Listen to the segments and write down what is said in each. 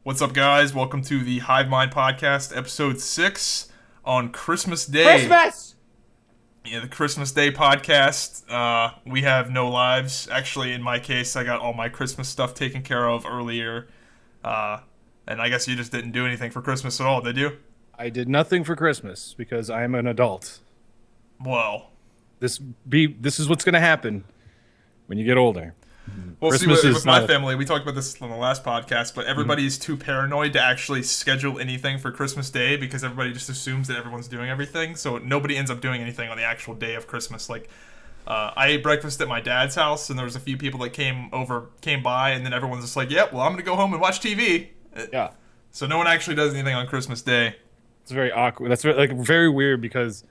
What's up, guys? Welcome to the Hive Mind Podcast, episode 6 on Christmas Day. Christmas! Yeah, the Christmas Day podcast. We have no lives. Actually, in my case, I got all my Christmas stuff taken care of earlier. And I guess you just didn't do anything for Christmas at all, did you? I did nothing for Christmas because I'm an adult. Well, This is what's going to happen when you get older. we'll Christmas see is with my not- family. We talked about this on the last podcast, but everybody's too paranoid to actually schedule anything for Christmas Day because everybody just assumes that everyone's doing everything. So nobody ends up doing anything on the actual day of Christmas. Like, I ate breakfast at my dad's house, and there was a few people that came by, and then everyone's just like, "Yep, well, I'm gonna go home and watch TV." Yeah. So no one actually does anything on Christmas Day. It's very awkward. That's very weird because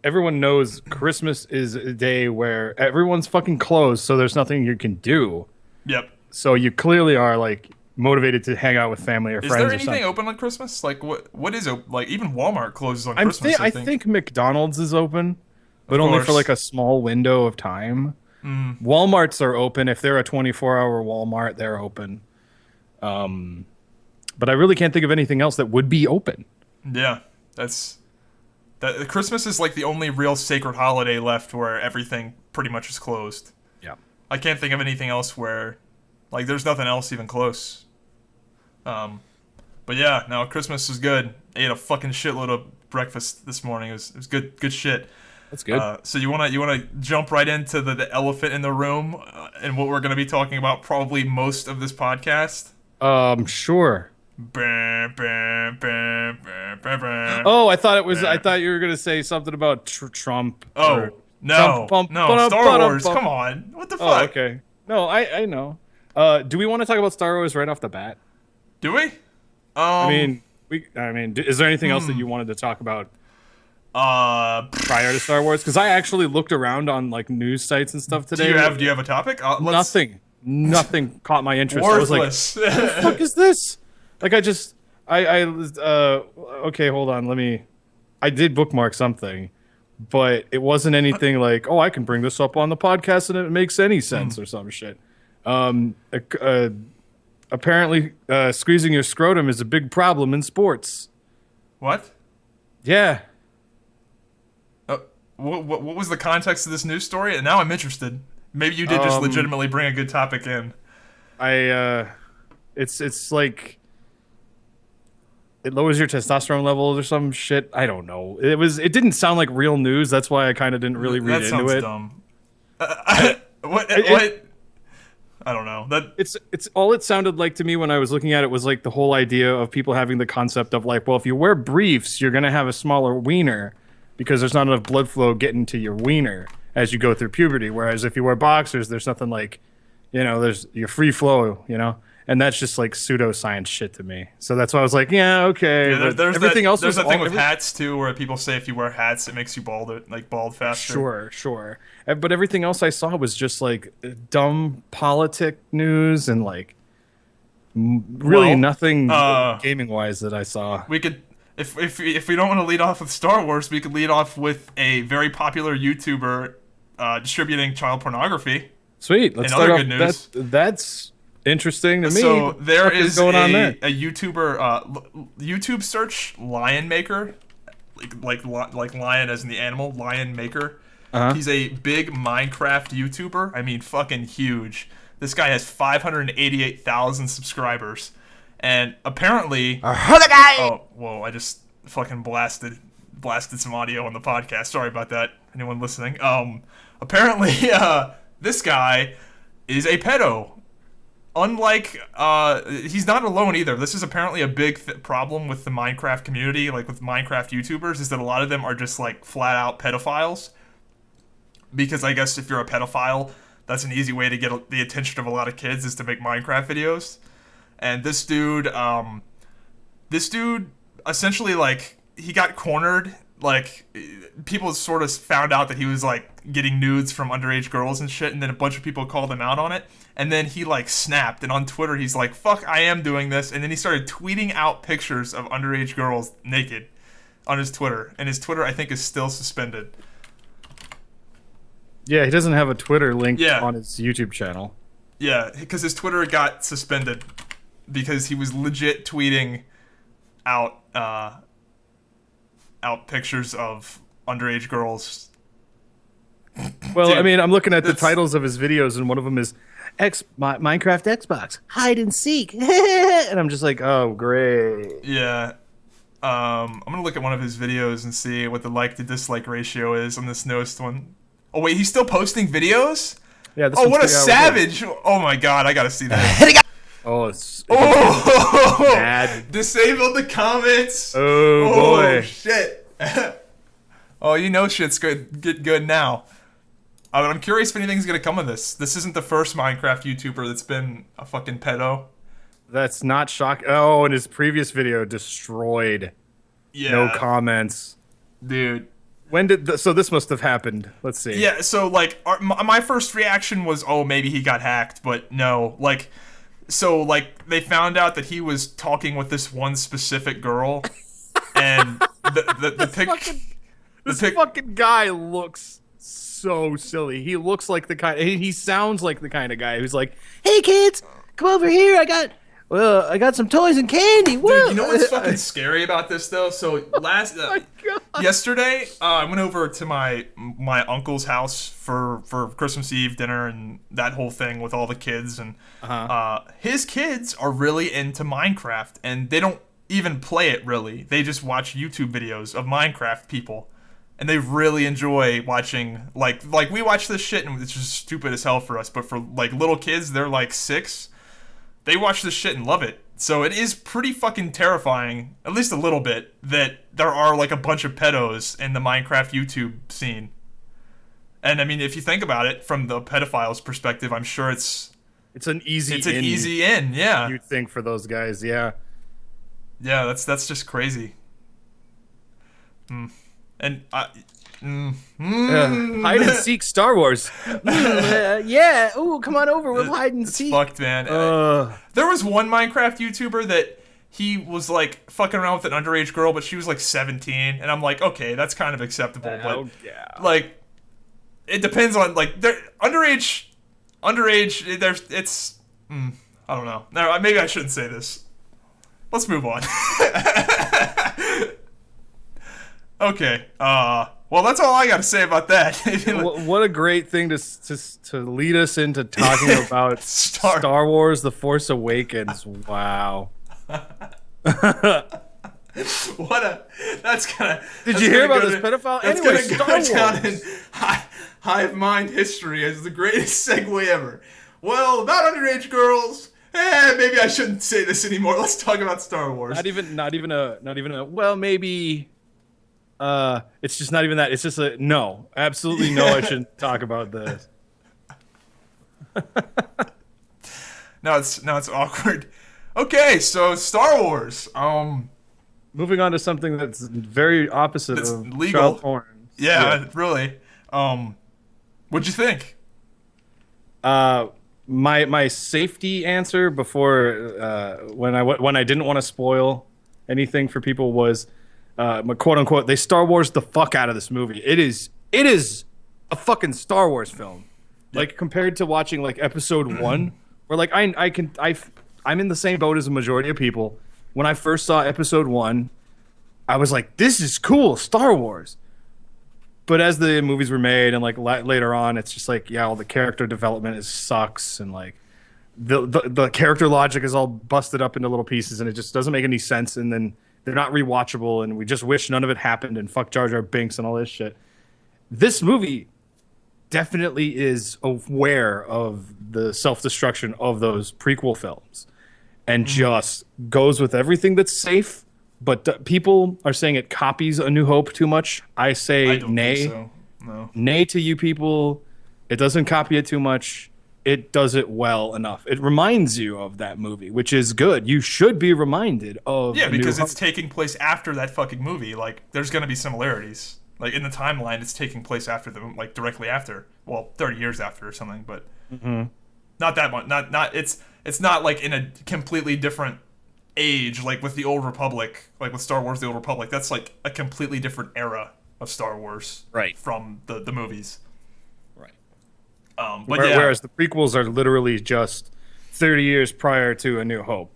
everyone knows Christmas is a day where everyone's fucking closed, so there's nothing you can do. Yep. So you clearly are like motivated to hang out with family or Is friends there or anything something. open on Christmas? Like what is open? Like even Walmart closes on Christmas. I think McDonald's is open, but only for course. like a small window of time. Walmarts are open. If they're a 24-hour Walmart, they're open. But I really can't think of anything else that would be open. Yeah, that. Christmas is like the only real sacred holiday left where everything pretty much is closed. Yeah. I can't think of anything else where, like, there's nothing else even close. But yeah, no, Christmas is good. I ate a fucking shitload of breakfast this morning. It was good shit. That's good. So you wanna jump right into the elephant in the room and what we're gonna be talking about probably most of this podcast. Sure. Bam, bam, bam, bam, bam, bam. Oh, I thought you were gonna say something about Trump. Oh, or no, Trump, no, Star Wars, come on. What the fuck? Oh, okay. No, I know. Do we want to talk about Star Wars right off the bat? Do we? I mean, is there anything else that you wanted to talk about prior to Star Wars? Because I actually looked around on like news sites and stuff today. Do you have a topic? Nothing caught my interest. I was like, Worthless. what the fuck is this? Like, okay, hold on. I did bookmark something, but it wasn't anything like, oh, I can bring this up on the podcast and it makes any sense or some shit. Apparently, squeezing your scrotum is a big problem in sports. What? Yeah. What was the context of this news story? And now I'm interested. Maybe you did just legitimately bring a good topic in. It's like it lowers your testosterone levels or some shit. I don't know. It didn't sound like real news. That's why I kind of didn't really read into it. That sounds dumb. What? I don't know. It's all it sounded like to me when I was looking at it was like the whole idea of people having the concept of like, well, if you wear briefs, you're gonna have a smaller wiener because there's not enough blood flow getting to your wiener as you go through puberty. Whereas if you wear boxers, there's nothing like, there's your free flow, and that's just like pseudoscience shit to me. So that's why I was like, yeah, okay. Yeah, but everything else there's was a thing with hats too, where people say if you wear hats, it makes you bald faster. Sure. But everything else I saw was just like dumb politic news and like really nothing gaming wise that I saw. We could, if we don't want to lead off with Star Wars, we could lead off with a very popular YouTuber distributing child pornorgraphy. Sweet. Let's and start other off. good news. That's interesting to me. So there is going on there? a YouTuber, YouTube search Lionmaker, like lion as in the animal, Lionmaker. Uh-huh. He's a big Minecraft YouTuber. I mean, fucking huge. This guy has 588,000 subscribers, and apparently, oh, whoa! I just fucking blasted some audio on the podcast. Sorry about that, anyone listening. Apparently, this guy is a pedo. Unlike, he's not alone either. This is apparently a big problem with the Minecraft community, like with Minecraft YouTubers, is that a lot of them are just like flat out pedophiles. Because I guess if you're a pedophile, that's an easy way to get the attention of a lot of kids is to make Minecraft videos. And this dude essentially, like, he got cornered. Like, people sort of found out that he was like getting nudes from underage girls and shit, and then a bunch of people called him out on it. And then he like snapped, and on Twitter he's like, "Fuck, I am doing this." And then he started tweeting out pictures of underage girls naked on his Twitter, and his Twitter I think is still suspended. Yeah, he doesn't have a Twitter link Yeah. on his YouTube channel. Yeah, because his Twitter got suspended because he was legit tweeting out pictures of underage girls. Well, Dude, I mean, I'm looking at the titles of his videos, and one of them is Minecraft Xbox hide and seek, and I'm just like, oh, great. Yeah. I'm gonna look at one of his videos and see what the like to dislike ratio is on this newest one. Oh wait, he's still posting videos? Yeah. This Oh, what a 3 hours savage! Oh my god, I gotta see that. Oh, it's Bad. Disabled the comments. Oh boy. Shit. Oh, you know shit's get good now. I'm curious if anything's gonna come of this. This isn't the first Minecraft YouTuber that's been a fucking pedo. That's not shocking. Oh, and his previous video destroyed. Yeah. No comments. Dude. When did so this must have happened? Let's see. Yeah, so like my first reaction was, oh, maybe he got hacked, but no. Like, so like they found out that he was talking with this one specific girl, and the fucking guy looks so silly. He looks like the kind. He sounds like the kind of guy who's like, "Hey kids, come over here. I got some toys and candy." Woo. Dude, you know what's fucking scary about this though? So yesterday, I went over to my uncle's house for Christmas Eve dinner and that whole thing with all the kids, and his kids are really into Minecraft, and they don't even play it really. They just watch YouTube videos of Minecraft people. And they really enjoy watching, like we watch this shit and it's just stupid as hell for us. But for like little kids, they're like 6. They watch this shit and love it. So it is pretty fucking terrifying, at least a little bit, that there are like a bunch of pedos in the Minecraft YouTube scene. And I mean, if you think about it from the pedophile's perspective, I'm sure it's an easy in, yeah. You'd think for those guys, yeah. Yeah, that's just crazy. And hide and seek Star Wars. Yeah. Ooh, come on over. We'll hide and seek. Fucked, man. There was one Minecraft YouTuber that he was like fucking around with an underage girl, but she was like 17, and I'm like, okay, that's kind of acceptable. But yeah, like, it depends on like underage. There's it's. I don't know. No, maybe I shouldn't say this. Let's move on. Okay. Well, that's all I got to say about that. What a great thing to lead us into talking about Star Wars: The Force Awakens. Wow. Did you hear about this pedophile? Anyway, Star Wars. Down in Hive mind history as the greatest segue ever. Well, about underage girls. Maybe I shouldn't say this anymore. Let's talk about Star Wars. Not even a. Well, maybe. It's just not even that. It's just a no. Absolutely no. I shouldn't talk about this. Now it's awkward. Okay, so Star Wars. Moving on to something that's very opposite that's of legal. child porn. Yeah, really. What'd you think? My safety answer before when I didn't want to spoil anything for people was. Quote unquote, they Star Wars the fuck out of this movie. It is a fucking Star Wars film. Yep. Like compared to watching like episode 1, where like I'm in the same boat as a majority of people. When I first saw episode 1, I was like, this is cool, Star Wars. But as the movies were made and like later on, it's just like, yeah, all the character development sucks, and like the character logic is all busted up into little pieces, and it just doesn't make any sense, and then they're not rewatchable, and we just wish none of it happened, and fuck Jar Jar Binks and all this shit. This movie definitely is aware of the self-destruction of those prequel films and just goes with everything that's safe, but people are saying it copies A New Hope too much. I say nay. Think so. No. Nay to you people. It doesn't copy it too much. It does it well enough. It reminds you of that movie, which is good. You should be reminded of. Yeah, because it's taking place after that fucking movie. Like, there's gonna be similarities. Like in the timeline, it's taking place after like directly after. Well, 30 years after or something, but not that much. Not. It's not like in a completely different age, like with the Old Republic, like with Star Wars: The Old Republic. That's like a completely different era of Star Wars, right? From the movies. Whereas the prequels are literally just 30 years prior to A New Hope,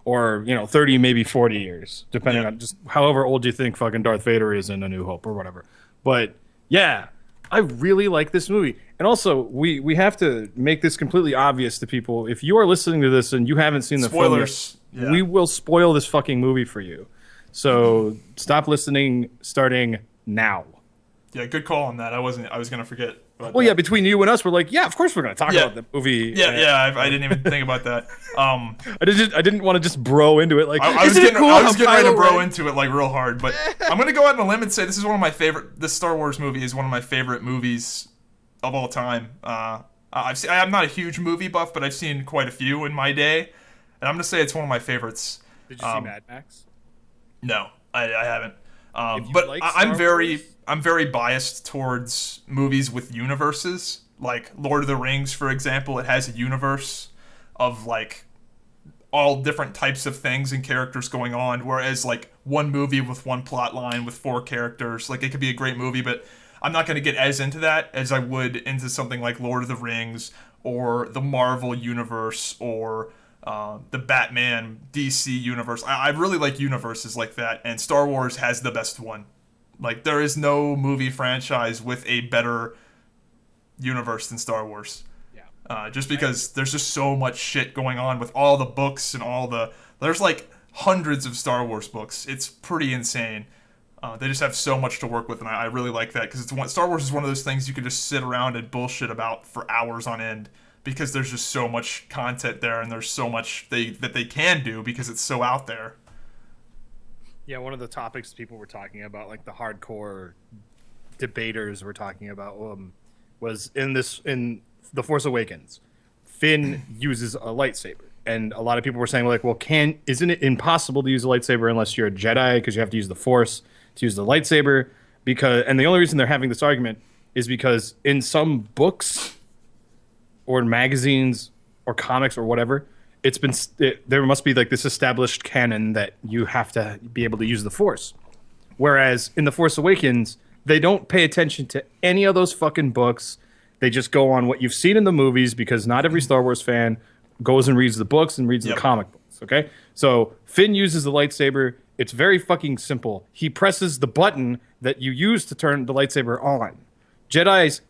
or 30, maybe 40 years, depending on just however old you think fucking Darth Vader is in A New Hope or whatever. But yeah, I really like this movie. And also, we have to make this completely obvious to people. If you are listening to this and you haven't seen the spoilers, film yet, we will spoil this fucking movie for you. So stop listening starting now. Yeah, good call on that. I was going to forget. Well, yeah, between you and us, we're like, yeah, of course we're going to talk about the movie. Yeah, I didn't even think about that. I didn't want to just bro into it. Like, I was getting ready to bro into it like real hard, but I'm going to go out on a limb and say this is one of my favorite. This Star Wars movie is one of my favorite movies of all time. I'm not a huge movie buff, but I've seen quite a few in my day, and I'm going to say it's one of my favorites. Did you see Mad Max? No, I haven't. But I'm very biased towards movies with universes. Like Lord of the Rings, for example, it has a universe of like all different types of things and characters going on. Whereas like one movie with one plot line with 4 characters, like it could be a great movie, but I'm not going to get as into that as I would into something like Lord of the Rings or the Marvel universe or the Batman DC universe. I really like universes like that, and Star Wars has the best one. Like, there is no movie franchise with a better universe than Star Wars. Yeah. Just because there's just so much shit going on with all the books and there's like hundreds of Star Wars books. It's pretty insane. They just have so much to work with, and I really like that because Star Wars is one of those things you can just sit around and bullshit about for hours on end because there's just so much content there, and there's so much that they can do because it's so out there. Yeah, one of the topics people were talking about, like the hardcore debaters were talking about, was in The Force Awakens, Finn uses a lightsaber, and a lot of people were saying like, well, isn't it impossible to use a lightsaber unless you're a Jedi because you have to use the Force to use the lightsaber? And the only reason they're having this argument is because in some books or magazines or comics or whatever, there must be like this established canon that you have to be able to use the Force. Whereas in The Force Awakens, they don't pay attention to any of those fucking books. They just go on what you've seen in the movies because not every Star Wars fan goes and reads the books and reads the comic books, okay? So Finn uses the lightsaber. It's very fucking simple. He presses the button that you use to turn the lightsaber on. Jedis,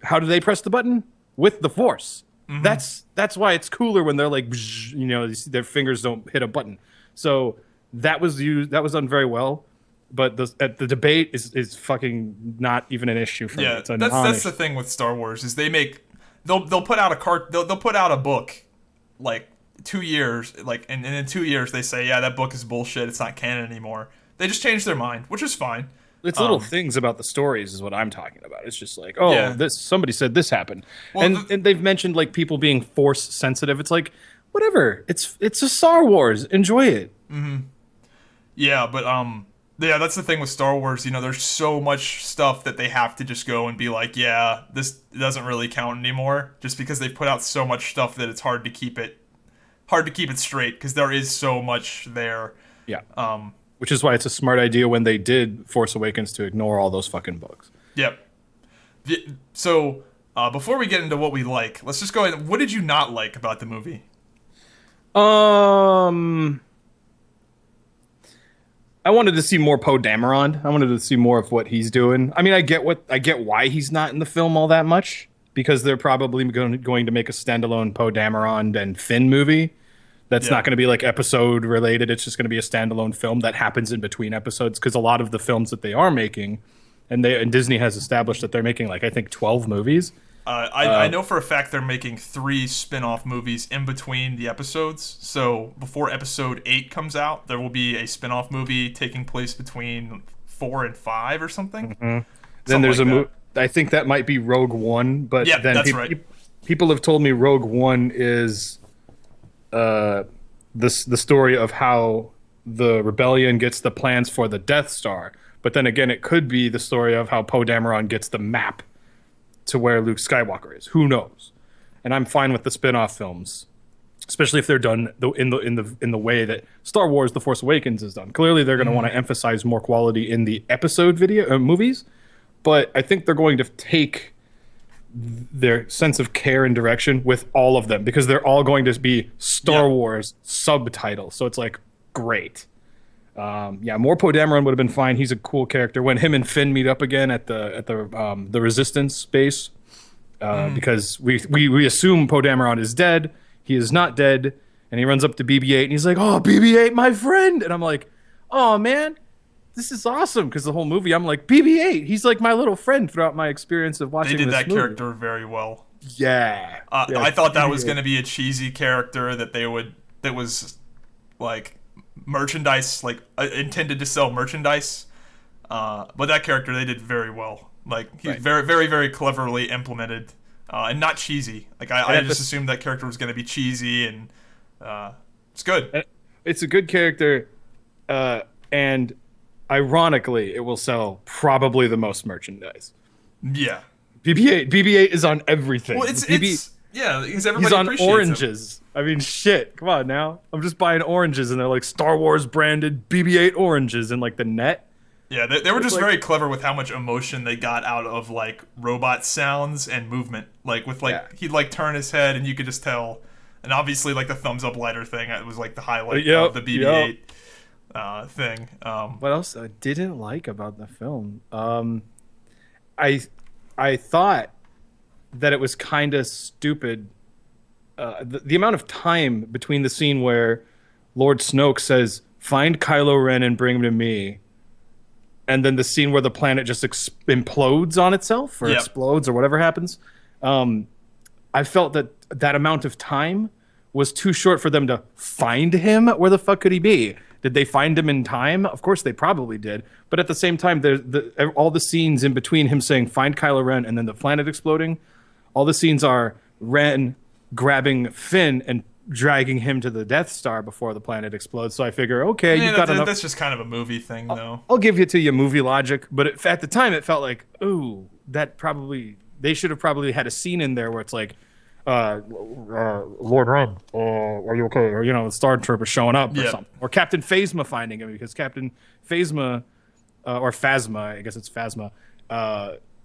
how do they press the button? With the Force. Mm-hmm. That's why it's cooler when they're like, their fingers don't hit a button. So that was done very well. But the debate is fucking not even an issue for me. It's that's the thing with Star Wars is they'll put out they'll put out a book like 2 years and in 2 years they say that book is bullshit, it's not canon anymore. They just change their mind, which is fine. It's little things about the stories is what I'm talking about. It's just like, somebody said this happened. Well, and they've mentioned like people being Force sensitive. It's like, whatever. It's a Star Wars. Enjoy it. Mm-hmm. Yeah, but that's the thing with Star Wars. There's so much stuff that they have to just go and be like, this doesn't really count anymore, just because they've put out so much stuff that it's hard to keep it straight because there is so much there. Yeah. Which is why it's a smart idea when they did Force Awakens to ignore all those fucking books. Yep. So before we get into what we like, let's just go ahead. What did you not like about the movie? I wanted to see more Poe Dameron. I wanted to see more of what he's doing. I mean, I get why he's not in the film all that much because they're probably going to make a standalone Poe Dameron and Finn movie. That's not going to be like episode related. It's just going to be a standalone film that happens in between episodes because a lot of the films that they are making, and Disney has established that they're making like I think 12 movies. I know for a fact they're making 3 spin-off movies in between the episodes. So before episode 8 comes out, there will be a spin-off movie taking place between 4 and 5 or something. Mm-hmm. Then there's like a movie. I think that might be Rogue One, but then that's right. People have told me Rogue One is the story of how the rebellion gets the plans for the Death Star. But then again, it could be the story of how Poe Dameron gets the map to where Luke Skywalker is. Who knows? And I'm fine with the spin-off films, especially if they're done in the way that Star Wars: The Force Awakens is done. Clearly, they're going to want to emphasize more quality in the episode movies, but I think they're going to take their sense of care and direction with all of them, because they're all going to be Star Wars subtitles. So it's like great. More Poe Dameron would have been fine. He's a cool character. When him and Finn meet up again at the Resistance base, because we assume Poe Dameron is dead. He is not dead, and he runs up to BB-8 and he's like, "Oh, BB-8, my friend!" And I'm like, "Oh man, this is awesome!" Because the whole movie, I'm like, BB-8, he's like my little friend throughout my experience of watching. They did this that movie. character very well. Yeah. I thought that was going to be a cheesy character that was like merchandise, like intended to sell merchandise. But that character they did very well. Like he's very, very, very cleverly implemented, and not cheesy. Like I just assumed that character was going to be cheesy, and it's good. It's a good character, and ironically, it will sell probably the most merchandise. Yeah. BB-8 is on everything. Well, because everybody he's on appreciates oranges. him. I mean, shit. Come on now. I'm just buying oranges, and they're like Star Wars branded BB-8 oranges in like the net. Yeah, they were just very clever with how much emotion they got out of like robot sounds and movement. Like with he'd like turn his head, and you could just tell. And obviously, like the thumbs up lighter thing, it was like the highlight of the BB-8 thing. What else I didn't like about the film? I thought that it was kind of stupid. The amount of time between the scene where Lord Snoke says, "Find Kylo Ren and bring him to me," and then the scene where the planet just implodes on itself or explodes or whatever happens. I felt that amount of time was too short for them to find him. Where the fuck could he be? Did they find him in time? Of course they probably did. But at the same time, all the scenes in between him saying, "Find Kylo Ren," and then the planet exploding, all the scenes are Ren grabbing Finn and dragging him to the Death Star before the planet explodes. So I figure, okay, you've got enough. That's just kind of a movie thing, though. I'll give it to you, movie logic. But at the time, it felt like, ooh, they should have probably had a scene in there where it's like, Lord Ren, are you okay? Or, the Star Trooper showing up or something. Or Captain Phasma finding him, because Captain Phasma, or Phasma, I guess it's Phasma,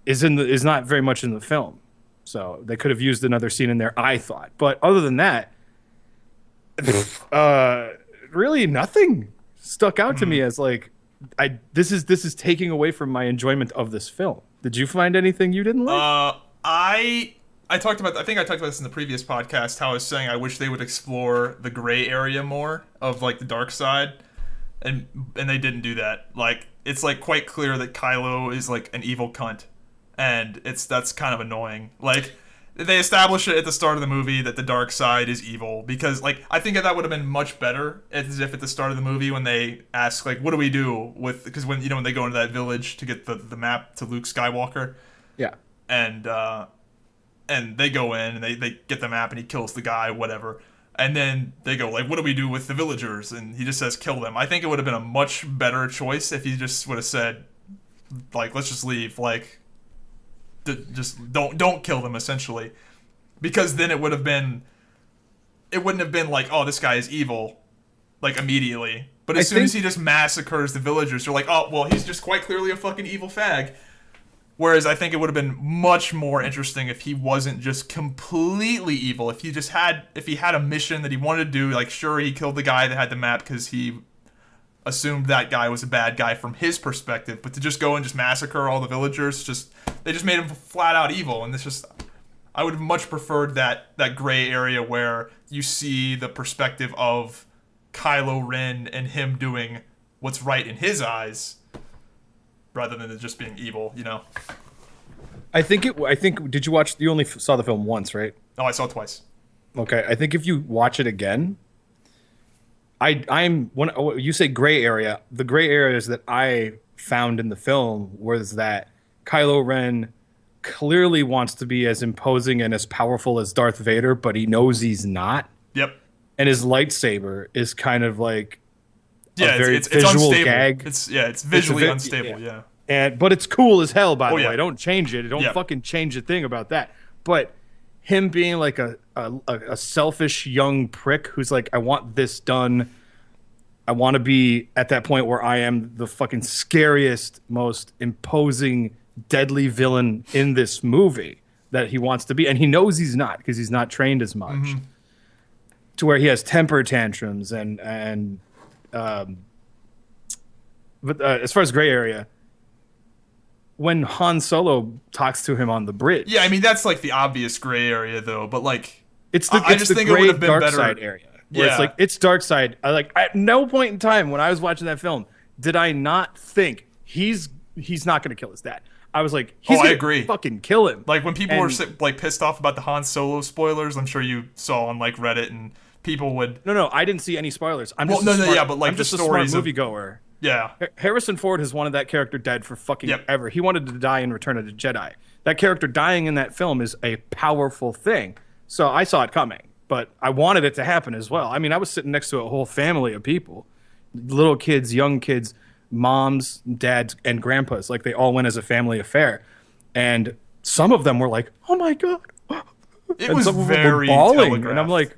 is not very much in the film. So they could have used another scene in there, I thought. But other than that, really nothing stuck out to me as like, this is taking away from my enjoyment of this film. Did you find anything you didn't like? I think I talked about this in the previous podcast, how I was saying I wish they would explore the gray area more of like the dark side, and they didn't do that. Like it's like quite clear that Kylo is like an evil cunt, and that's kind of annoying. Like they establish it at the start of the movie that the dark side is evil, because like I think that would have been much better as if at the start of the movie when they ask like, what do we do with, because when when they go into that village to get the map to Luke Skywalker, and they go in and they get the map and he kills the guy, whatever. And then they go like, what do we do with the villagers? And he just says, kill them. I think it would have been a much better choice if he just would have said, like, let's just leave. Like, just don't kill them, essentially. Because then it wouldn't have been like, oh, this guy is evil, like, immediately. But as soon as he just massacres the villagers, you're like, oh, well, he's just quite clearly a fucking evil fag. Whereas I think it would have been much more interesting if he wasn't just completely evil. If he had a mission that he wanted to do, like sure he killed the guy that had the map because he assumed that guy was a bad guy from his perspective, but to just go and just massacre all the villagers, they just made him flat out evil. And it's just, I would have much preferred that gray area where you see the perspective of Kylo Ren and him doing what's right in his eyes, rather than it just being evil, I think did you only saw the film once, right? No, I saw it twice. Okay, I think if you watch it again, you say gray area. The gray areas that I found in the film was that Kylo Ren clearly wants to be as imposing and as powerful as Darth Vader, but he knows he's not. Yep. And his lightsaber is kind of like it's visual unstable. gag. It's visually unstable. But it's cool as hell. By the way, don't change it. Don't Yeah. fucking change a thing about that. But him being like a selfish young prick who's like, I want this done. I want to be at that point where I am the fucking scariest, most imposing, deadly villain in this movie. that he wants to be, and he knows he's not because he's not trained as much. Mm-hmm. To where he has temper tantrums but as far as gray area, when Han Solo talks to him on the bridge, yeah, I mean that's like the obvious gray area though, but like I just think gray it would have been dark better. Side area. Where Yeah, it's like it's dark side. At no point in time when I was watching that film did I not think he's not going to kill his dad. I was like, he's I gonna agree. fucking kill him. Like when people were like pissed off about the Han Solo spoilers, I'm sure you saw on like Reddit and people would. No, I didn't see any spoilers. I'm but like I'm just the a smart stories moviegoer. Yeah. Harrison Ford has wanted that character dead for fucking Yep. ever. He wanted to die in Return of the Jedi. That character dying in that film is a powerful thing. So I saw it coming, but I wanted it to happen as well. I mean, I was sitting next to a whole family of people, little kids, young kids, moms, dads, and grandpas. Like they all went as a family affair. And some of them were like, "Oh my God." It and was some of them very were bawling. telegraphed. And I'm like,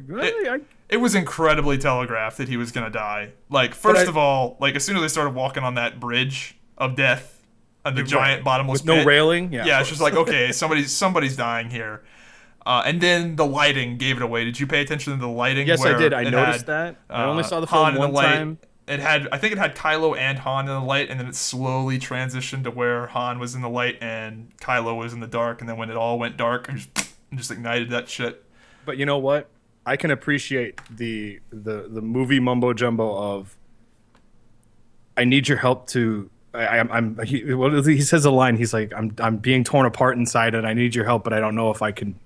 it was incredibly telegraphed that he was gonna die. Like, first of all, like as soon as they started walking on that bridge of death on the giant bottomless with no pit, railing. Yeah, it's just like, okay, somebody's dying here. And then the lighting gave it away. Did you pay attention to the lighting? Yes, I where did. I it noticed had, that. I only saw the film one time. I think it had Kylo and Han in the light, and then it slowly transitioned to where Han was in the light and Kylo was in the dark, and then when it all went dark, it just ignited that shit. But you know what? I can appreciate the movie mumbo jumbo of I need your help to he says a line. He's like, I'm being torn apart inside, and I need your help, but I don't know if I can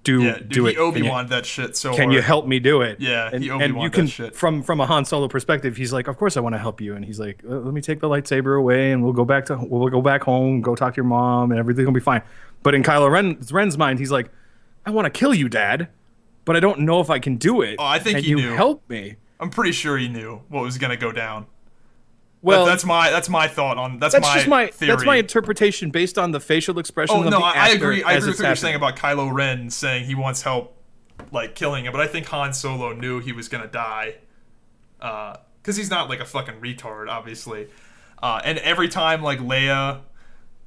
do it. He Obi-Wan that shit so Can hard. you help me do it? Yeah, and he Obi-Wan that shit. From a Han Solo perspective, he's like, of course I want to help you, and he's like, let me take the lightsaber away, and we'll go back home, go talk to your mom, and everything will be fine. But in Kylo Ren's mind, he's like, I want to kill you, Dad, but I don't know if I can do it. Oh, I think he knew. Help me. I'm pretty sure he knew what was gonna go down. Well, that's my thought on that's my theory. That's my interpretation based on the facial expression. Oh of no, the I actor agree. I agree as with it's what you're happening. saying about Kylo Ren saying he wants help, like killing him. But I think Han Solo knew he was gonna die, because he's not like a fucking retard, obviously. And every time like Leia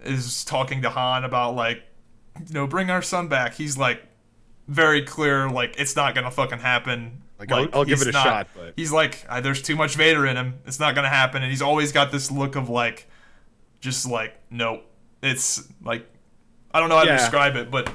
is talking to Han about like, bring our son back, he's like very clear, like it's not gonna fucking happen. Like, I'll give it a shot, but he's like, there's too much Vader in him. It's not gonna happen. And he's always got this look of like, just like, nope. It's like, I don't know how to describe it, but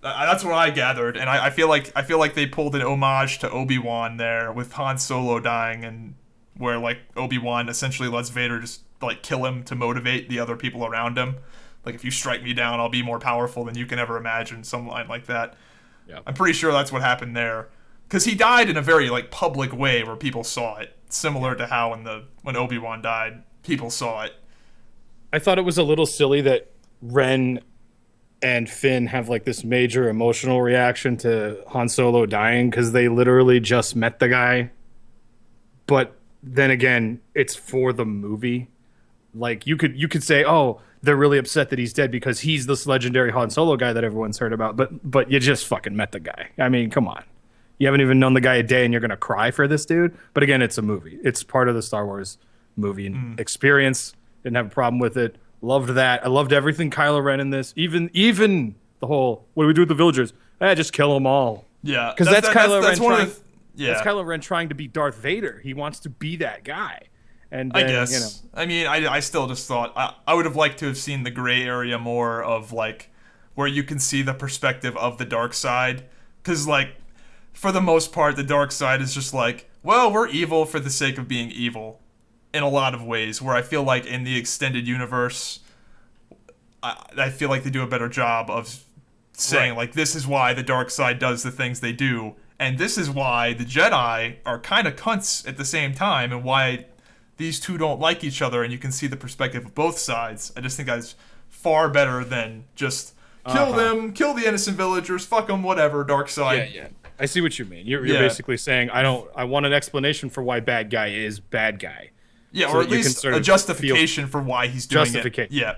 that's what I gathered. And I feel like they pulled an homage to Obi-Wan there with Han Solo dying, and where like Obi-Wan essentially lets Vader just like kill him to motivate the other people around him. Like, if you strike me down, I'll be more powerful than you can ever imagine. Some line like that. Yeah. I'm pretty sure that's what happened there. Because he died in a very like public way where people saw it, similar to how when Obi-Wan died, people saw it. I thought it was a little silly that Ren and Finn have like this major emotional reaction to Han Solo dying because they literally just met the guy. But then again, it's for the movie. Like you could say, oh, they're really upset that he's dead because he's this legendary Han Solo guy that everyone's heard about. But you just fucking met the guy. I mean, come on. You haven't even known the guy a day and you're going to cry for this dude? But again, it's a movie. It's part of the Star Wars movie experience. Didn't have a problem with it. Loved that. I loved everything Kylo Ren in this. Even the whole, what do we do with the villagers? Just kill them all. Yeah. Because that's Kylo Ren that's Kylo Ren trying to be Darth Vader. He wants to be that guy. And then, I guess. I mean, I still just thought, I would have liked to have seen the gray area more of like, where you can see the perspective of the dark side. Because like, for the most part, the dark side is just like, well, we're evil for the sake of being evil in a lot of ways, where I feel like in the extended universe, I feel like they do a better job of saying, like, this is why the dark side does the things they do, and this is why the Jedi are kind of cunts at the same time, and why these two don't like each other, and you can see the perspective of both sides. I just think that's far better than just kill them, kill the innocent villagers, fuck them, whatever, dark side. Yeah. I see what you mean. You're basically saying I want an explanation for why bad guy is bad guy. Yeah, so or at least a justification for why he's doing it. Yeah.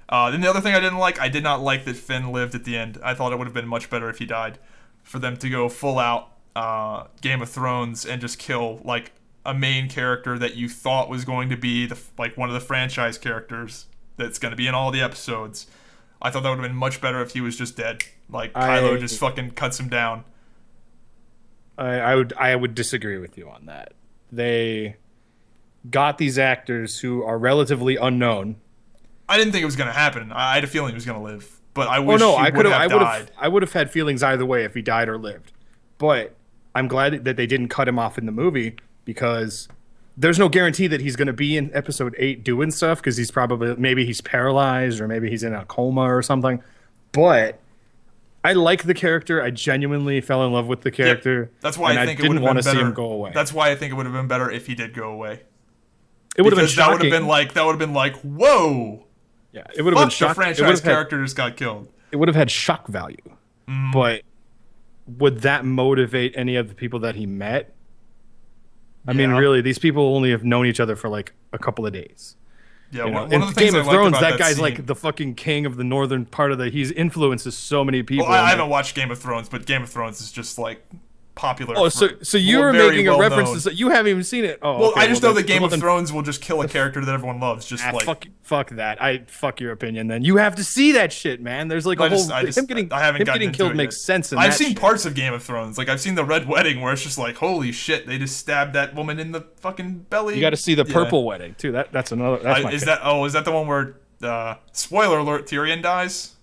Then the other thing I did not like that Finn lived at the end. I thought it would have been much better if he died. For them to go full out Game of Thrones and just kill like a main character that you thought was going to be one of the franchise characters that's going to be in all the episodes. I thought that would have been much better if he was just dead. Like, Kylo just fucking cuts him down. I would disagree with you on that. They got these actors who are relatively unknown. I didn't think it was going to happen. I had a feeling he was going to live, but I wish he would have died. I would have had feelings either way if he died or lived. But I'm glad that they didn't cut him off in the movie, because there's no guarantee that he's going to be in episode 8 doing stuff, because maybe he's paralyzed, or maybe he's in a coma or something. But I like the character. I genuinely fell in love with the character. Yep. That's why I think it would have been better. Want to see him go away. That's why I think it would have been better if he did go away. It would have been shocking. That would have been like, whoa. Yeah, it would have been shocking. The franchise character just got killed. It would have had shock value. Mm. But would that motivate any of the people that he met? I mean, really, these people only have known each other for like a couple of days. Yeah, you know? One of the things Game of Thrones, that guy's scene, like the fucking king of the northern part of he's influences so many people. Well, I haven't watched Game of Thrones, but Game of Thrones is just like popular. Oh, so you were making a reference to you haven't even seen it. Oh, well, okay, I just know that Game of Thrones will just kill a character that everyone loves. Just fuck that. Fuck your opinion. Then you have to see that shit, man. There's like him getting killed makes sense. I've seen parts of Game of Thrones. Like I've seen the Red Wedding, where it's just like, holy shit, they just stabbed that woman in the fucking belly. You got to see the Purple Wedding too. That's another. Is that the one where spoiler alert, Tyrion dies?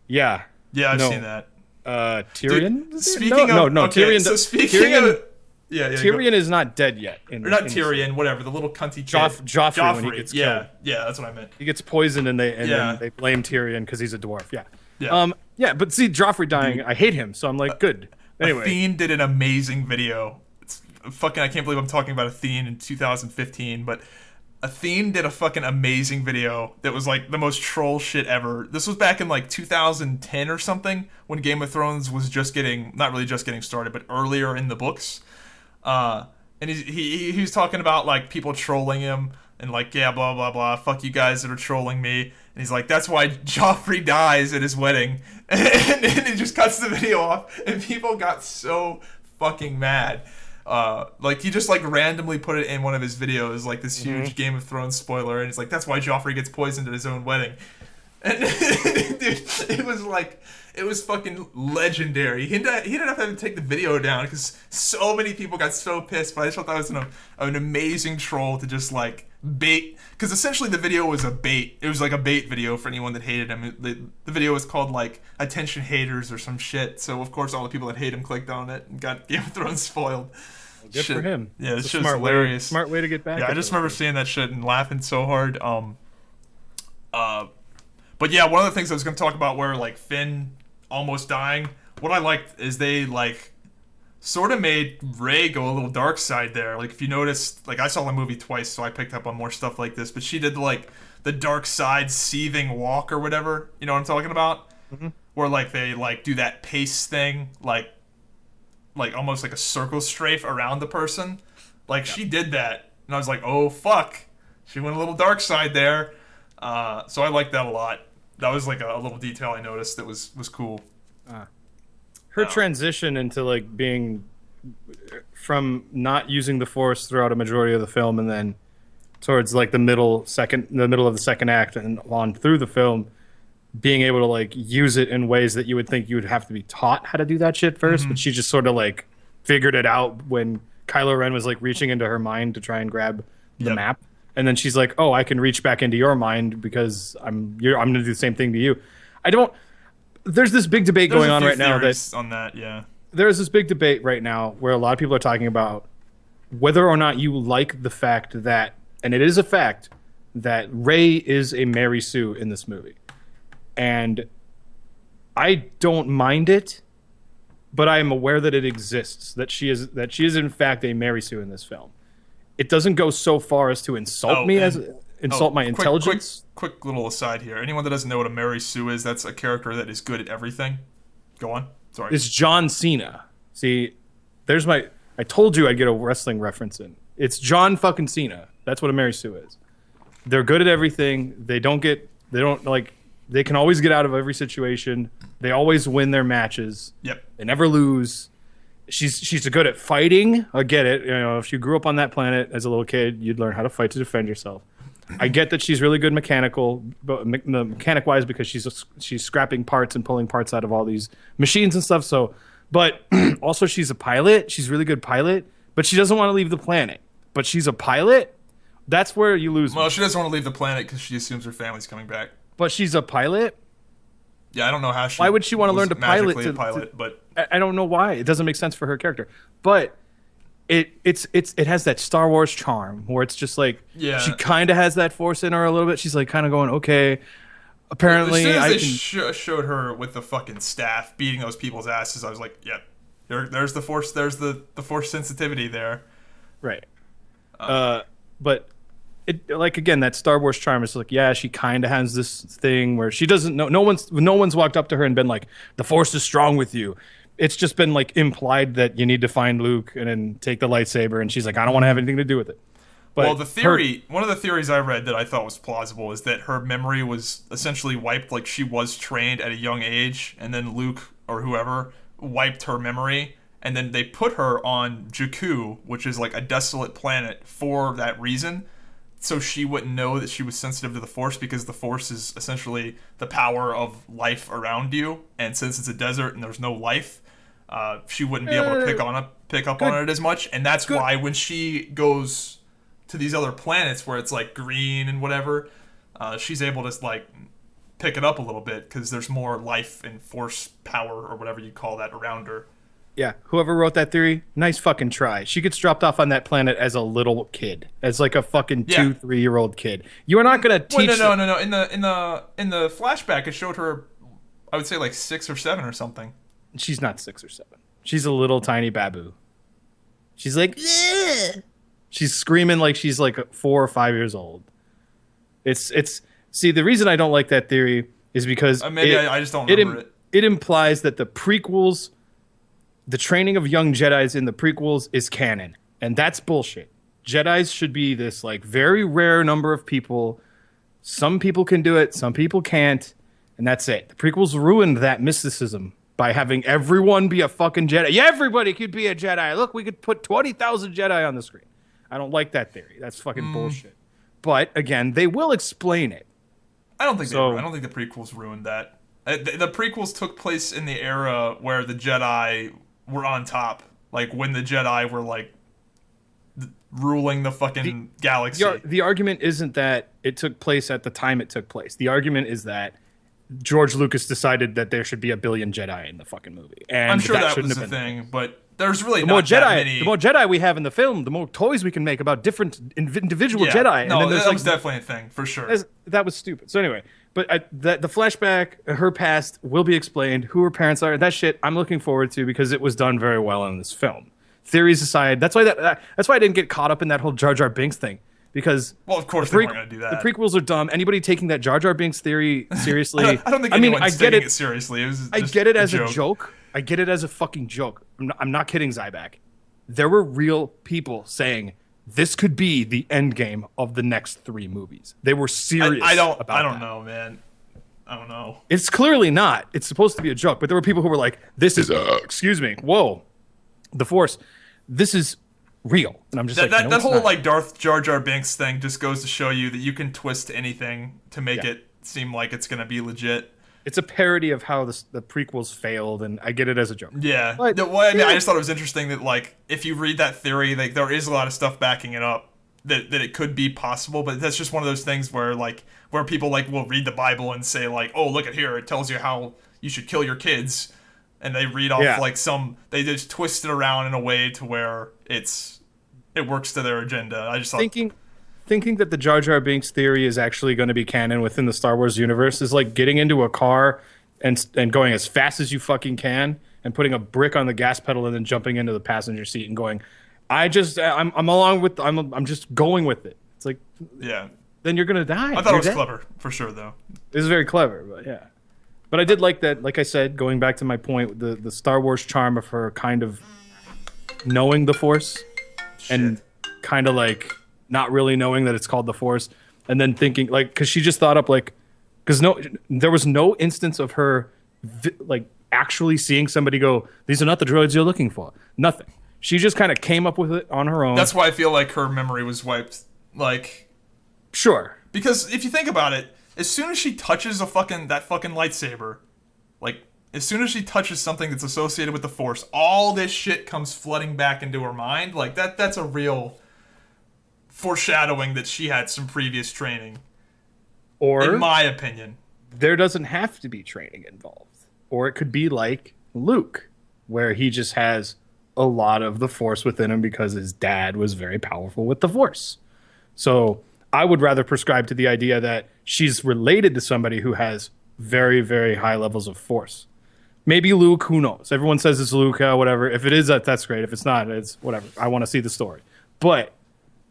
Yeah. Yeah, I've seen that. Tyrion? Dude, Tyrion. So Tyrion is not dead yet. Tyrion, whatever. The little cunty Joffrey when he gets killed. Yeah, that's what I meant. He gets poisoned, and then they blame Tyrion because he's a dwarf. Yeah. But see, Joffrey dying, I hate him, so I'm like, good. Anyway, Athene did an amazing video. It's fucking. I can't believe I'm talking about Athene in 2015, but Athene did a fucking amazing video that was like the most troll shit ever. This was back in like 2010 or something, when Game of Thrones was not really just getting started, but earlier in the books. And he was talking about like people trolling him and like, yeah, blah blah blah, fuck you guys that are trolling me. And he's like, that's why Joffrey dies at his wedding. And he just cuts the video off, and people got so fucking mad. Like he just like randomly put it in one of his videos, like this huge Game of Thrones spoiler, and he's like, that's why Joffrey gets poisoned at his own wedding. And dude, it was fucking legendary. He ended up having to take the video down because so many people got so pissed. But I just thought that was an amazing troll to just like bait, because essentially the video was a bait. It was like a bait video for anyone that hated him. The video was called like Attention Haters or some shit. So of course all the people that hate him clicked on it and got Game of Thrones spoiled. Good for him. Yeah, this shit's hilarious. Smart way to get back. Yeah, I just remember seeing that shit and laughing so hard. But yeah, one of the things I was going to talk about where like Finn almost dying, what I liked is they like sort of made Rey go a little dark side there. Like if you noticed, like I saw the movie twice, so I picked up on more stuff like this, but she did like the dark side seething walk or whatever. You know what I'm talking about? Mm-hmm. Where like they like do that pace thing, like almost like a circle strafe around the person. Like she did that, and I was like, oh fuck, she went a little dark side there. So I liked that a lot. That was like a little detail I noticed that was cool. Her transition into like being from not using the Force throughout a majority of the film, and then towards like the middle of the second act and on through the film, being able to like use it in ways that you would think you would have to be taught how to do that shit first, but she just sort of like figured it out when Kylo Ren was like reaching into her mind to try and grab the map. And then she's like, "Oh, I can reach back into your mind because I'm going to do the same thing to you." There's this big debate going on right now There's this big debate right now where a lot of people are talking about whether or not you like the fact that, and it is a fact, that Rey is a Mary Sue in this movie. And I don't mind it, but I am aware that it exists, that she is in fact a Mary Sue in this film. It doesn't go so far as to insult my intelligence. Quick little aside here. Anyone that doesn't know what a Mary Sue is, that's a character that is good at everything. Go on. Sorry. It's John Cena. See, I told you I'd get a wrestling reference in. It's John fucking Cena. That's what a Mary Sue is. They're good at everything. They can always get out of every situation. They always win their matches. Yep. They never lose. She's good at fighting. I get it. You know, if you grew up on that planet as a little kid, you'd learn how to fight to defend yourself. I get that she's really good mechanic wise because she's scrapping parts and pulling parts out of all these machines and stuff. So, but also she's a pilot. She's a really good pilot, but she doesn't want to leave the planet. But she's a pilot. That's where you lose. Well, she doesn't want to leave the planet because she assumes her family's coming back. But she's a pilot. Yeah, I don't know how she. Why would she want to learn to pilot? But I don't know why. It doesn't make sense for her character. But it has that Star Wars charm where it's just like she kind of has that force in her a little bit. She's like kind of going, okay. Apparently, as soon as they showed her with the fucking staff beating those people's asses, I was like, yep, there's the force. There's the force sensitivity there. Right. But it, like, again, that Star Wars charm is like, yeah, she kind of has this thing where she doesn't know. No one's walked up to her and been like, the force is strong with you. It's just been like implied that you need to find Luke and then take the lightsaber, and she's like, I don't want to have anything to do with it. But well, one of the theories I read that I thought was plausible is that her memory was essentially wiped, like she was trained at a young age, and then Luke or whoever wiped her memory, and then they put her on Jakku, which is like a desolate planet for that reason, so she wouldn't know that she was sensitive to the Force, because the Force is essentially the power of life around you, and since it's a desert and there's no life, she wouldn't be able to pick up on it as much, and that's why when she goes to these other planets where it's like green and whatever, she's able to like pick it up a little bit because there's more life and force power or whatever you call that around her. Yeah, whoever wrote that theory, nice fucking try. She gets dropped off on that planet as a little kid, as like a fucking 2-3-year-old kid. You are not gonna teach. No. In the flashback, it showed her, I would say like 6 or 7 or something. She's not 6 or 7. She's a little tiny babu. She's like, yeah. She's screaming like she's like 4 or 5 years old. It's. See, the reason I don't like that theory is because I just don't remember it. It implies that the prequels, the training of young Jedis in the prequels is canon, and that's bullshit. Jedis should be this like very rare number of people. Some people can do it, some people can't, and that's it. The prequels ruined that mysticism by having everyone be a fucking Jedi. Yeah, everybody could be a Jedi. Look, we could put 20,000 Jedi on the screen. I don't like that theory. That's fucking bullshit. But again, they will explain it. I don't think the prequels ruined that. The prequels took place in the era where the Jedi were on top, like when the Jedi were like ruling the fucking galaxy. The argument isn't that it took place at the time it took place. The argument is that George Lucas decided that there should be a billion Jedi in the fucking movie, and I'm sure that was the thing. But there's really not that many. The more Jedi we have in the film, the more toys we can make about different individual Jedi. No, that was definitely a thing for sure. That was stupid. So anyway, but the flashback, her past will be explained. Who her parents are, that shit. I'm looking forward to because it was done very well in this film. Theories aside, that's why I didn't get caught up in that whole Jar Jar Binks thing. Because of course they weren't going to do that. The prequels are dumb. Anybody taking that Jar Jar Binks theory seriously? I don't think anyone's taking it seriously. I get it as a joke. I get it as a fucking joke. I'm not kidding, Zybak. There were real people saying this could be the end game of the next 3 movies. They were serious. I don't know, man. I don't know. It's clearly not. It's supposed to be a joke, but there were people who were like, "This is excuse me, whoa, the Force. This is." Real, and I'm just that whole like Darth Jar Jar Binks thing just goes to show you that you can twist anything to make it seem like it's gonna be legit. It's a parody of how the prequels failed, and I get it as a joke. Yeah, but, I just thought it was interesting that like if you read that theory, like there is a lot of stuff backing it up that it could be possible, but that's just one of those things where people like will read the Bible and say like, oh look at here, it tells you how you should kill your kids. And they read off they just twist it around in a way to where it works to their agenda. I just thought thinking that the Jar Jar Binks theory is actually going to be canon within the Star Wars universe is like getting into a car and going as fast as you fucking can and putting a brick on the gas pedal and then jumping into the passenger seat and going, I'm just going with it. It's like, yeah. Then you're gonna die. I thought it was clever for sure, though. It was very clever, but yeah. But I did like that, like I said, going back to my point, the Star Wars charm of her kind of knowing the Force and kind of like not really knowing that it's called the Force, and then thinking like, because she just thought up like, because there was no instance of her like actually seeing somebody go, these are not the droids you're looking for. Nothing. She just kind of came up with it on her own. That's why I feel like her memory was wiped. Like Sure. Because if you think about it, as soon as she touches that fucking lightsaber, like, as soon as she touches something that's associated with the Force, all this shit comes flooding back into her mind. Like, that's a real foreshadowing that she had some previous training. Or, in my opinion, there doesn't have to be training involved. Or it could be like Luke, where he just has a lot of the Force within him because his dad was very powerful with the Force. So I would rather prescribe to the idea that she's related to somebody who has very, very high levels of Force. Maybe Luke, who knows? Everyone says it's Luke, whatever. If it is, that's great. If it's not, it's whatever. I want to see the story. But,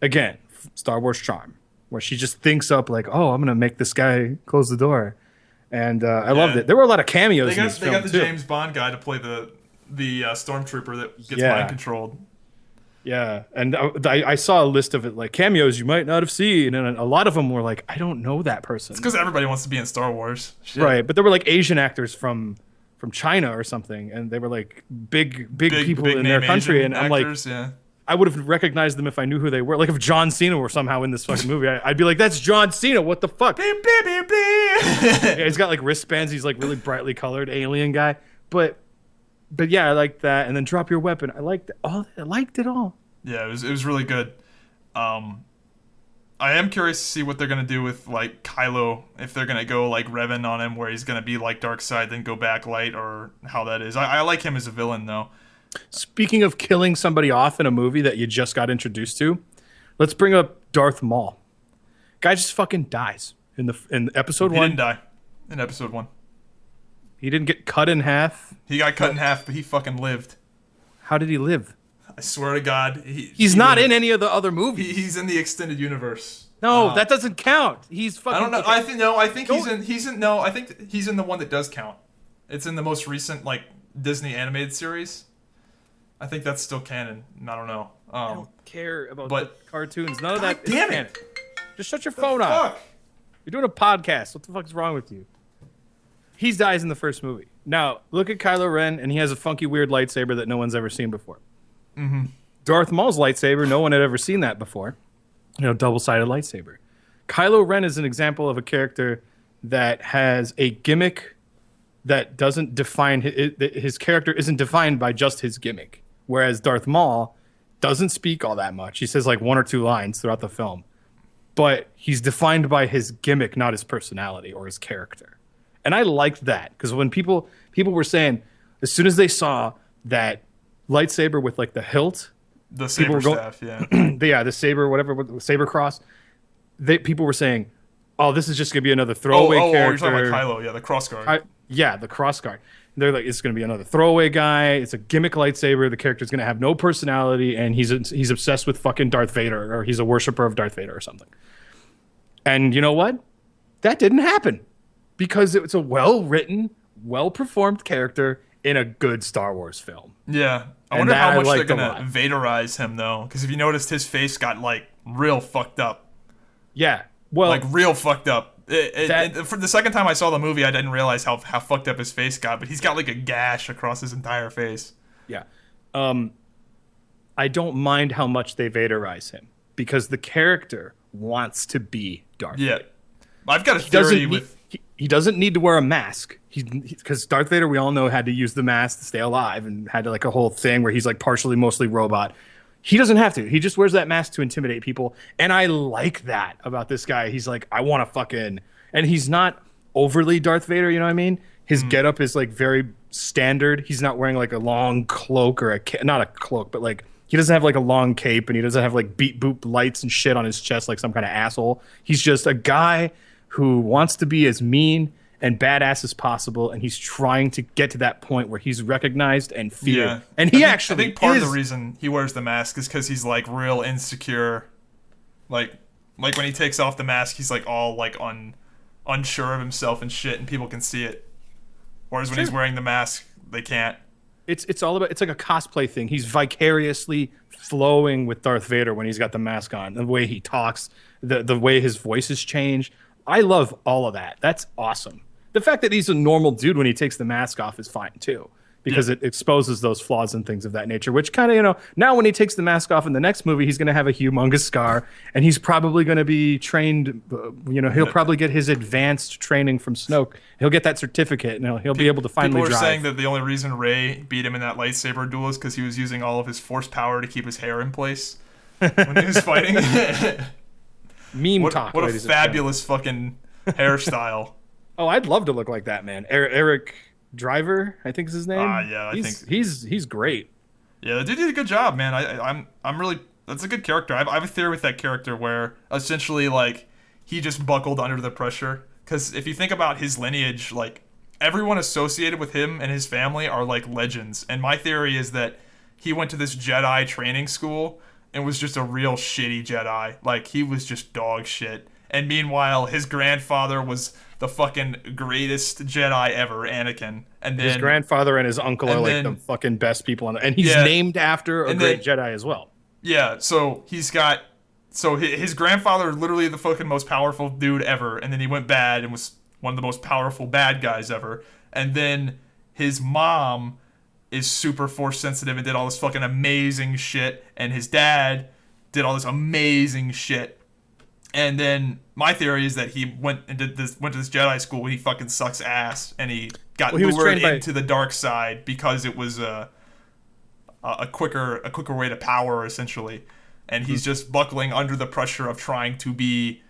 again, Star Wars charm, where she just thinks up like, oh, I'm going to make this guy close the door. And I loved it. There were a lot of cameos in this film, They got the too. James Bond guy to play the stormtrooper that gets mind controlled. Yeah, and I saw a list of it, like, cameos you might not have seen, and a lot of them were like, I don't know that person. It's because everybody wants to be in Star Wars. Shit. Right, but there were, like, Asian actors from China or something, and they were, like, big people in their country, Asian and actors, I'm like, yeah. I would have recognized them if I knew who they were. Like, if John Cena were somehow in this fucking movie, I'd be like, that's John Cena, what the fuck? Yeah, he's got, like, wristbands, he's, like, really brightly colored alien guy, but yeah, I liked that, and then Drop Your Weapon, I liked it all. Yeah, it was really good. I am curious to see what they're gonna do with, like, Kylo, if they're gonna go like Revan on him, where he's gonna be like dark side, then go back light, or how that is. I like him as a villain though. Speaking of killing somebody off in a movie that you just got introduced to, let's bring up Darth Maul. Guy just fucking dies in episode 1. He didn't die in episode 1. He didn't get cut in half. He got cut in half, but he fucking lived. How did he live? I swear to God, he's not in any of the other movies. He's in the extended universe. No, that doesn't count. He's fucking. I don't know. I think he's in. No, I think he's in the one that does count. It's in the most recent like Disney animated series. I think that's still canon. I don't know. I don't care about the cartoons. None of that is damn canon. it! Just shut your phone off. You're doing a podcast. What the fuck is wrong with you? He dies in the first movie. Now look at Kylo Ren, and he has a funky, weird lightsaber that no one's ever seen before. Mm-hmm. Darth Maul's lightsaber, no one had ever seen that before. Double-sided lightsaber. Kylo Ren is an example of a character that has a gimmick that doesn't define his character isn't defined by just his gimmick. Whereas Darth Maul doesn't speak all that much. He says like 1 or 2 lines throughout the film. But he's defined by his gimmick, not his personality or his character. And I liked that because when people were saying, as soon as they saw that lightsaber with like the hilt, the saber staff, the saber, whatever, the saber cross, people were saying, oh, this is just gonna be another throwaway character. Oh, you're talking about Kylo, the crossguard. The crossguard. They're like, it's gonna be another throwaway guy. It's a gimmick lightsaber. The character's gonna have no personality, and he's obsessed with fucking Darth Vader, or he's a worshiper of Darth Vader or something. And you know what? That didn't happen because it's a well-written, well-performed character in a good Star Wars film. Yeah. I wonder how much they're going to Vaderize him, though. Because if you noticed, his face got, like, real fucked up. Yeah. Well, like, real fucked up. For the second time I saw the movie, I didn't realize how fucked up his face got. But he's got, like, a gash across his entire face. Yeah. I don't mind how much they Vaderize him. Because the character wants to be Darth Vader. I've got a theory with... He doesn't need to wear a mask. Because Darth Vader, we all know, had to use the mask to stay alive and had like a whole thing where he's like partially, mostly robot. He doesn't have to. He just wears that mask to intimidate people. And I like that about this guy. He's like, I want to fucking... And he's not overly Darth Vader, you know what I mean? His getup is like very standard. He's not wearing like a long cloak or not a cloak, but like he doesn't have like a long cape and he doesn't have like beep boop lights and shit on his chest like some kind of asshole. He's just a guy who wants to be as mean and badass as possible, and he's trying to get to that point where he's recognized and feared. Yeah. And I think part of the reason he wears the mask is because he's like real insecure. Like when he takes off the mask, he's like all like unsure of himself and shit, and people can see it. Whereas when he's wearing the mask, they can't. It's all about, it's like a cosplay thing. He's vicariously flowing with Darth Vader when he's got the mask on. The way he talks, the way his voice has changed. I love all of that. That's awesome. The fact that he's a normal dude when he takes the mask off is fine too. because it exposes those flaws and things of that nature, which kind of, now when he takes the mask off in the next movie, he's going to have a humongous scar, and he's probably going to be trained, he'll probably get his advanced training from Snoke. He'll get that certificate, and he'll be able to finally drive. People are saying that the only reason Rey beat him in that lightsaber duel is because he was using all of his force power to keep his hair in place when he was fighting. Talk. What a fabulous fucking hairstyle. Oh, I'd love to look like that, man. Eric Driver, I think is his name. Yeah, I think he's great. Yeah, the dude did a good job, man. I'm really, that's a good character. I have a theory with that character where essentially like he just buckled under the pressure. Because if you think about his lineage, like everyone associated with him and his family are like legends. And my theory is that he went to this Jedi training school and was just a real shitty Jedi. Like he was just dog shit. And meanwhile, his grandfather was the fucking greatest Jedi ever, Anakin. And then his grandfather and his uncle are like the fucking best people on the, and he's named after a great Jedi as well. Yeah, so his grandfather literally the fucking most powerful dude ever, and then he went bad and was one of the most powerful bad guys ever. And then his mom is super force sensitive and did all this fucking amazing shit, and his dad did all this amazing shit. And then my theory is that he went to this Jedi school where he fucking sucks ass, and he got lured into the dark side because it was a quicker way to power, essentially. And he's just buckling under the pressure of trying to be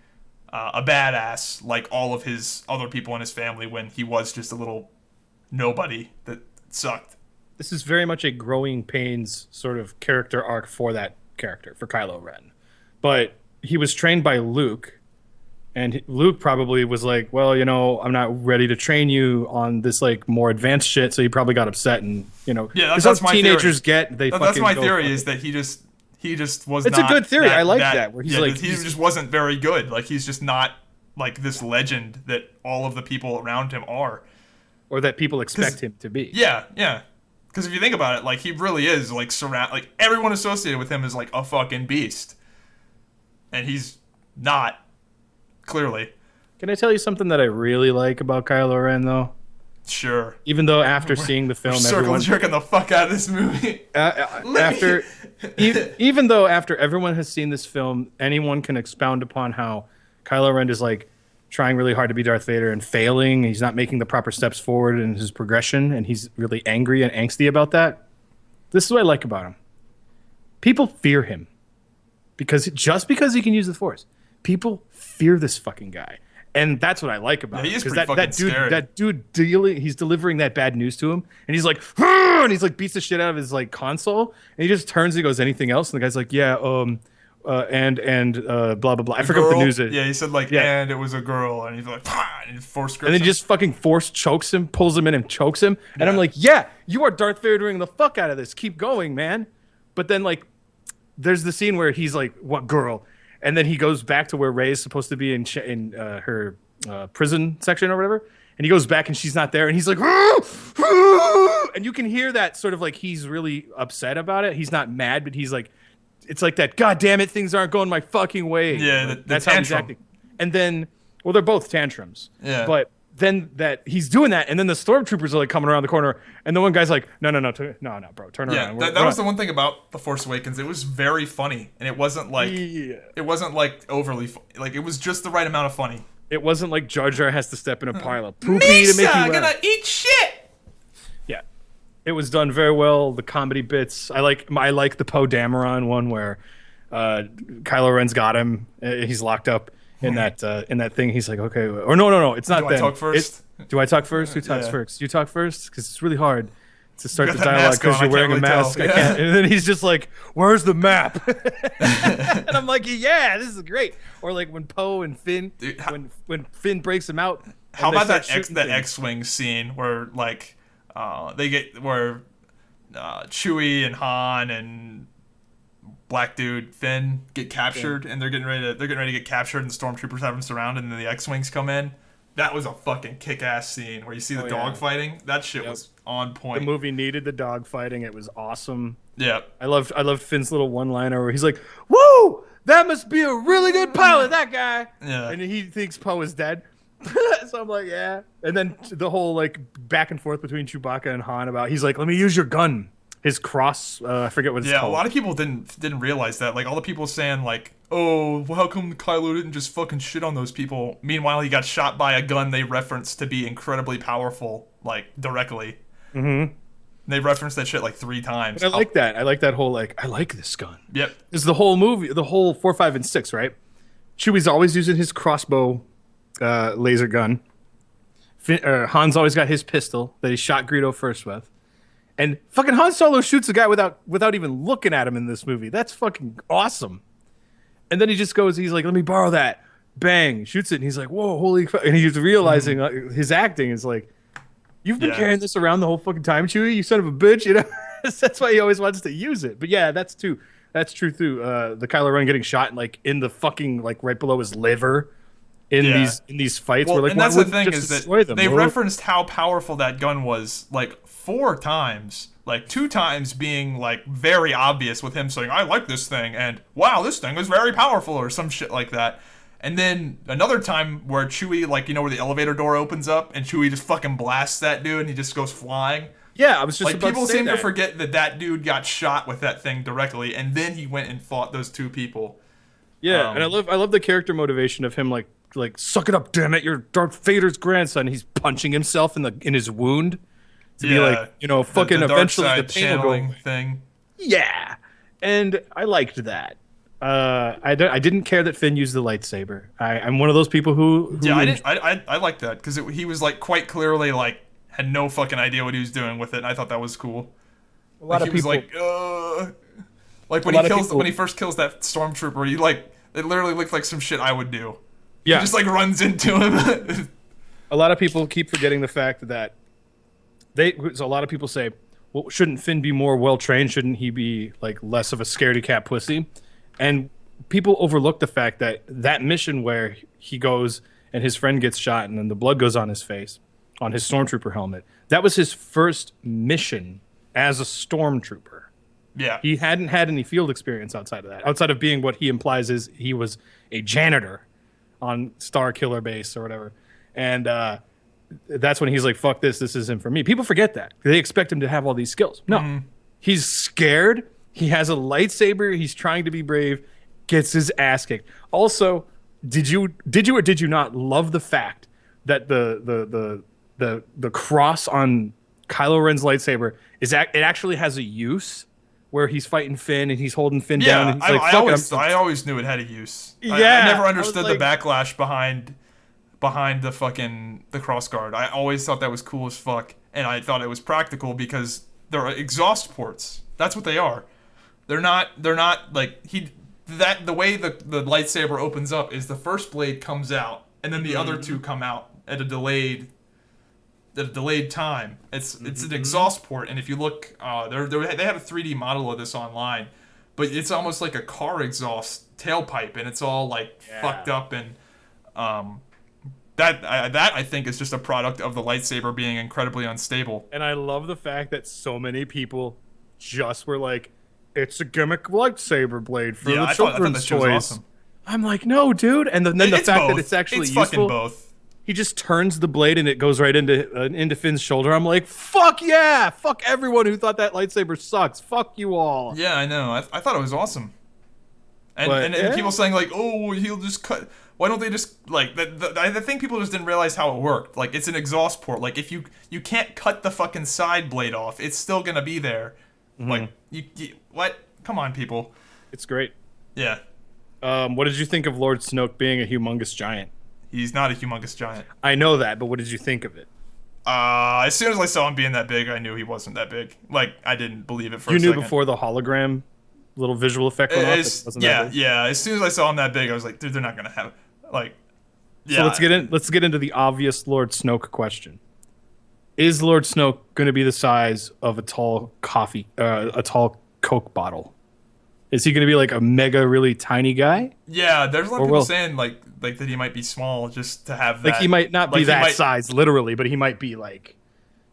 a badass like all of his other people in his family when he was just a little nobody that sucked. This is very much a growing pains sort of character arc for that character, for Kylo Ren. But he was trained by Luke, and Luke probably was like, well, I'm not ready to train you on this like more advanced shit, so he probably got upset, and that's my teenagers theory. That's my theory is that he just was it's not a good theory. I like that where he's like he just wasn't very good. Like he's just not like this legend that all of the people around him are, or that people expect him to be. Yeah because if you think about it, like he really is like like everyone associated with him is like a fucking beast. And he's not, clearly. Can I tell you something that I really like about Kylo Ren, though? Sure. Even though after seeing the film, circle jerking the fuck out of this movie. Even though after everyone has seen this film, anyone can expound upon how Kylo Ren is like trying really hard to be Darth Vader and failing. He's not making the proper steps forward in his progression, and he's really angry and angsty about that. This is what I like about him. People fear him. Because he can use the Force, people fear this fucking guy, and that's what I like about him. He is pretty fucking scary. That dude, he's delivering that bad news to him, and he's like, and he's like beats the shit out of his like console, and he just turns and goes, anything else? And the guy's like, yeah, and blah blah blah. I forgot what the news is. Yeah, he said like, and it was a girl, and he's like, and force grips and then he just fucking force chokes him, pulls him in, and chokes him, and I'm like, yeah, you are Darth Vadering the fuck out of this. Keep going, man. But then like, there's the scene where he's like, what girl? And then he goes back to where Rey is supposed to be in her prison section or whatever. And he goes back and she's not there. And he's like, and you can hear that sort of like he's really upset about it. He's not mad, but he's like, it's like that, God damn it, things aren't going my fucking way. Yeah, that's how he's acting. And then, well, they're both tantrums. Yeah. But then that he's doing that, and then the stormtroopers are like coming around the corner, and the one guy's like, no, bro, turn around. Yeah, that was the one thing about The Force Awakens. It was very funny, and it wasn't like overly like it was just the right amount of funny. It wasn't like Jar Jar has to step in a pile of poopy to make you laugh. Gonna eat shit. Yeah, it was done very well. The comedy bits, I like the Poe Dameron one where Kylo Ren's got him. He's locked up. In that thing, he's like, okay, or no, it's not. Do I talk first? Do I talk first? Who talks first? You talk first, because it's really hard to start the dialogue because you're wearing a mask. I can't. And then he's just like, "Where's the map?" And I'm like, "Yeah, this is great." Or like when Poe and Finn, when Finn breaks him out. How about that X-wing scene where like where Chewie and Han and black dude Finn get captured, and they're getting ready to get captured, and the stormtroopers have them surrounded, and then the X-wings come in. That was a fucking kick-ass scene where you see the dog fighting. That shit was on point. The movie needed the dog fighting. It was awesome. Yeah, I loved Finn's little one-liner where he's like, "Woo, that must be a really good pilot, that guy." Yeah, and he thinks Poe is dead. So I'm like, yeah. And then the whole like back and forth between Chewbacca and Han about he's like, let me use your gun. His cross, I forget what it's called. Yeah, a lot of people didn't realize that. Like all the people saying like, "Oh, well, how come Kylo didn't just fucking shit on those people?" Meanwhile, he got shot by a gun they referenced to be incredibly powerful, like directly. Mm-hmm. They referenced that shit like 3 times. But I like that. I like that whole like I like this gun. Yep. It's the whole movie, the whole 4, 5, and 6, right? Chewie's always using his crossbow laser gun. Han's always got his pistol that he shot Greedo first with. And fucking Han Solo shoots a guy without even looking at him in this movie. That's fucking awesome. And then he just goes, he's like, let me borrow that. Bang, shoots it. And he's like, whoa, holy fuck. And he's realizing his acting is like, you've been carrying this around the whole fucking time, Chewie, you son of a bitch. You know, that's why he always wants to use it. But yeah, that's true too. The Kylo Ren getting shot like in the fucking like right below his liver in these fights. Well, where, like, and that's the thing is that they referenced how powerful that gun was like 4 times. Like 2 times being like very obvious with him saying, "I like this thing," and "Wow, this thing is very powerful," or some shit like that. And then another time where Chewie, like, you know, where the elevator door opens up and Chewie just fucking blasts that dude and he just goes flying. Yeah, I was just like, about people to say seem that. to forget that dude got shot with that thing directly, and then he went and fought those 2 people. Yeah, and I love the character motivation of him, like suck it up, damn it, you're Darth Vader's grandson. He's punching himself in his wound to be like, you know, fucking the eventually dark the side pain will go channeling away. thing. Yeah, and I liked that. I didn't care that Finn used the lightsaber. I'm one of those people who I liked that because he was like quite clearly like had no fucking idea what he was doing with it. And I thought that was cool. A lot of people like when he first kills that stormtrooper, he like it literally looked like some shit I would do. Yeah, he just like runs into him. A lot of people keep forgetting the fact that a lot of people say, well, shouldn't Finn be more well trained? Shouldn't he be like less of a scaredy cat pussy? And people overlook the fact that mission where he goes and his friend gets shot and then the blood goes on his face, on his stormtrooper helmet, that was his first mission as a stormtrooper. Yeah. He hadn't had any field experience outside of that. Outside of being what he implies is he was a janitor on Star Killer Base or whatever. And that's when he's like, fuck this isn't for me. People forget that. They expect him to have all these skills. No. He's scared. He has a lightsaber. He's trying to be brave. Gets his ass kicked. Also, did you or did you not love the fact that the cross on Kylo Ren's lightsaber it actually has a use where he's fighting Finn and he's holding Finn down. And he's like, I always knew it had a use. Yeah, I never understood the backlash behind the cross guard. I always thought that was cool as fuck, and I thought it was practical because they're exhaust ports. That's what they are. They're not like the way the lightsaber opens up is the first blade comes out and then the other 2 come out at a delayed time. It's an exhaust port, and if you look, they have a 3D model of this online, but it's almost like a car exhaust tailpipe, and it's all like fucked up, and that I think is just a product of the lightsaber being incredibly unstable. And I love the fact that so many people just were like, it's a gimmick lightsaber blade for the children's toys. Awesome. I'm like, no, dude. And then the fact that it's actually useful. Fucking both. He just turns the blade and it goes right into Finn's shoulder. I'm like, fuck yeah! Fuck everyone who thought that lightsaber sucks. Fuck you all. Yeah, I know. I thought it was awesome. And people saying like, oh, he'll just cut. Why don't they just like? I think people just didn't realize how it worked. Like, it's an exhaust port. Like, if you can't cut the fucking side blade off, it's still gonna be there. Like, you what? Come on, people. It's great. Yeah. What did you think of Lord Snoke being a humongous giant? He's not a humongous giant. I know that, but what did you think of it? As soon as I saw him being that big, I knew he wasn't that big. Like, I didn't believe it for a second. You knew before the hologram little visual effect went off? Yeah. As soon as I saw him that big, I was like, dude, they're not gonna have like. Yeah. So let's get into the obvious Lord Snoke question. Is Lord Snoke going to be the size of a tall Coke bottle? Is he going to be like a mega, really tiny guy? Yeah, there's a lot of people saying like that he might be small just to have that. Like, he might not be that size literally, but he might be like,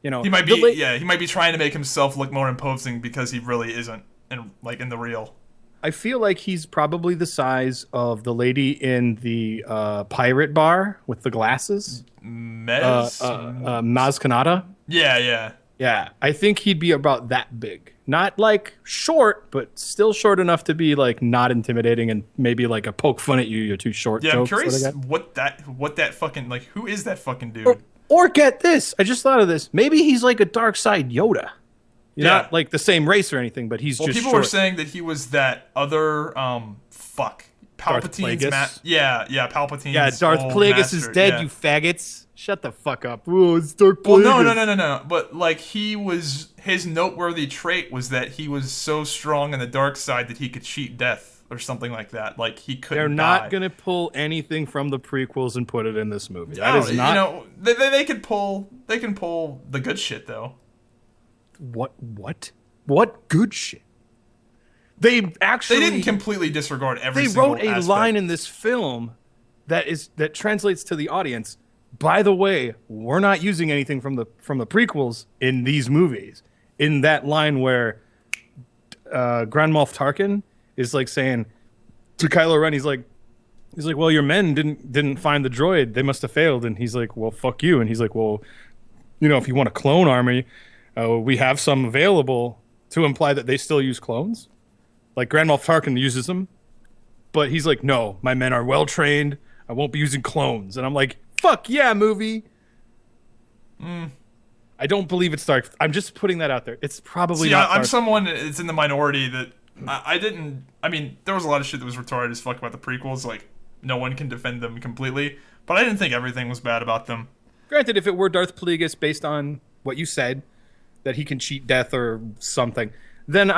you know, he might be he might be trying to make himself look more imposing because he really isn't in the real. I feel like he's probably the size of the lady in the pirate bar with the glasses. Maz Kanata. Yeah. Yeah, I think he'd be about that big. Not like short, but still short enough to be like not intimidating and maybe like a poke fun at you. You're too short. Yeah, I'm curious what that fucking like. Who is that fucking dude? Or get this. I just thought of this. Maybe he's like a dark side Yoda. Not like the same race or anything, but he's just. People were saying that he was that other Palpatine's Palpatine's. Yeah, Darth Plagueis is dead. You faggots. Shut the fuck up. Oh, it's Darth Plagueis. Well, no. But like his noteworthy trait was that he was so strong on the dark side that he could cheat death or something like that. Like he couldn't. They're not gonna pull anything from the prequels and put it in this movie. That is not. You know, they can pull the good shit though. What good shit? They didn't completely disregard every. They wrote a line in this film that translates to the audience. By the way, we're not using anything from the prequels in these movies. In that line where Grand Moff Tarkin is like saying to Kylo Ren, he's like, well, your men didn't find the droid. They must have failed. And he's like, well, fuck you. And he's like, well, you know, if you want a clone army, we have some available, to imply that they still use clones. Like Grand Moff Tarkin uses them, but he's like, no, my men are well trained. I won't be using clones. And I'm like, fuck yeah, movie. I don't believe it's Dark. I'm just putting that out there. It's probably not. I'm someone that's in the minority that I didn't. I mean, there was a lot of shit that was retarded as fuck about the prequels. Like, no one can defend them completely, but I didn't think everything was bad about them. Granted, if it were Darth Plagueis based on what you said, that he can cheat death or something, then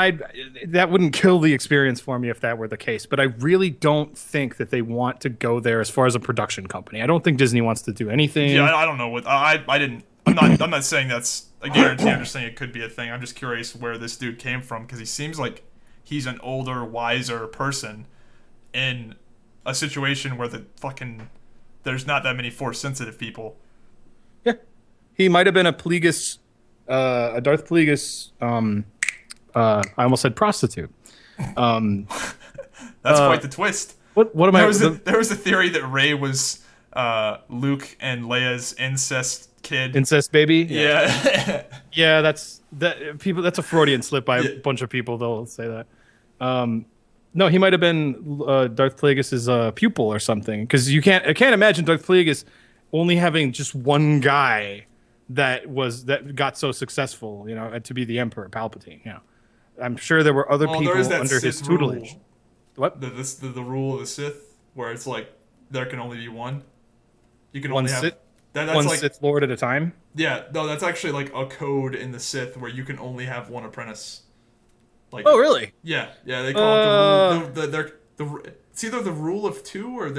that wouldn't kill the experience for me if that were the case. But I really don't think that they want to go there as far as a production company. I don't think Disney wants to do anything. Yeah, I don't know what I didn't. I'm not saying that's a guarantee. I'm just saying it could be a thing. I'm just curious where this dude came from because he seems like he's an older, wiser person in a situation where there's not that many Force sensitive people. Yeah, he might have been a Darth Plagueis. I almost said prostitute. That's quite the twist. There was a theory that Rey was Luke and Leia's incest baby. Yeah. Yeah, that's a Freudian slip by a bunch of people. They'll say that. No, he might have been Darth Plagueis' pupil or something. Because I can't imagine Darth Plagueis only having just one guy that got so successful, you know, to be the Emperor Palpatine. You know, I'm sure there were other people under his tutelage. Rule. What? The rule of the Sith, where it's like there can only be one. You can one only have that's one like, Sith Lord at a time. Yeah, no, that's actually like a code in the Sith where you can only have one apprentice. Like, oh, really? Yeah, they call it the rule. It's either the rule of two or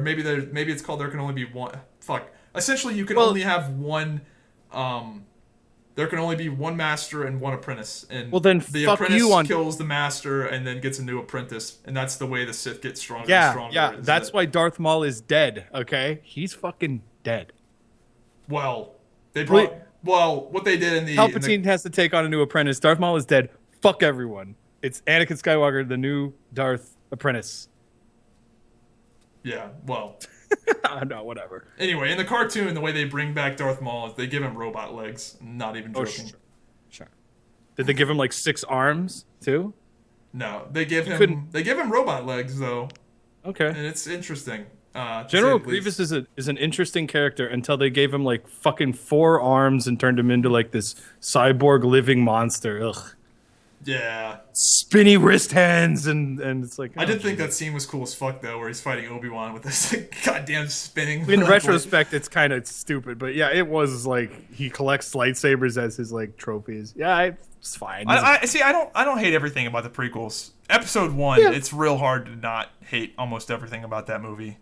maybe it's called there can only be one. Fuck. Essentially, you can only have one. There can only be one master and one apprentice, and then the apprentice kills the master and then gets a new apprentice, and that's the way the Sith gets stronger and stronger. Yeah, that's why Darth Maul is dead. Okay, he's fucking dead. Well, what they did in the Palpatine has to take on a new apprentice. Darth Maul is dead. Fuck everyone. It's Anakin Skywalker, the new Darth apprentice. Yeah, well. No, whatever. Anyway, in the cartoon, the way they bring back Darth Maul is they give him robot legs. Not even joking. Oh, sure. Did they give him like 6 arms too? No, they give him robot legs though. Okay, and it's interesting. General Grievous is an interesting character until they gave him like fucking 4 arms and turned him into like this cyborg living monster. Ugh. Yeah. Spinny wrist hands and it's like... I did think that scene was cool as fuck, though, where he's fighting Obi-Wan with this goddamn spinning... In retrospect, it's kind of stupid, but yeah, it was like he collects lightsabers as his like trophies. Yeah, it's fine. I don't hate everything about the prequels. Episode 1, It's real hard to not hate almost everything about that movie.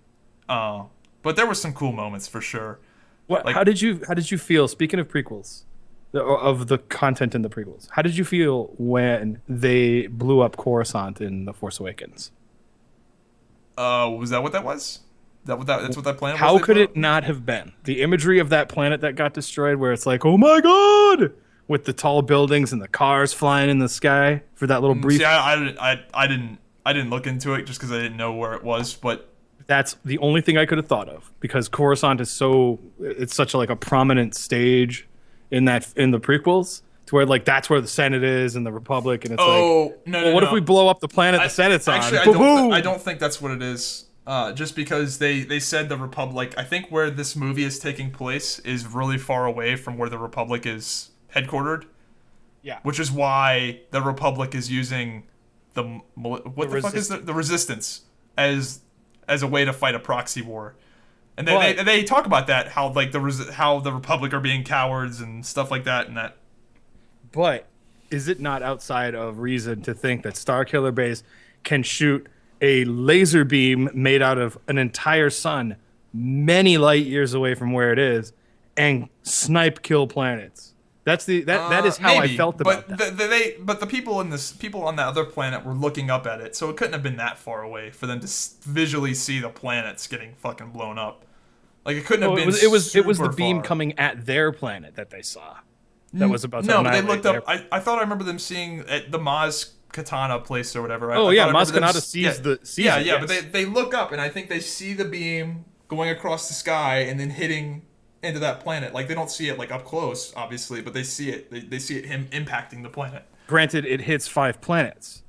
But there were some cool moments, for sure. What? Like, how did you feel, speaking of prequels... of the content in the prequels, how did you feel when they blew up Coruscant in The Force Awakens? Was that what that was? That's what that planet was? How could it not have been? The imagery of that planet that got destroyed, where it's like, oh my god, with the tall buildings and the cars flying in the sky for that little brief. See, I didn't look into it just because I didn't know where it was, but that's the only thing I could have thought of, because Coruscant is it's such a prominent stage in the prequels, to where that's where the Senate is and the Republic, and it's what if we blow up the planet the Senate's on? Actually, I don't think that's what it is. Just because they said the Republic, I think where this movie is taking place is really far away from where the Republic is headquartered. Yeah. Which is why the Republic is using the fuck is the Resistance as a way to fight a proxy war. And they talk about that, how how the Republic are being cowards and stuff like that, and that. But is it not outside of reason to think that Starkiller Base can shoot a laser beam made out of an entire sun many light years away from where it is and snipe kill planets? That is how maybe, I felt about that. But the people on the other planet were looking up at it, so it couldn't have been that far away for them to visually see the planets getting fucking blown up. It couldn't have been. It was the beam far. coming at their planet that they saw. That was about to no, but they looked up. I thought I remember them seeing at the Maz Katana place or whatever. Maz Kanata sees the. But they look up, and I think they see the beam going across the sky and then hitting into that planet. They don't see it up close, obviously, but they see it. They see it him impacting the planet. Granted, it hits 5 planets.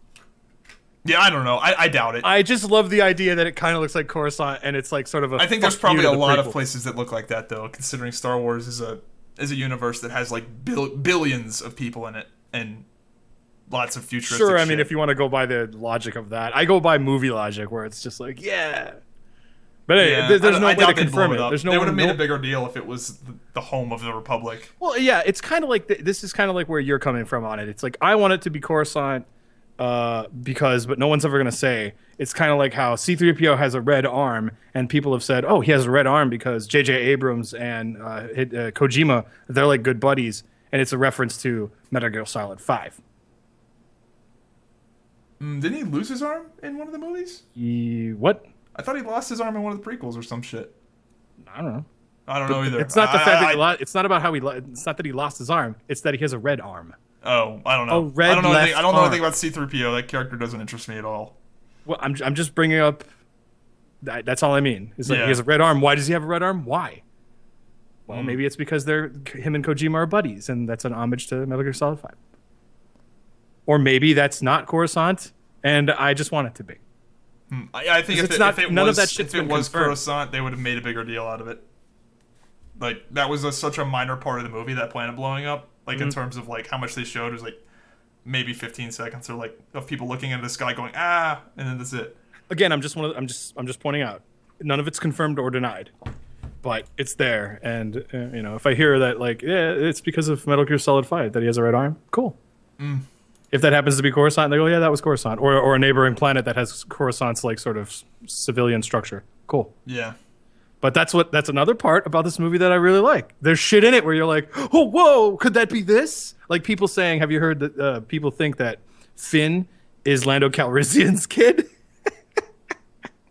Yeah, I don't know. I doubt it. I just love the idea that it kind of looks like Coruscant, and it's sort of a. I think there's probably a lot of places that look like that, though, considering Star Wars is a universe that has billions of people in it and lots of futuristic Sure, I shit. mean, if you want to go by the logic of that, I go by movie logic, where it's just yeah. But anyway, there's no way to confirm it. They would have made a bigger deal if it was the home of the Republic. Well, yeah, it's kind of this is kind of where you're coming from on it. It's I want it to be Coruscant but no one's ever going to say. It's kind of like how C-3PO has a red arm, and people have said, oh, he has a red arm because J.J. Abrams and Kojima, they're good buddies, and it's a reference to Metal Gear Solid 5. Didn't he lose his arm in one of the movies? What? I thought he lost his arm in one of the prequels or some shit. I don't know. I don't know either. It's not the fact that it's not about how it's not that he lost his arm. It's that he has a red arm. Oh, I don't know. I don't know anything about C-3PO. That character doesn't interest me at all. Well, I'm just bringing up. That's all I mean. He has a red arm. Why does he have a red arm? Why? Well, maybe it's because him and Kojima are buddies, and that's an homage to Metal Gear Solid 5. Or maybe that's not Coruscant, and I just want it to be. I think if it was Coruscant, they would have made a bigger deal out of it. That was such a minor part of the movie, that planet blowing up. In terms of how much they showed, it was maybe 15 seconds or of people looking into the sky going and then that's it. Again, I'm just pointing out, none of it's confirmed or denied, but it's there. And if I hear that it's because of Metal Gear Solid 5 that he has a red arm, cool. If that happens to be Coruscant, they go, yeah, that was Coruscant, or a neighboring planet that has Coruscant's sort of civilian structure, cool. Yeah. But that's another part about this movie that I really like. There's shit in it where you're like, oh, whoa, could that be this? People saying, have you heard that people think that Finn is Lando Calrissian's kid?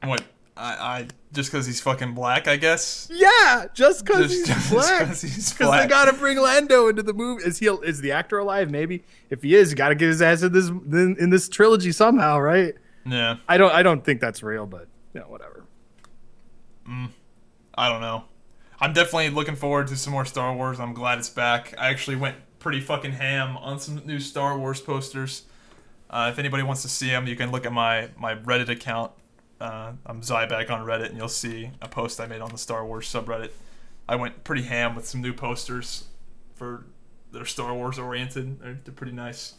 What? I just because he's fucking black, I guess? Yeah, just because he's black. Because they gotta bring Lando into the movie. Is the actor alive? Maybe. If he is, you gotta get his ass in this trilogy somehow, right? Yeah. I don't think that's real, but whatever. I don't know. I'm definitely looking forward to some more Star Wars. I'm glad it's back. I actually went pretty fucking ham on some new Star Wars posters. If anybody wants to see them, you can look at my Reddit account. I'm Zybak on Reddit, and you'll see a post I made on the Star Wars subreddit. I went pretty ham with some new posters that are Star Wars oriented. They're pretty nice.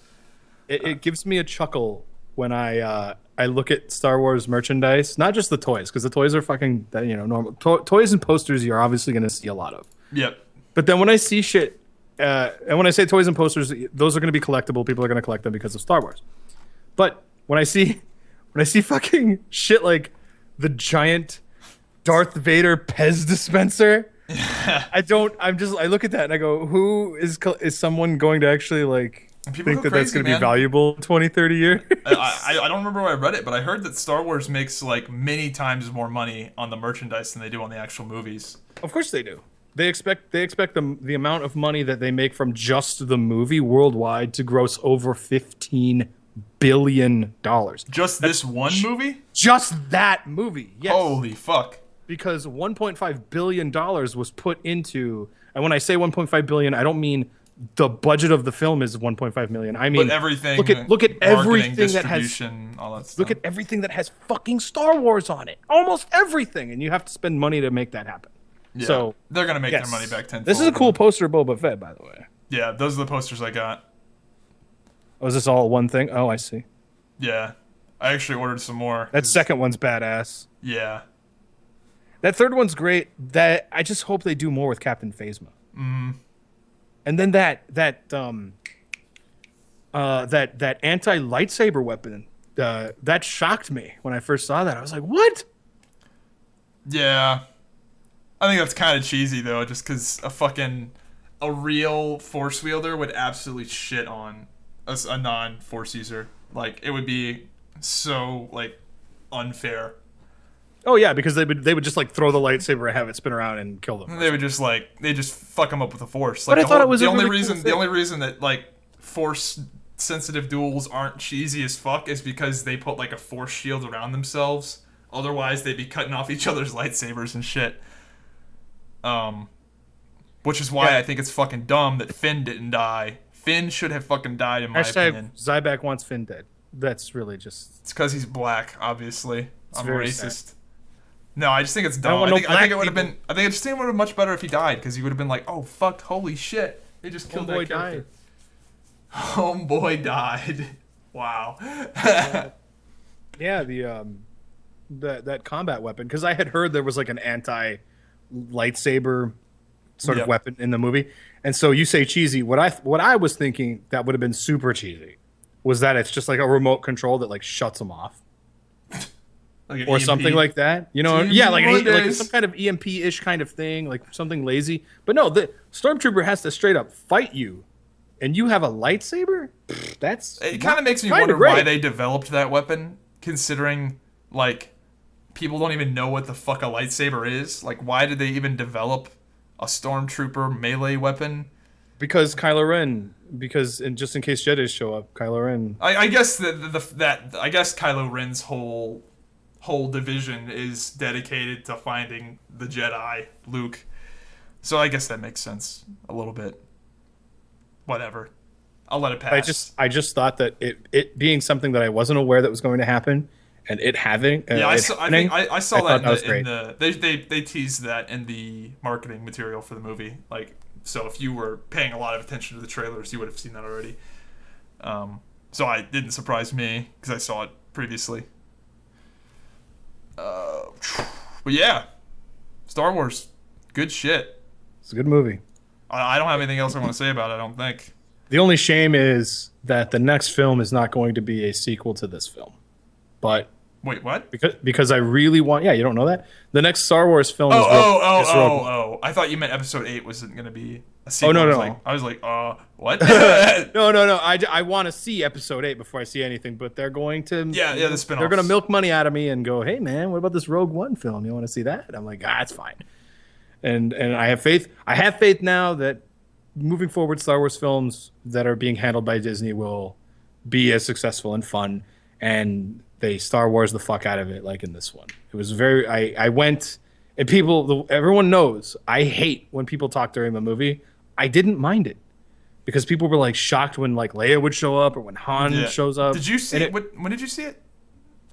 It gives me a chuckle when I look at Star Wars merchandise, not just the toys, because the toys are fucking normal. Toys and posters you're obviously going to see a lot of. Yep. But then when I see shit, and when I say toys and posters, those are going to be collectible. People are going to collect them because of Star Wars. But when I see fucking shit like the giant Darth Vader Pez dispenser, I look at that and I go, who is someone going to actually think that's going to be valuable in 20, 30 years? I don't remember where I read it, but I heard that Star Wars makes many times more money on the merchandise than they do on the actual movies. Of course they do. They expect the amount of money that they make from just the movie worldwide to gross over $15 billion. Just this one movie? Just that movie. Yes. Holy fuck. Because $1.5 billion was put into, and when I say 1.5 billion, I don't mean the budget of the film is 1.5 million. I mean, but everything. Look at everything that has all that stuff. look at everything that has fucking Star Wars on it. Almost everything, and you have to spend money to make that happen. Yeah, so they're gonna make their money back tenfold. This is a cool poster of Boba Fett, by the way. Yeah, those are the posters I got. Oh, is this all one thing? Oh, I see. Yeah, I actually ordered some more. That second one's badass. Yeah. That third one's great. That I just hope they do more with Captain Phasma. Mm. And then that anti-lightsaber weapon, that shocked me when I first saw that. I was like, "What?" Yeah, I think that's kind of cheesy though, just because a real Force wielder would absolutely shit on a non-Force user. Like it would be so like unfair. Oh yeah, because they would just like throw the lightsaber and have it spin around and kill them. They would just fuck them up with the Force. Like, but I thought it was the only reason that like Force sensitive duels aren't cheesy as fuck is because they put like a Force shield around themselves. Otherwise, they'd be cutting off each other's lightsabers and shit. Which is why I think it's fucking dumb that Finn didn't die. Finn should have fucking died in my opinion. Zybak wants Finn dead. That's really just. It's because he's black, obviously. I'm racist. Sad. No, I just think it's dumb. I think it would have been. I think it just would have been much better if he died because he would have been like, "Oh fuck, holy shit, they just killed that character." Homeboy died. Wow. Yeah, that combat weapon, because I had heard there was like an anti lightsaber sort of weapon in the movie, and so you say cheesy. What I was thinking that would have been super cheesy was that it's just like a remote control that like shuts them off. Like or EMP. Something like that, you know? Yeah, like some kind of EMP-ish kind of thing, like something lazy. But no, the Stormtrooper has to straight up fight you, and you have a lightsaber? It kind of makes me wonder why they developed that weapon, considering, like, people don't even know what the fuck a lightsaber is. Like, why did they even develop a Stormtrooper melee weapon? Because Kylo Ren. And just in case Jedi show up, Kylo Ren. I guess I guess Kylo Ren's whole division is dedicated to finding the Jedi, Luke. So I guess that makes sense a little bit. Whatever. I'll let it pass. I just thought that it being something that I wasn't aware that was going to happen, and it having I saw that they teased that in the marketing material for the movie. Like, so if you were paying a lot of attention to the trailers, you would have seen that already. So it didn't surprise me because I saw it previously. But yeah, Star Wars, good shit. It's a good movie. I don't have anything else I want to say about it, I don't think. The only shame is that the next film is not going to be a sequel to this film. But wait, what? Because I really want. Yeah, you don't know that the next Star Wars film. is I thought you meant Episode 8 wasn't going to be a sequel. Oh no. I was like, what? No. I want to see Episode 8 before I see anything. But they're going to. Yeah, the spinoffs. They're going to milk money out of me and go, hey man, what about this Rogue One film? You want to see that? I'm like, it's fine. And I have faith. I have faith now that moving forward, Star Wars films that are being handled by Disney will be as successful and fun, and they Star Wars the fuck out of it, like in this one. It was very. I went, and everyone knows I hate when people talk during the movie. I didn't mind it because people were like shocked when like Leia would show up or when Han shows up. Did you see it? When did you see it?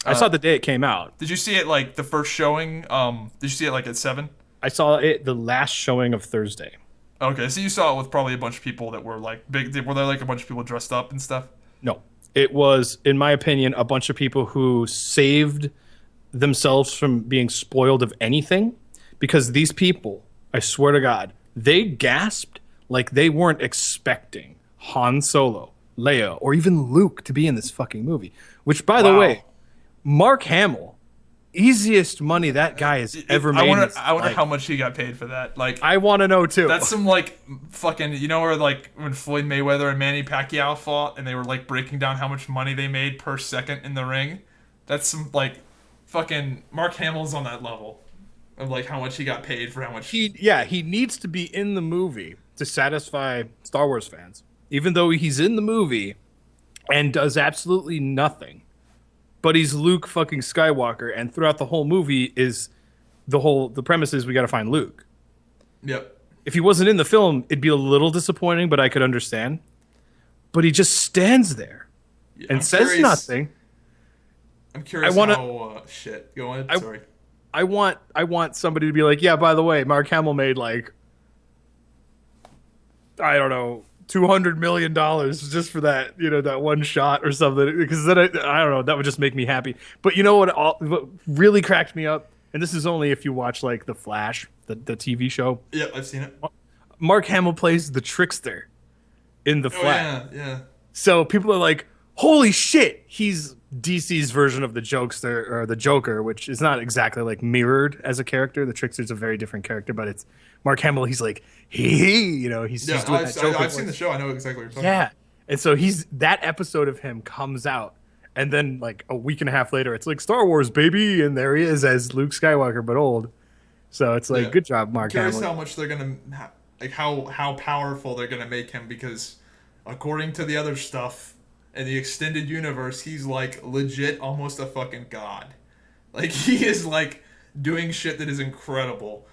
I saw it the day it came out. Did you see it like the first showing? Did you see it like at 7? I saw it the last showing of Thursday. Okay, so you saw it with probably a bunch of people that were like big. Were there like a bunch of people dressed up and stuff? No, it was, in my opinion, a bunch of people who saved themselves from being spoiled of anything, because these people, I swear to God, they gasped like they weren't expecting Han Solo, Leia, or even Luke to be in this fucking movie. Which, by the way, Mark Hamill. Easiest money that guy has ever made. I wonder how much he got paid for that. Like, I want to know too. That's some like fucking, where like when Floyd Mayweather and Manny Pacquiao fought, and they were like breaking down how much money they made per second in the ring. That's some like fucking Mark Hamill's on that level. of like how much he got paid for how much. He needs to be in the movie to satisfy Star Wars fans, even though he's in the movie and does absolutely nothing. But he's Luke fucking Skywalker, and throughout the whole movie is the premise is we got to find Luke. Yep. If he wasn't in the film, it'd be a little disappointing, but I could understand. But he just stands there and says nothing. I'm curious how shit. Go on. Sorry. I want somebody to be like, yeah, by the way, Mark Hamill made like, I don't know, $200 million just for that, that one shot or something. Because then I don't know, that would just make me happy. But you know what really cracked me up? And this is only if you watch like The Flash, the TV show. Yeah, I've seen it. Mark Hamill plays the trickster in The Flash. Yeah. So people are like, holy shit, he's DC's version of the jokester or the Joker, which is not exactly like mirrored as a character. The trickster's a very different character, but it's Mark Hamill. He's like, he's doing that Joker. I've seen the show. I know exactly what you're talking about. And so that episode of him comes out, and then like a week and a half later, it's like Star Wars, baby, and there he is as Luke Skywalker, but old. So it's like, good job, Mark Hamill. I'm curious how much they're gonna like how powerful they're gonna make him, because according to the other stuff in the extended universe, he's like legit almost a fucking god. Like he is like doing shit that is incredible.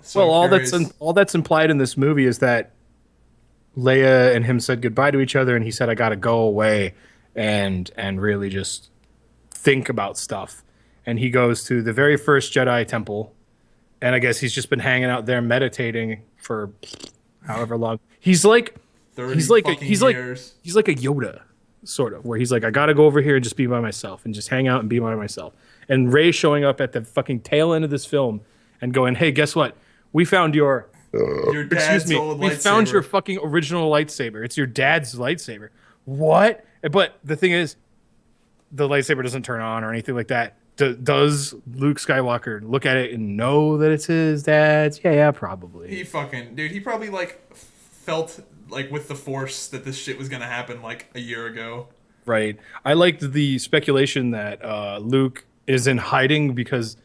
So all that's implied in this movie is that Leia and him said goodbye to each other, and he said, I gotta go away and really just think about stuff. And he goes to the very first Jedi temple, and I guess he's just been hanging out there meditating for however long. He's like a Yoda, sort of, where he's like, I gotta go over here and just be by myself and just hang out and be by myself. And Rey showing up at the fucking tail end of this film and going, hey, guess what? We found your dad's old lightsaber. We found your fucking original lightsaber. It's your dad's lightsaber. What? But the thing is, the lightsaber doesn't turn on or anything like that. Does Luke Skywalker look at it and know that it's his dad's? Yeah, probably. He probably like felt like with the Force that this shit was gonna happen like a year ago. Right. I liked the speculation that Luke is in hiding because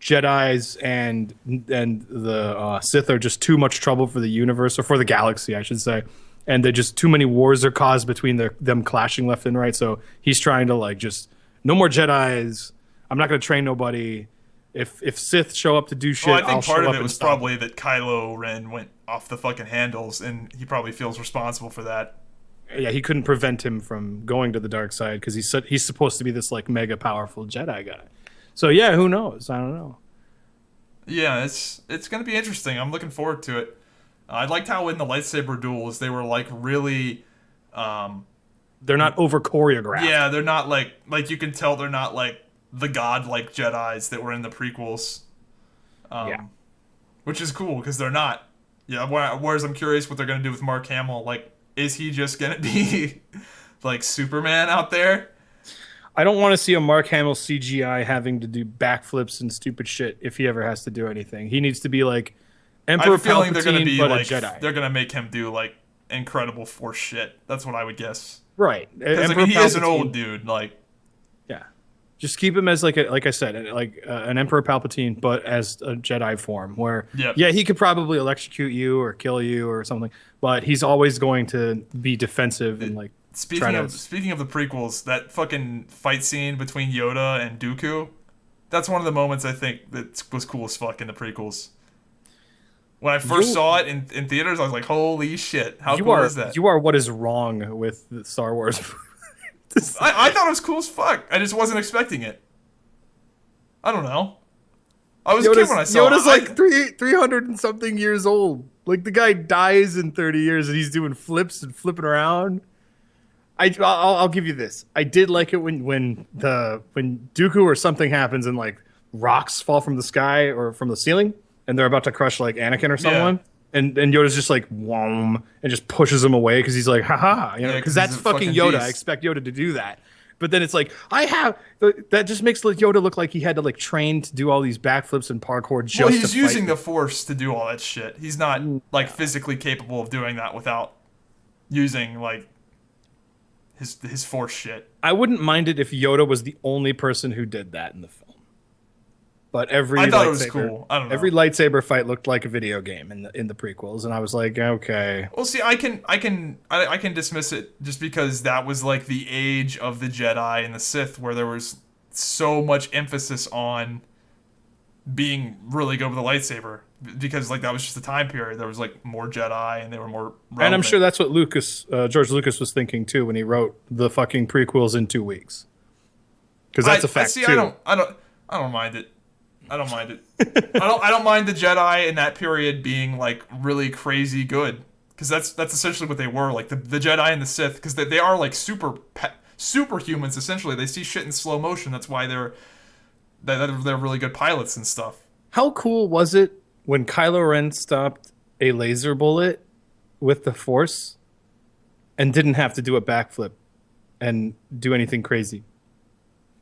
Jedis and the Sith are just too much trouble for the universe, or for the galaxy, I should say. And they're just too many wars are caused between them clashing left and right. So he's trying to like just no more Jedis. I'm not going to train nobody. If Sith show up to do shit, I think part of it was probably that Kylo Ren went off the fucking handles, and he probably feels responsible for that. Yeah, he couldn't prevent him from going to the dark side because he's supposed to be this like mega powerful Jedi guy. So yeah, who knows? I don't know. Yeah, it's going to be interesting. I'm looking forward to it. I liked how in the lightsaber duels they were like really. They're not over choreographed. Yeah, they're not like you can tell they're not like the godlike Jedis that were in the prequels. Which is cool because they're not. Yeah, whereas I'm curious what they're gonna do with Mark Hamill. Like, is he just gonna be like Superman out there? I don't want to see a Mark Hamill CGI having to do backflips and stupid shit if he ever has to do anything. He needs to be like Emperor Palpatine, they're gonna be but like a Jedi. They're gonna make him do like incredible Force shit. That's what I would guess. Right. Because I mean, he is an old dude. Like, yeah, just keep him as like I said, like an Emperor Palpatine, but as a Jedi form. Where he could probably electrocute you or kill you or something, but he's always going to be defensive and like. Speaking of the prequels, that fucking fight scene between Yoda and Dooku, that's one of the moments I think that was cool as fuck in the prequels. When I first saw it in theaters, I was like, holy shit, how cool is that? You are what is wrong with the Star Wars. I thought it was cool as fuck. I just wasn't expecting it. I don't know. I was a kid when I saw it. Yoda's like 300 and something years old. Like, the guy dies in 30 years and he's doing flips and flipping around. I'll give you this. I did like it when Dooku or something happens and like rocks fall from the sky or from the ceiling and they're about to crush like Anakin or someone, and Yoda's just like whom and just pushes him away because he's like haha, because that's fucking Yoda. Beast. I expect Yoda to do that. But then it's like that just makes Yoda look like he had to like train to do all these backflips and parkour. He's using the Force to do all that shit. He's not like physically capable of doing that without using like his Force shit. I wouldn't mind it if Yoda was the only person who did that in the film. but every I thought lightsaber, it was cool. I don't know. every lightsaber fight looked like a video game in the prequels, and I was like, okay. Well, see, I can dismiss it just because that was like the age of the Jedi and the Sith, where there was so much emphasis on being really good with a lightsaber, because like that was just the time period. There was like more Jedi and they were more relevant. And I'm sure that's what George Lucas was thinking too when he wrote the fucking prequels in 2 weeks. Because that's a fact too. I don't mind it. I don't mind it. I don't mind the Jedi in that period being like really crazy good, because that's essentially what they were, like the Jedi and the Sith, because they are like superhumans essentially. They see shit in slow motion. That's why they're really good pilots and stuff. How cool was it when Kylo Ren stopped a laser bullet with the Force and didn't have to do a backflip and do anything crazy?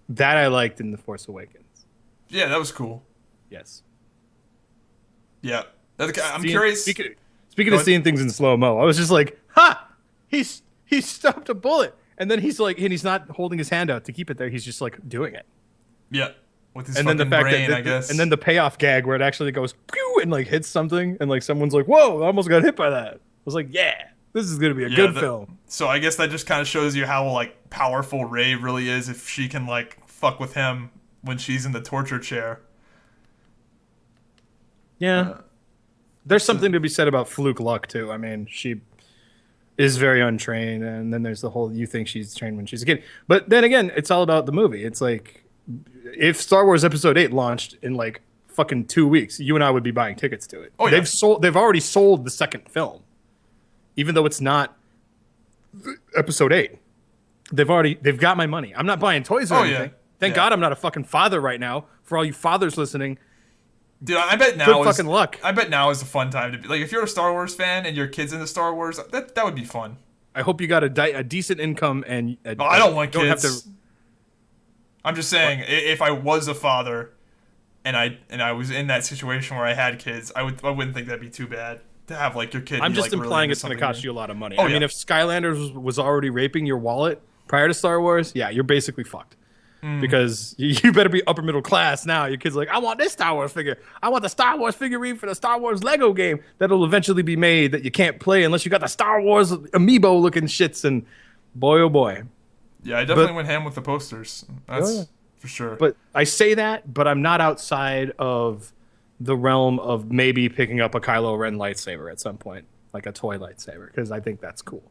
That I liked in The Force Awakens. Yeah, that was cool. Yes. Yeah. I'm curious. Speaking of seeing things in slow-mo, I was just like, ha! He stopped a bullet. And then he's like, and he's not holding his hand out to keep it there. He's just like doing it. Yeah. With his and fucking then the fact brain, that I guess. And then the payoff gag where it actually goes pew and like hits something and like someone's like, whoa, I almost got hit by that. I was like, yeah, this is gonna be a good film. So I guess that just kind of shows you how like powerful Rey really is, if she can like fuck with him when she's in the torture chair. Yeah. There's something to be said about fluke luck too. I mean, she is very untrained, and then there's the whole you think she's trained when she's a kid. But then again, it's all about the movie. It's like if Star Wars Episode 8 launched in like fucking 2 weeks, you and I would be buying tickets to it. Oh, yeah. They've already sold the second film. Even though it's not Episode 8. They've got my money. I'm not buying toys or anything. Yeah. Thank God I'm not a fucking father right now. For all you fathers listening, dude, I bet now fucking luck. I bet now is a fun time to be like, if you're a Star Wars fan and your kid's into Star Wars, that would be fun. I hope you got a decent income and I don't want kids. Have to. I'm just saying, if I was a father and I was in that situation where I had kids, I wouldn't think that'd be too bad to have like your kid. I'm just like, implying really it's going to cost you a lot of money. Oh, I mean, if Skylanders was already raping your wallet prior to Star Wars, yeah, you're basically fucked. Because you better be upper middle class now. Your kid's like, I want this Star Wars figure. I want the Star Wars figurine for the Star Wars Lego game that'll eventually be made that you can't play unless you got the Star Wars amiibo looking shits. And boy, oh boy. Yeah, I definitely went ham with the posters. That's for sure. But I say that, but I'm not outside of the realm of maybe picking up a Kylo Ren lightsaber at some point. Like a toy lightsaber, because I think that's cool.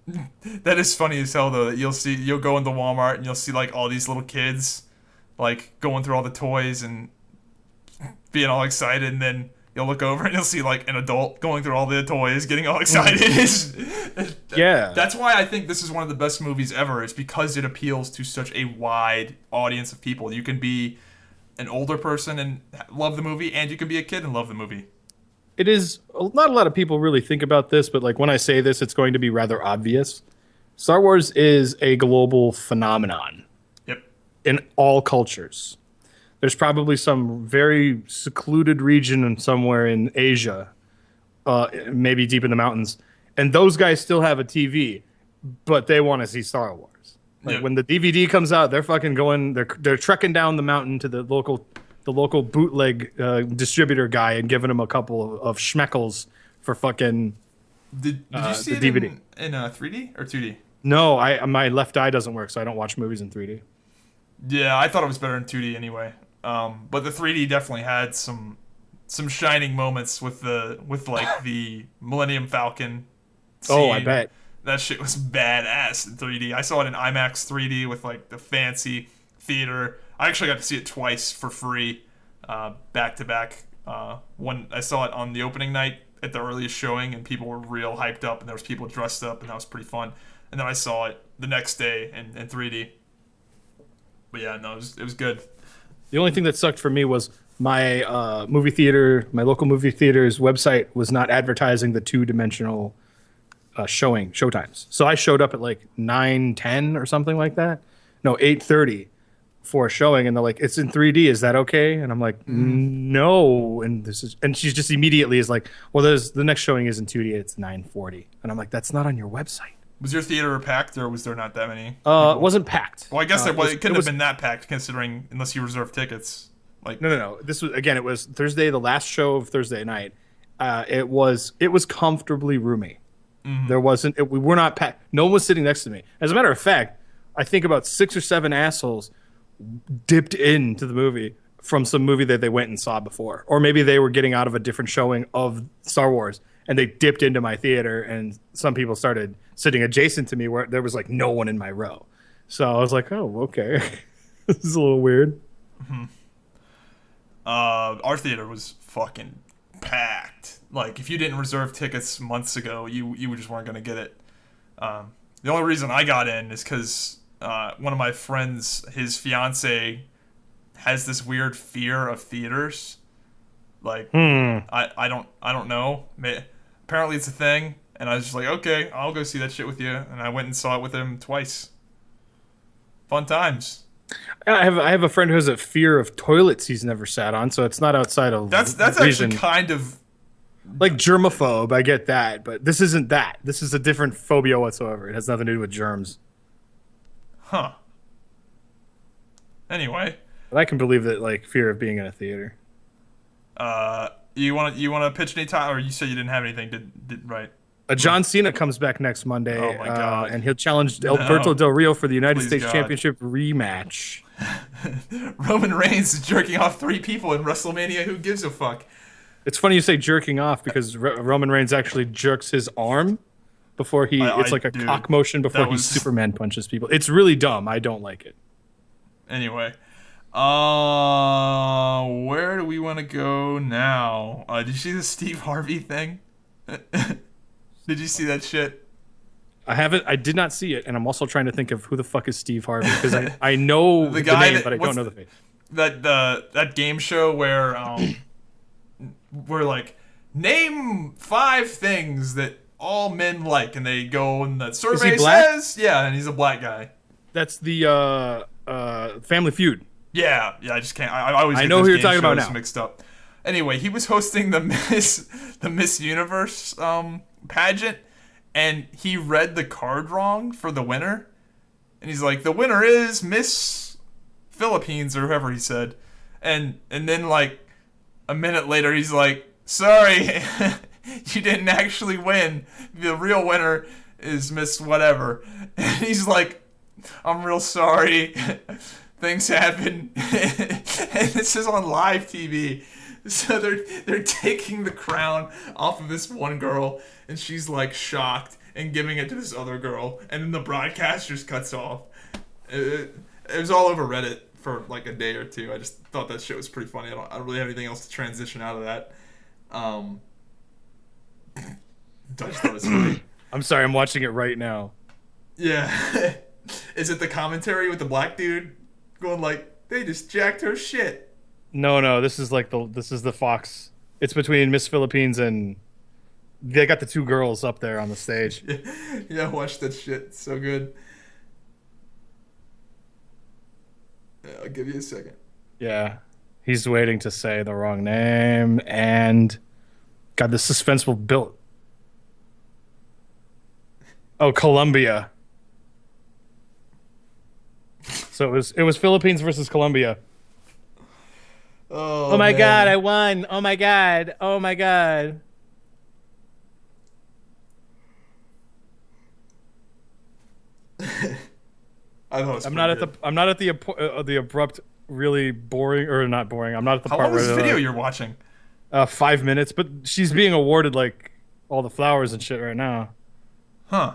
That is funny as hell, though, that you'll go into Walmart and you'll see like all these little kids like going through all the toys and being all excited, and then you'll look over and you'll see like an adult going through all the toys getting all excited. Yeah. That's why I think this is one of the best movies ever. It's because it appeals to such a wide audience of people. You can be an older person and love the movie, and you can be a kid and love the movie. It is, not a lot of people really think about this, but like when I say this, it's going to be rather obvious. Star Wars is a global phenomenon. Yep. In all cultures. There's probably some very secluded region somewhere in Asia, maybe deep in the mountains, and those guys still have a TV, but they want to see Star Wars. Like when the DVD comes out, they're fucking going, they're trekking down the mountain to the local bootleg distributor guy and giving him a couple of schmeckles for fucking Did you see it DVD. in 3D or 2D? No, my left eye doesn't work, so I don't watch movies in 3D. Yeah, I thought it was better in 2D anyway. But the 3D definitely had some shining moments with like the Millennium Falcon scene. Oh, I bet. That shit was badass in 3D. I saw it in IMAX 3D with like the fancy theater. I actually got to see it twice for free, back to back. When I saw it on the opening night at the earliest showing, and people were real hyped up, and there was people dressed up, and that was pretty fun. And then I saw it the next day in 3D. But yeah, no, it was good. The only thing that sucked for me was my local movie theater's website was not advertising the 2-dimensional showtimes. So I showed up at like 9:10 or something like that. No, 8:30 for a showing, and they're like, "It's in 3D. Is that okay?" And I'm like, "No." And she's just immediately is like, "Well, the next showing is in 2D. It's 9:40." And I'm like, "That's not on your website." Was your theater packed, or was there not that many? It wasn't packed. Well, I guess it couldn't have been that packed, considering unless you reserved tickets. Like No. This was again. It was Thursday, the last show of Thursday night. It was comfortably roomy. There wasn't. We were not packed. No one was sitting next to me. As a matter of fact, I think about 6 or 7 assholes dipped into the movie from some movie that they went and saw before, or maybe they were getting out of a different showing of Star Wars and they dipped into my theater. And some people started sitting adjacent to me where there was like no one in my row. So I was like, oh, okay, this is a little weird. Our theater was fucking packed. Like, if you didn't reserve tickets months ago, you just weren't gonna get it. The only reason I got in is because one of my friends, his fiance, has this weird fear of theaters. Like, I don't know. Apparently it's a thing, and I was just like, okay, I'll go see that shit with you. And I went and saw it with him twice. Fun times. I have a friend who has a fear of toilets he's never sat on, so it's not outside of That's reason. actually kind of Like germaphobe, I get that, but this isn't that. This is a different phobia whatsoever. It has nothing to do with germs. huh. Anyway, But I can believe that, like, fear of being in a theater. you want to pitch any time, or you said you didn't have anything? Did right? John Cena comes back next Monday, Oh my God. and he'll challenge Alberto Del Rio for the United Please, States God. Championship rematch. Roman Reigns is jerking off 3 people in WrestleMania. Who gives a fuck? It's funny you say jerking off because Roman Reigns actually jerks his arm before he. It's like a dude, cock motion before he Superman punches people. It's really dumb. I don't like it. Anyway, where do we want to go now? Did you see the Steve Harvey thing? Did you see that shit? I haven't. I did not see it, and I'm also trying to think of who the fuck is Steve Harvey because I know the guy name, but I don't know the face. That game show where we're like, name 5 things that all men like, and they go and the survey says, yeah, and he's a black guy. That's the Family Feud. Yeah, I just can't. I always get know those who you're game talking about shows now. mixed up. Anyway, he was hosting the Miss Universe pageant, and he read the card wrong for the winner, and he's like, the winner is Miss Philippines or whoever he said, and then like a minute later he's like, sorry, you didn't actually win. The real winner is Miss whatever. And he's like, I'm real sorry. Things happen. And this is on live TV. So they're taking the crown off of this one girl, and she's like shocked and giving it to this other girl, and then the broadcast just cuts off. It was all over Reddit for like a day or two. I just thought that shit was pretty funny. I don't really have anything else to transition out of that. I just thought it was funny. I'm sorry, I'm watching it right now. Yeah. Is it the commentary with the black dude going like, they just jacked her shit? No, this is like this is the Fox. It's between Miss Philippines and they got the 2 girls up there on the stage. Yeah, watch that shit. It's so good. Yeah, I'll give you a second. Yeah. He's waiting to say the wrong name, and God, the suspenseful built. Oh, Colombia. So it was Philippines versus Colombia. Oh my man. God, I won. Oh my God. Oh my God. I thought it was I'm not at the abrupt, really boring, or not boring. I'm not at the How part long was where this video you're watching? 5 minutes, but she's being awarded like all the flowers and shit right now. Huh.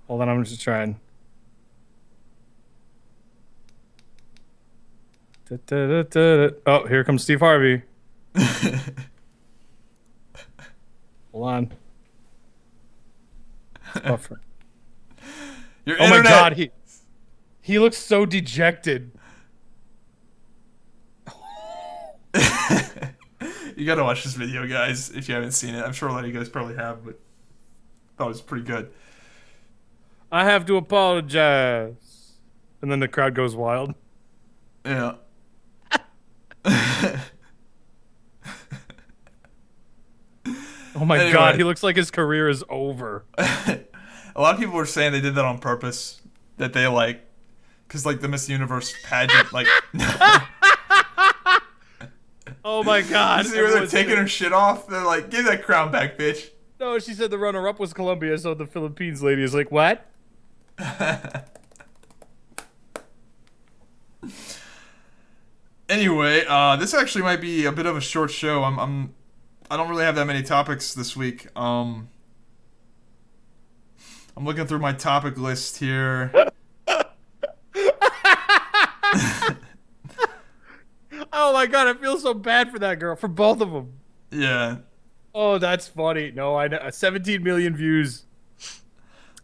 Hold on, I'm just trying. Oh, here comes Steve Harvey. Hold on. It's buffering. Your Oh my internet. God, he looks so dejected. You gotta watch this video, guys, if you haven't seen it. I'm sure a lot of you guys probably have, but I thought it was pretty good. I have to apologize. And then the crowd goes wild. Yeah. Oh my Anyway. God, he looks like his career is over. A lot of people were saying they did that on purpose. That they like, because like the Miss Universe pageant, like. Oh my god. You see where they're taking her shit off? They're like, give that crown back, bitch. No, she said the runner-up was Colombia, so the Philippines lady is like, what? Anyway, this actually might be a bit of a short show. I don't really have that many topics this week. I'm looking through my topic list here. Oh my god, I feel so bad for that girl, for both of them. Yeah. Oh, that's funny. No, I know. 17 million views.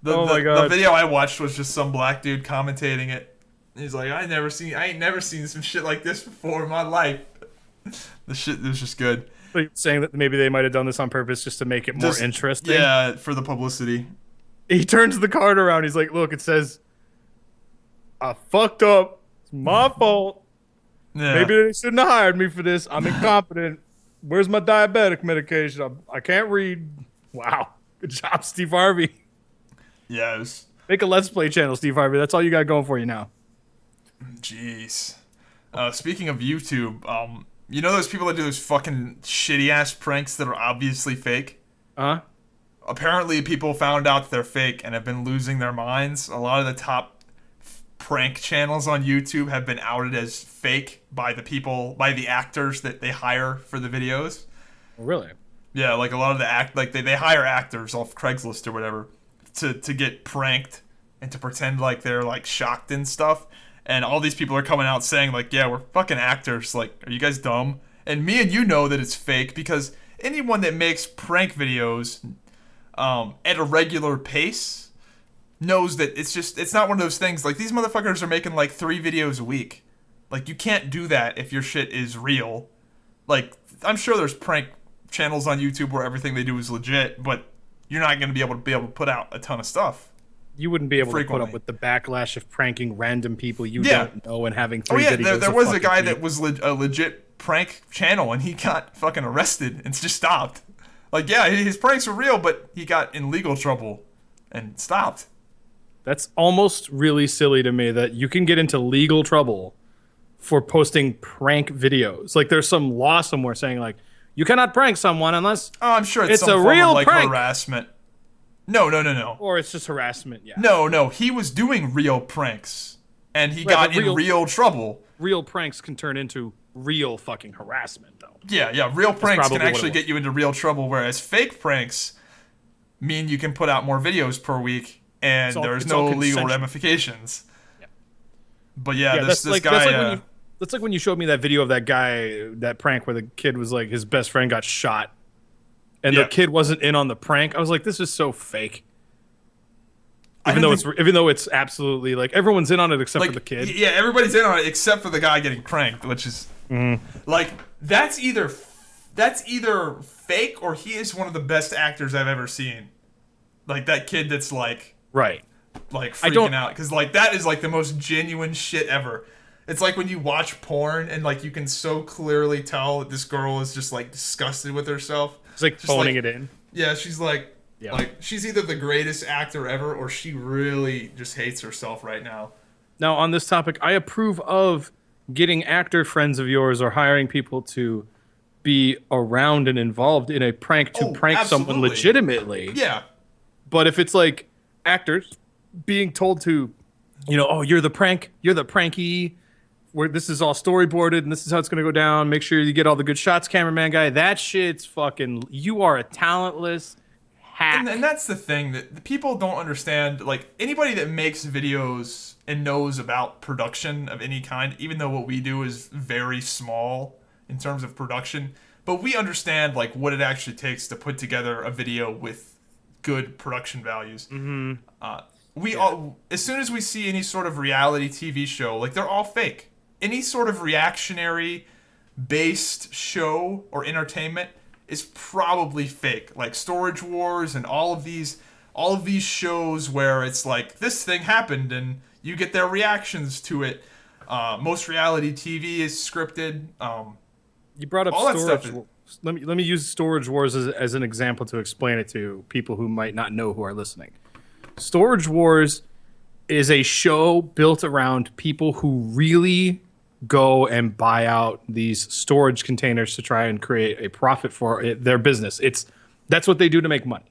My god. The video I watched was just some black dude commentating it. He's like, I ain't never seen some shit like this before in my life. The shit was just good. Saying that maybe they might have done this on purpose just to make it more interesting. Yeah, for the publicity. He turns the card around. He's like, look, it says, I fucked up. It's my fault. Yeah. Maybe they shouldn't have hired me for this. I'm incompetent. Where's my diabetic medication? I can't read. Wow. Good job, Steve Harvey. Yes. Make a Let's Play channel, Steve Harvey. That's all you got going for you now. Jeez. Speaking of YouTube, you know those people that do those fucking shitty-ass pranks that are obviously fake? Uh-huh. Apparently people found out that they're fake and have been losing their minds. A lot of the top prank channels on YouTube have been outed as fake by the actors that they hire for the videos. Really? Yeah, like a lot of they hire actors off Craigslist or whatever to get pranked and to pretend like they're like shocked and stuff. And all these people are coming out saying like, yeah, we're fucking actors. Like, are you guys dumb? And me and you know that it's fake because anyone that makes prank videos at a regular pace knows that it's not one of those things. Like, these motherfuckers are making like 3 videos a week. Like, you can't do that if your shit is real. Like, I'm sure there's prank channels on YouTube where everything they do is legit, but you're not going to be able to put out a ton of stuff. You wouldn't be able to put up with the backlash of pranking random people you don't know and having 3 videos. There was a guy that was a legit prank channel and he got fucking arrested and just stopped. Like, yeah, his pranks were real, but he got in legal trouble and stopped. That's almost really silly to me that you can get into legal trouble for posting prank videos. Like, there's some law somewhere saying, like, you cannot prank someone unless I'm sure it's some a form real of, like, prank. Harassment. No. Or it's just harassment, yeah. No. He was doing real pranks, and he got in real trouble. Real pranks can turn into real fucking harassment, though. Yeah. Real pranks can actually get you into real trouble, whereas fake pranks mean you can put out more videos per week, and there's no legal ramifications. Yeah. But yeah, this guy... That's like when you showed me that video of that guy, that prank where the kid was like, his best friend got shot. And the kid wasn't in on the prank. I was like, this is so fake. Even though it's absolutely like everyone's in on it except for the kid. Yeah, everybody's in on it except for the guy getting pranked, which is like that's either fake or he is one of the best actors I've ever seen. Like that kid that's like freaking out because like that is like the most genuine shit ever. It's like when you watch porn and like you can so clearly tell that this girl is just like disgusted with herself. It's like phoning it in. Yeah, she's like she's either the greatest actor ever or she really just hates herself right now. Now, on this topic, I approve of getting actor friends of yours or hiring people to be around and involved in a prank to prank someone legitimately. Yeah. But if it's like actors being told to, you're the pranky, where this is all storyboarded and this is how it's going to go down. Make sure you get all the good shots, cameraman guy. That shit's fucking... You are a talentless hack. And that's the thing that the people don't understand. Like, anybody that makes videos and knows about production of any kind, even though what we do is very small in terms of production, but we understand, like, what it actually takes to put together a video with good production values. Mm-hmm. As soon as we see any sort of reality TV show, like, they're all fake. Any sort of reactionary-based show or entertainment is probably fake. Like Storage Wars and all of these shows where it's like, this thing happened and you get their reactions to it. Most reality TV is scripted. You brought up Storage Wars. Let me use Storage Wars as an example to explain it to people who might not know who are listening. Storage Wars is a show built around people who really go and buy out these storage containers to try and create a profit for their business. That's what they do to make money.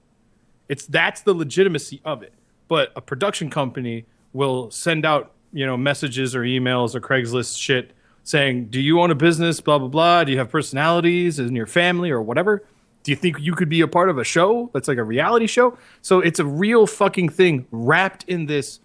That's the legitimacy of it. But a production company will send out, messages or emails or Craigslist shit saying, do you own a business, blah, blah, blah? Do you have personalities in your family or whatever? Do you think you could be a part of a show that's like a reality show? So it's a real fucking thing wrapped in this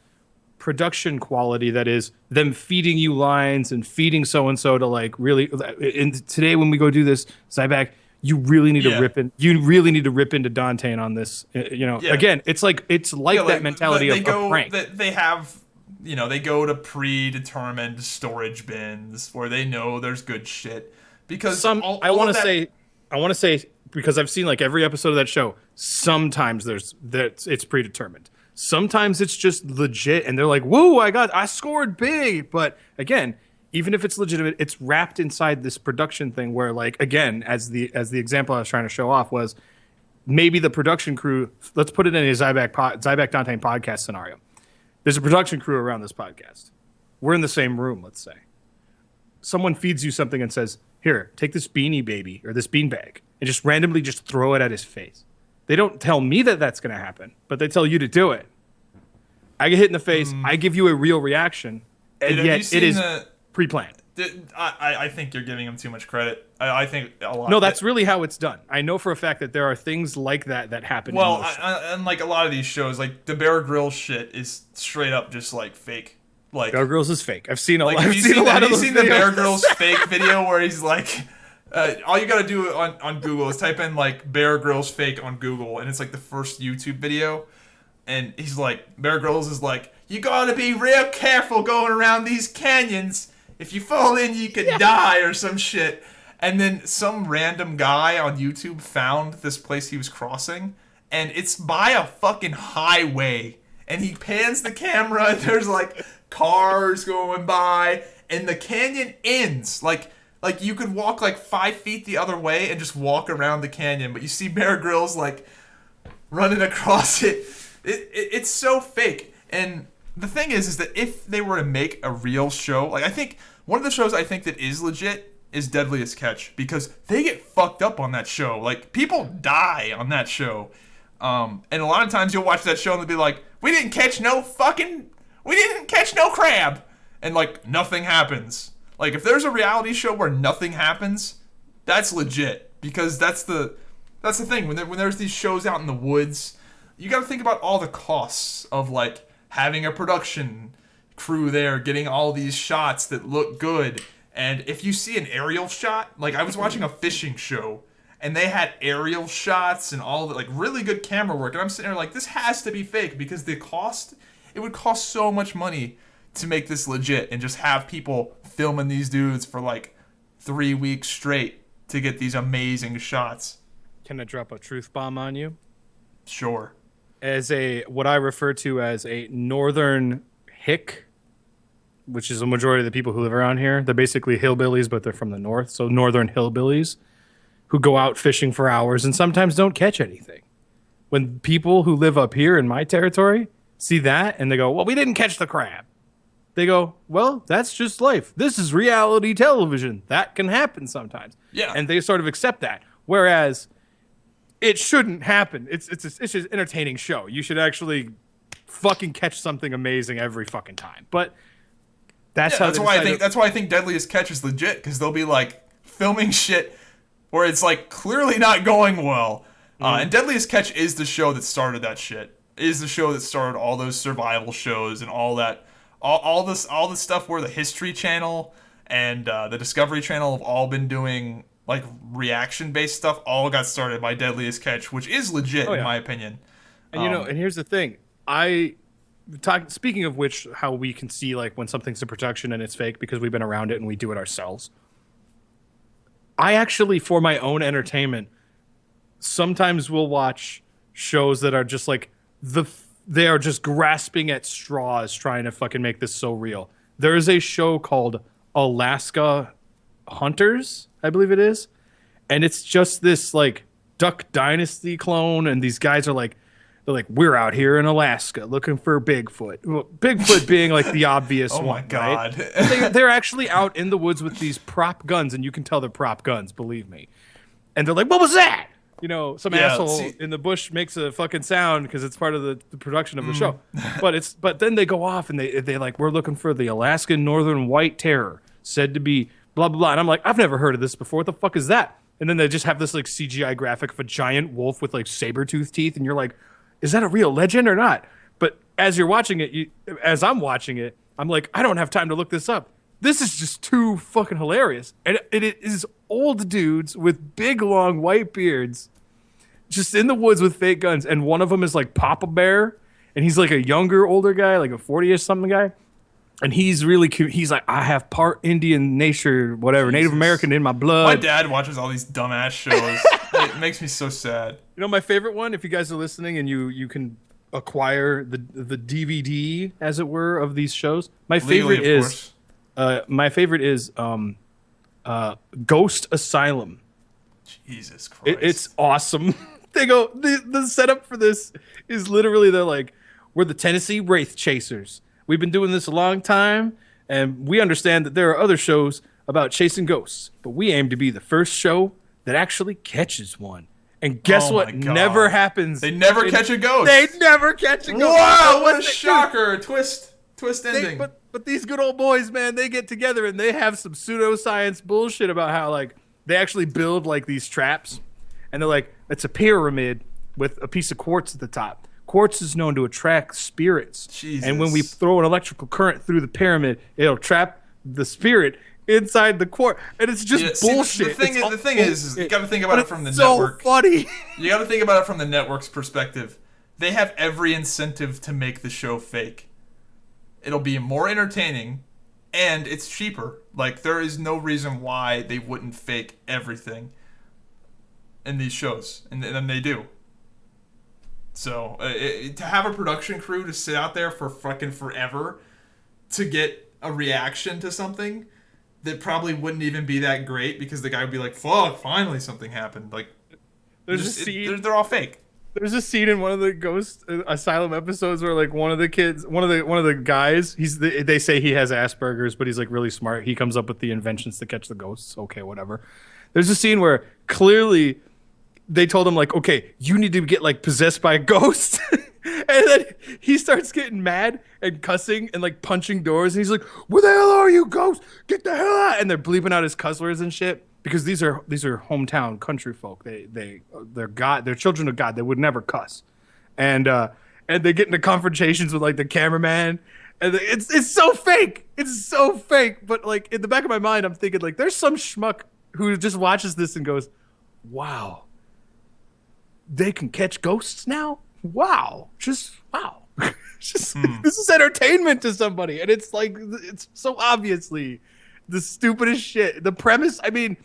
production quality that is them feeding you lines and feeding so-and-so to like really. And today when we go do this, Zybak, you really need to rip in. You really need to rip into Dante on this. Again, it's like that mentality of a prank. They have, they go to predetermined storage bins where they know there's good shit. Because I want to say because I've seen like every episode of that show. Sometimes it's predetermined. Sometimes it's just legit, and they're like, "Whoa, I scored big." But again, even if it's legitimate, it's wrapped inside this production thing where, like, again, as the example I was trying to show off was maybe the production crew. Let's put it in a Zybak Dante podcast scenario. There's a production crew around this podcast. We're in the same room, let's say. Someone feeds you something and says, "Here, take this beanie baby or this beanbag," and just randomly just throw it at his face. They don't tell me that that's going to happen, but they tell you to do it. I get hit in the face. I give you a real reaction, and yet it is pre-planned. I think you're giving him too much credit. I think a lot. No, that's really how it's done. I know for a fact that there are things like that happen. Well, and like a lot of these shows, like the Bear Grylls shit is straight up just like fake. Like Bear Grylls is fake. I've seen a lot. Have you seen the Bear Grylls fake video where he's like, all you gotta do on Google is type in like Bear Grylls fake on Google, and it's like the first YouTube video. And he's like, Bear Grylls is like, you gotta be real careful going around these canyons. If you fall in, you could die or some shit. And then some random guy on YouTube found this place he was crossing, and it's by a fucking highway. And he pans the camera, and there's like cars going by, and the canyon ends. Like you could walk like 5 feet the other way and just walk around the canyon, but you see Bear Grylls like running across it. It's so fake. And the thing is that if they were to make a real show, like I think one of the shows I think that is legit is Deadliest Catch, because they get fucked up on that show. Like people die on that show. And a lot of times you'll watch that show and they'll be like, we didn't catch no crab. And like nothing happens. Like if there's a reality show where nothing happens, that's legit, because that's the thing. When there's these shows out in the woods, you got to think about all the costs of like having a production crew there, getting all these shots that look good. And if you see an aerial shot, like I was watching a fishing show and they had aerial shots and all the like really good camera work, and I'm sitting there like, this has to be fake, because it would cost so much money to make this legit and just have people filming these dudes for like 3 weeks straight to get these amazing shots. Can I drop a truth bomb on you? Sure. As what I refer to as a northern hick, which is a majority of the people who live around here. They're basically hillbillies, but they're from the north. So northern hillbillies who go out fishing for hours and sometimes don't catch anything. When people who live up here in my territory see that and they go, well, we didn't catch the crab. They go, well, that's just life. This is reality television. That can happen sometimes. Yeah. And they sort of accept that. Whereas it shouldn't happen. It's just an entertaining show. You should actually fucking catch something amazing every fucking time. But that's why I think Deadliest Catch is legit, because they'll be like filming shit where it's like clearly not going well. And Deadliest Catch is the show that started that shit. It is the show that started all those survival shows and all that, all this stuff where the History Channel and the Discovery Channel have all been doing like reaction-based stuff. All got started by Deadliest Catch, which is legit in my opinion. And and here's the thing. Speaking of which, how we can see like when something's a production and it's fake because we've been around it and we do it ourselves. I actually, for my own entertainment, sometimes will watch shows that are just like they are just grasping at straws trying to fucking make this so real. There is a show called Alaska Hunters, I believe it is, and it's just this like Duck Dynasty clone, and these guys are like They're like, we're out here in Alaska looking for Bigfoot. Well, Bigfoot being like the obvious one. Oh my God. Right? They're actually out in the woods with these prop guns, and you can tell they're prop guns, believe me. And they're like, what was that? You know, some asshole in the bush makes a fucking sound because it's part of the production of the show. But then they go off and they like, we're looking for the Alaskan Northern White Terror, said to be blah, blah, blah. And I'm like, I've never heard of this before. What the fuck is that? And then they just have this like CGI graphic of a giant wolf with like saber-toothed teeth. And you're like, is that a real legend or not? But as you're watching it, as I'm watching it, I'm like, I don't have time to look this up. This is just too fucking hilarious. And it is old dudes with big, long white beards just in the woods with fake guns. And one of them is like Papa Bear. And he's like a younger, older guy, like a 40-ish something guy. And he's really cute. He's like, I have part Indian nature, whatever, Native American in my blood. My dad watches all these dumbass shows. It makes me so sad. You know, my favorite one, if you guys are listening and you can acquire the DVD, as it were, of these shows. My favorite is Ghost Asylum. Jesus Christ. It's awesome. They go, the setup for this is literally, they're like, we're the Tennessee Wraith Chasers. We've been doing this a long time, and we understand that there are other shows about chasing ghosts, but we aim to be the first show that actually catches one. And guess what? Never happens. They never catch a ghost. They never catch a ghost. Wow, what a shocker. Twist ending. But these good old boys, man, they get together and they have some pseudoscience bullshit about how, like, they actually build, like, these traps. And they're like, it's a pyramid with a piece of quartz at the top. Quartz is known to attract spirits. Jesus. And when we throw an electrical current through the pyramid, it'll trap the spirit inside the quartz. And it's just bullshit. The thing is you got to think about it from the network. So funny. You got to think about it from the network's perspective. They have every incentive to make the show fake. It'll be more entertaining, and it's cheaper. Like, there is no reason why they wouldn't fake everything in these shows, and they do. So, to have a production crew to sit out there for fucking forever to get a reaction to something that probably wouldn't even be that great because the guy would be like, fuck, finally something happened. Like, there's a scene. They're all fake. There's a scene in one of the Ghost Asylum episodes where, like, one of the guys, they say he has Asperger's, but he's like really smart. He comes up with the inventions to catch the ghosts. Okay, whatever. There's a scene where clearly they told him, like, okay, you need to get, like, possessed by a ghost. And then he starts getting mad and cussing and, like, punching doors. And he's like, where the hell are you, ghost? Get the hell out. And they're bleeping out his cuss words and shit. Because these are hometown country folk. They're God. They're children of God. They would never cuss. And they get into confrontations with, like, the cameraman. And it's so fake. It's so fake. But, like, in the back of my mind, I'm thinking, like, there's some schmuck who just watches this and goes, wow. They can catch ghosts now? Wow. Just wow. This is entertainment to somebody. And it's like, it's so obviously the stupidest shit. The premise, I mean,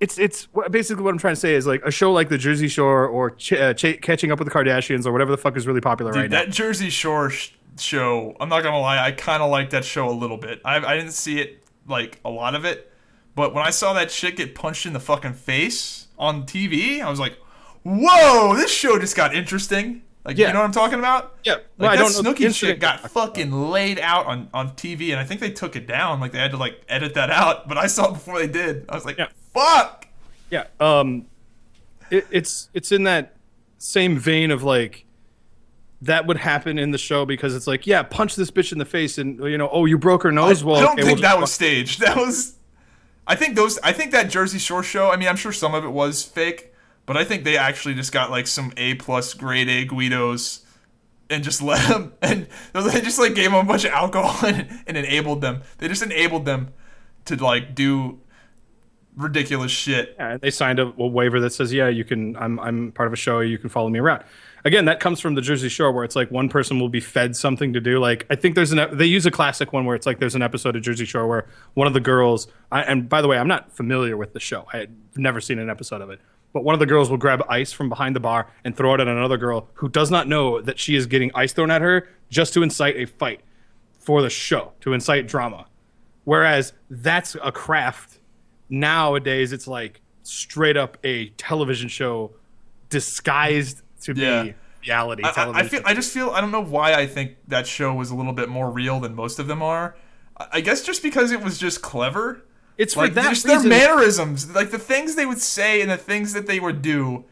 it's basically what I'm trying to say is, like, a show like The Jersey Shore or Catching Up with the Kardashians or whatever the fuck is really popular right now. That Jersey Shore show, I'm not going to lie, I kind of like that show a little bit. I didn't see it, like, a lot of it. But when I saw that chick get punched in the fucking face on TV, I was like, whoa, this show just got interesting. Like, you know what I'm talking about? Yeah. Like, that Snooki shit got fucking laid out on TV, and I think they took it down. Like, they had to, like, edit that out. But I saw it before they did. I was like, fuck! Yeah. It's in that same vein of, like, that would happen in the show because it's like, yeah, punch this bitch in the face and, you know, oh, you broke her nose? I don't think that was staged. That was... I think that Jersey Shore show, I mean, I'm sure some of it was fake, but I think they actually just got, like, some A+ grade A Guidos and just let them, and they just, like, gave them a bunch of alcohol and enabled them. They just enabled them to, like, do ridiculous shit. Yeah, they signed a waiver that says, yeah, you can, I'm part of a show, you can follow me around. Again, that comes from the Jersey Shore where it's like one person will be fed something to do. Like, I think they use a classic one where it's like there's an episode of Jersey Shore where one of the girls, and by the way, I'm not familiar with the show. I had never seen an episode of it. But one of the girls will grab ice from behind the bar and throw it at another girl who does not know that she is getting ice thrown at her just to incite a fight for the show, to incite drama. Whereas that's a craft. Nowadays, it's like straight up a television show disguised to be reality television. I just feel I don't know why I think that show was a little bit more real than most of them are. I guess just because it was just clever. It's like, for that just reason. Their mannerisms, like the things they would say and the things that they would do.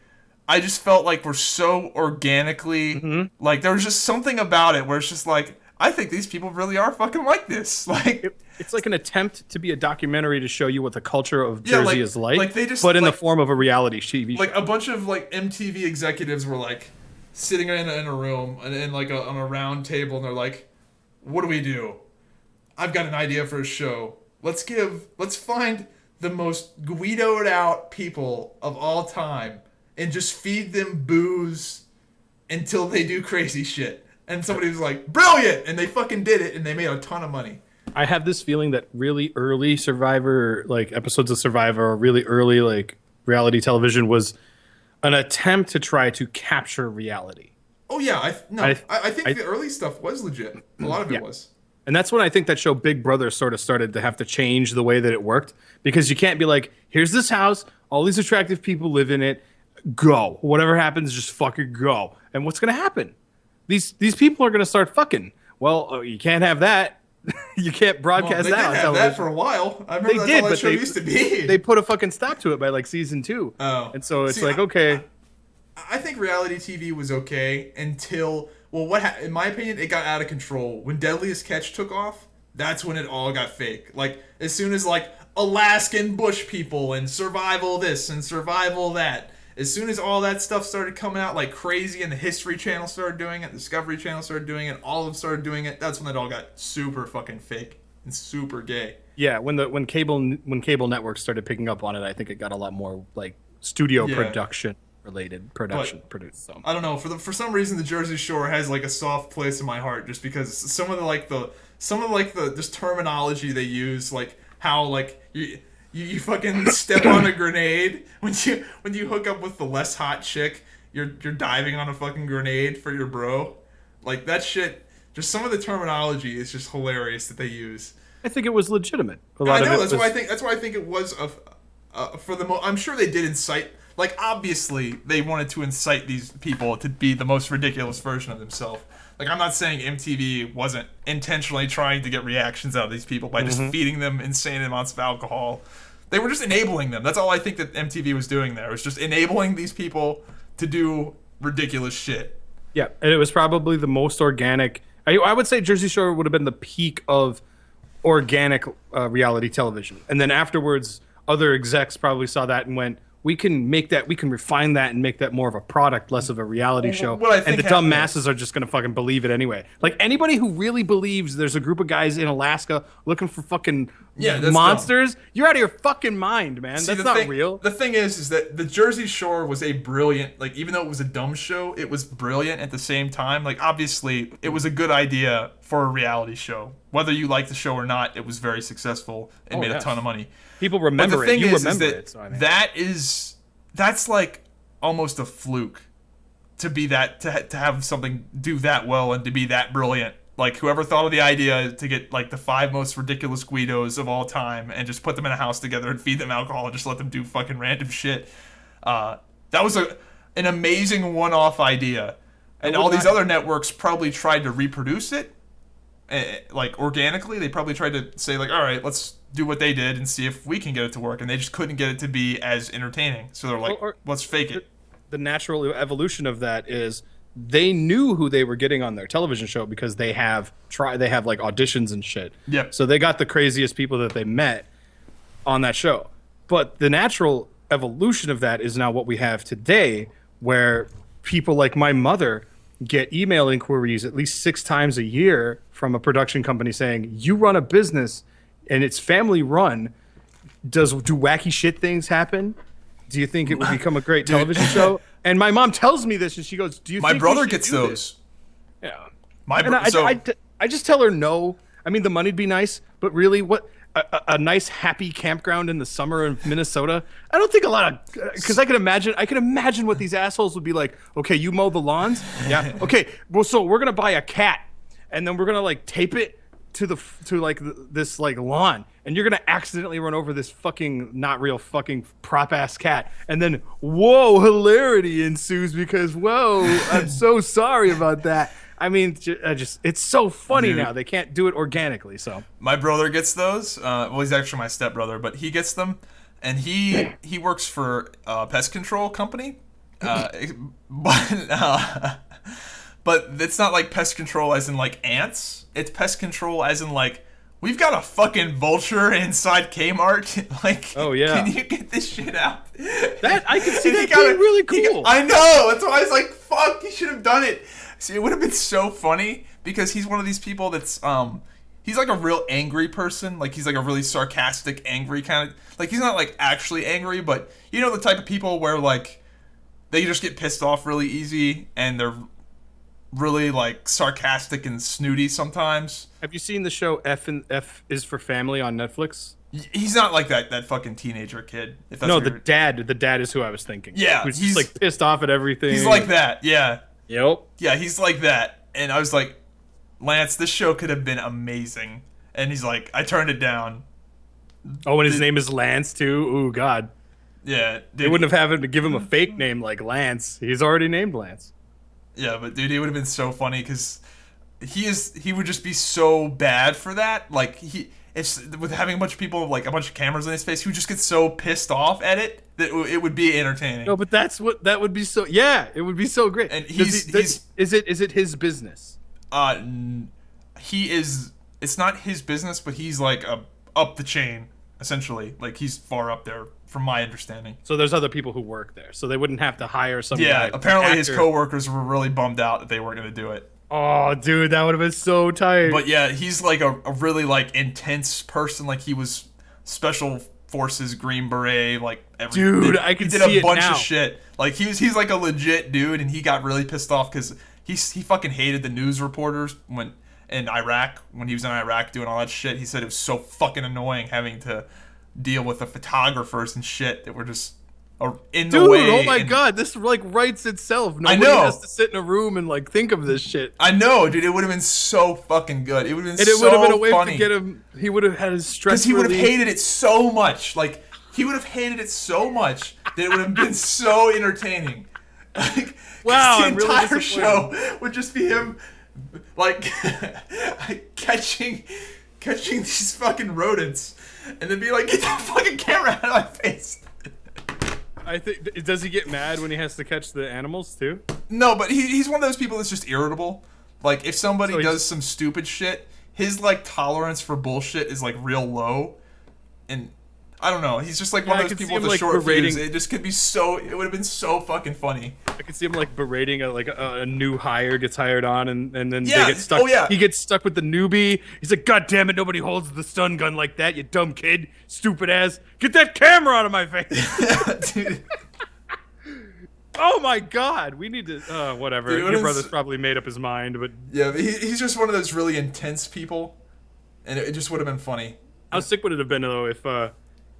I just felt like were so organically like there was just something about it where it's just like I think these people really are fucking like this. Like it's like an attempt to be a documentary to show you what the culture of Jersey is like they just, but in the form of a reality TV show. Like a bunch of like MTV executives were like sitting in a room and in like on a round table and they're like, "What do we do? I've got an idea for a show. Let's find the most Guido'd out people of all time and just feed them booze until they do crazy shit." And somebody was like, "Brilliant!" And they fucking did it, and they made a ton of money. I have this feeling that really early Survivor, like episodes of Survivor, or really early like reality television was an attempt to try to capture reality. Oh yeah, I think the early stuff was legit. A lot of it was. And that's when I think that show Big Brother sort of started to have to change the way that it worked, because you can't be like, here's this house, all these attractive people live in it, go. Whatever happens, just fucking go. And what's going to happen? These people are going to start fucking. Well, you can't have that. You can't broadcast that. They did have that for a while. I remember that's all that show used to be. They put a fucking stop to it by like season 2. Oh. And so it's okay. I think reality TV was okay until, in my opinion, it got out of control. When Deadliest Catch took off, that's when it all got fake. Like, as soon as, like, Alaskan bush people and survival this and survival that, as soon as all that stuff started coming out like crazy and the History Channel started doing it, the Discovery Channel started doing it, all of them started doing it, that's when it all got super fucking fake and super gay. Yeah, when cable networks started picking up on it, I think it got a lot more, like, studio production produced. So I don't know, for some reason the Jersey Shore has like a soft place in my heart, just because some of the just terminology they use, like how like you fucking step on a grenade when you hook up with the less hot chick, you're diving on a fucking grenade for your bro, like that shit. Just some of the terminology is just hilarious that they use. I think it was legitimate. That's why I think it was I'm sure they did incite. Like, obviously, they wanted to incite these people to be the most ridiculous version of themselves. Like, I'm not saying MTV wasn't intentionally trying to get reactions out of these people by just feeding them insane amounts of alcohol. They were just enabling them. That's all I think that MTV was doing there. It was just enabling these people to do ridiculous shit. Yeah, and it was probably the most organic. I would say Jersey Shore would have been the peak of organic reality television. And then afterwards, other execs probably saw that and went, we can refine that and make that more of a product, less of a reality show. And the dumb masses are just going to fucking believe it anyway. Like, anybody who really believes there's a group of guys in Alaska looking for fucking monsters, dumb. You're out of your fucking mind, man. That's not real. The thing is that the Jersey Shore was a brilliant, like, even though it was a dumb show, it was brilliant at the same time. Like, obviously, it was a good idea for a reality show. Whether you like the show or not, it was very successful and made a ton of money. People remember it. You remember it. So, I mean. That's like almost a fluke to be that to have something do that well and to be that brilliant. Like, whoever thought of the idea to get like the 5 most ridiculous Guidos of all time and just put them in a house together and feed them alcohol and just let them do fucking random shit. That was an amazing one-off idea, and all these other networks probably tried to reproduce it, like organically. They probably tried to say like, all right, let's do what they did and see if we can get it to work, and they just couldn't get it to be as entertaining, so they're like, let's fake it. The natural evolution of that is they knew who they were getting on their television show because they have like auditions and shit. Yep. So they got the craziest people that they met on that show. But the natural evolution of that is now what we have today, where people like my mother get email inquiries at least 6 times a year from a production company saying, you run a business and it's family run. Do wacky shit things happen? Do you think it would become a great television show? And my mom tells me this, and she goes, "Do you?" My think brother we should gets do those. This? Yeah. I just tell her no. I mean, the money'd be nice, but really, what a nice happy campground in the summer in Minnesota? I don't think a lot of, because I can imagine what these assholes would be like. Okay, you mow the lawns. Yeah. Okay. Well, so we're gonna buy a cat, and then we're gonna like tape it this like lawn, and you're gonna accidentally run over this fucking not real fucking prop ass cat, and then whoa, hilarity ensues because whoa, I'm so sorry about that. I mean, it's so funny. Dude. Now they can't do it organically. So my brother gets those. Well, he's actually my stepbrother, but he gets them, and he works for a pest control company. But it's not like pest control as in like ants. It's pest control as in like, we've got a fucking vulture inside Kmart. Like, oh yeah, can you get this shit out? That I can see that being really cool. I know. That's why I was like, fuck, you should have done it. See, it would have been so funny because he's one of these people that's he's like a real angry person. Like, he's like a really sarcastic, angry kind of, like, he's not like actually angry, but you know the type of people where like they just get pissed off really easy and they're really like sarcastic and snooty sometimes. Have you seen the show F is for Family on Netflix? He's not like that fucking teenager kid. If that's no, the dad is who I was thinking. Yeah, who's just like pissed off at everything. He's like that. Yeah. Yep. Yeah, he's like that. And I was like, Lance, this show could have been amazing. And he's like, I turned it down. Oh, and his name is Lance too. Ooh, God. Yeah, dude, they wouldn't have had him to give him a fake name like Lance. He's already named Lance. Yeah, but dude, it would have been so funny because he would just be so bad for that. Like, with having a bunch of people, like a bunch of cameras in his face, he would just get so pissed off at it that it would be entertaining. No, but that would be so. Yeah, it would be so great. And is it his business? He is. It's not his business, but he's like up the chain essentially. Like, he's far up there. From my understanding. So there's other people who work there, so they wouldn't have to hire some guy. Yeah, apparently his coworkers were really bummed out that they weren't going to do it. Oh, dude, that would have been so tight. But yeah, he's like a really like intense person. Like, he was Special Forces Green Beret. Like, dude, I can see it now. He did a bunch of shit. Like, he's like a legit dude, and he got really pissed off because he fucking hated the news reporters when he was in Iraq doing all that shit. He said it was so fucking annoying having to deal with the photographers and shit that were just in the way. Dude, oh my god, this like writes itself. Nobody has to sit in a room and like think of this shit. I know, dude. It would have been so fucking good. It would have been so funny. And it would have been a way funny. To get him. He would have had his stress. Because he would have hated it so much. Like, he would have hated it so much that it would have been so entertaining. Like, wow, the entire show would just be him, like, catching these fucking rodents. And then be like, get that fucking camera out of my face. I think, does he get mad when he has to catch the animals too? No, but he's one of those people that's just irritable. Like, if somebody does some stupid shit, his like tolerance for bullshit is like real low. And I don't know, he's just like one of those people with a short fuse. It just could be so. It would have been so fucking funny. I could see him like berating a new hire gets hired on, and then they yeah. get stuck. Oh, yeah. He gets stuck with the newbie. He's like, God damn it, nobody holds the stun gun like that, you dumb kid, stupid ass. Get that camera out of my face. Dude. Oh my God, we need to. Whatever. Dude, your brother's probably made up his mind, but yeah, he's just one of those really intense people, and it just would have been funny. How sick would it have been though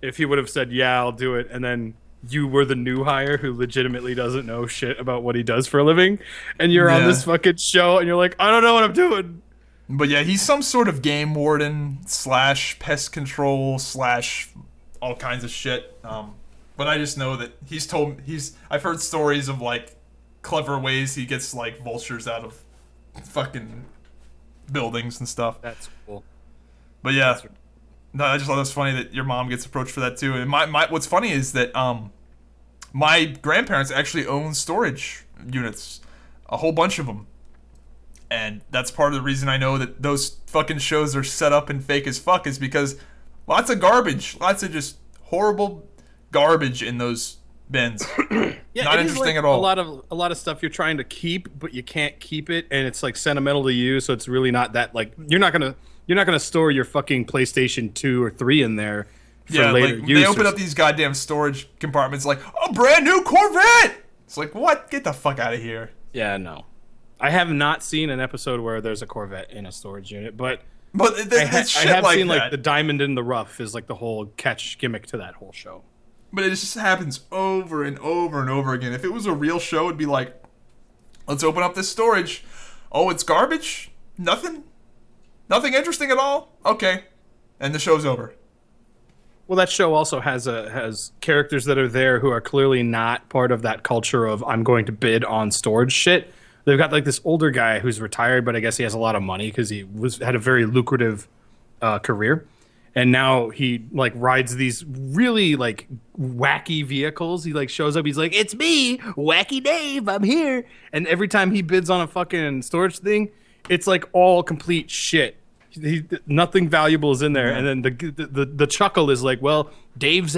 if he would have said, yeah, I'll do it, and then you were the new hire who legitimately doesn't know shit about what he does for a living, and you're on this fucking show, and you're like, I don't know what I'm doing. But yeah, he's some sort of game warden / pest control / all kinds of shit. But I just know that I've heard stories of like clever ways he gets like vultures out of fucking buildings and stuff. That's cool. But yeah. No, I just thought it was funny that your mom gets approached for that too. And what's funny is that my grandparents actually own storage units, a whole bunch of them, and that's part of the reason I know that those fucking shows are set up and fake as fuck is because lots of garbage, lots of just horrible garbage in those bins. Yeah, not interesting at all. A lot of stuff you're trying to keep, but you can't keep it, and it's like sentimental to you, so it's really not that like you're not gonna store your fucking PlayStation 2 or 3 in there for later use. They open up these goddamn storage compartments like, a brand new Corvette! It's like, what? Get the fuck out of here. Yeah, no. I have not seen an episode where there's a Corvette in a storage unit, but I have seen like the diamond in the rough is like the whole catch gimmick to that whole show. But it just happens over and over and over again. If it was a real show, it'd be like, let's open up this storage. Oh, it's garbage? Nothing Nothing interesting at all? Okay. And the show's over. Well, that show also has characters that are there who are clearly not part of that culture of I'm going to bid on storage shit. They've got like this older guy who's retired, but I guess he has a lot of money because he had a very lucrative career, and now he like rides these really like wacky vehicles. He like shows up, he's like, "It's me, Wacky Dave, I'm here," and every time he bids on a fucking storage thing, it's like all complete shit. Nothing valuable is in there, and then the chuckle is like, well, Dave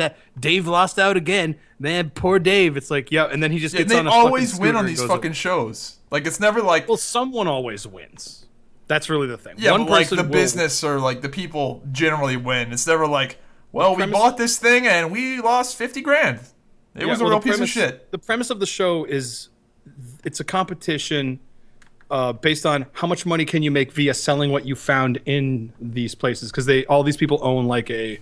lost out again, man, poor Dave. It's like, yeah, and then he just gets on a fucking scooter. They always win on these fucking shows. Like, it's never like, well, someone always wins. That's really the thing. Yeah, but like the business or like the people generally win. It's never like, well, we bought this thing and we lost $50,000. It was a real piece of shit. The premise of the show is it's a competition. Based on how much money can you make via selling what you found in these places, because all these people own like a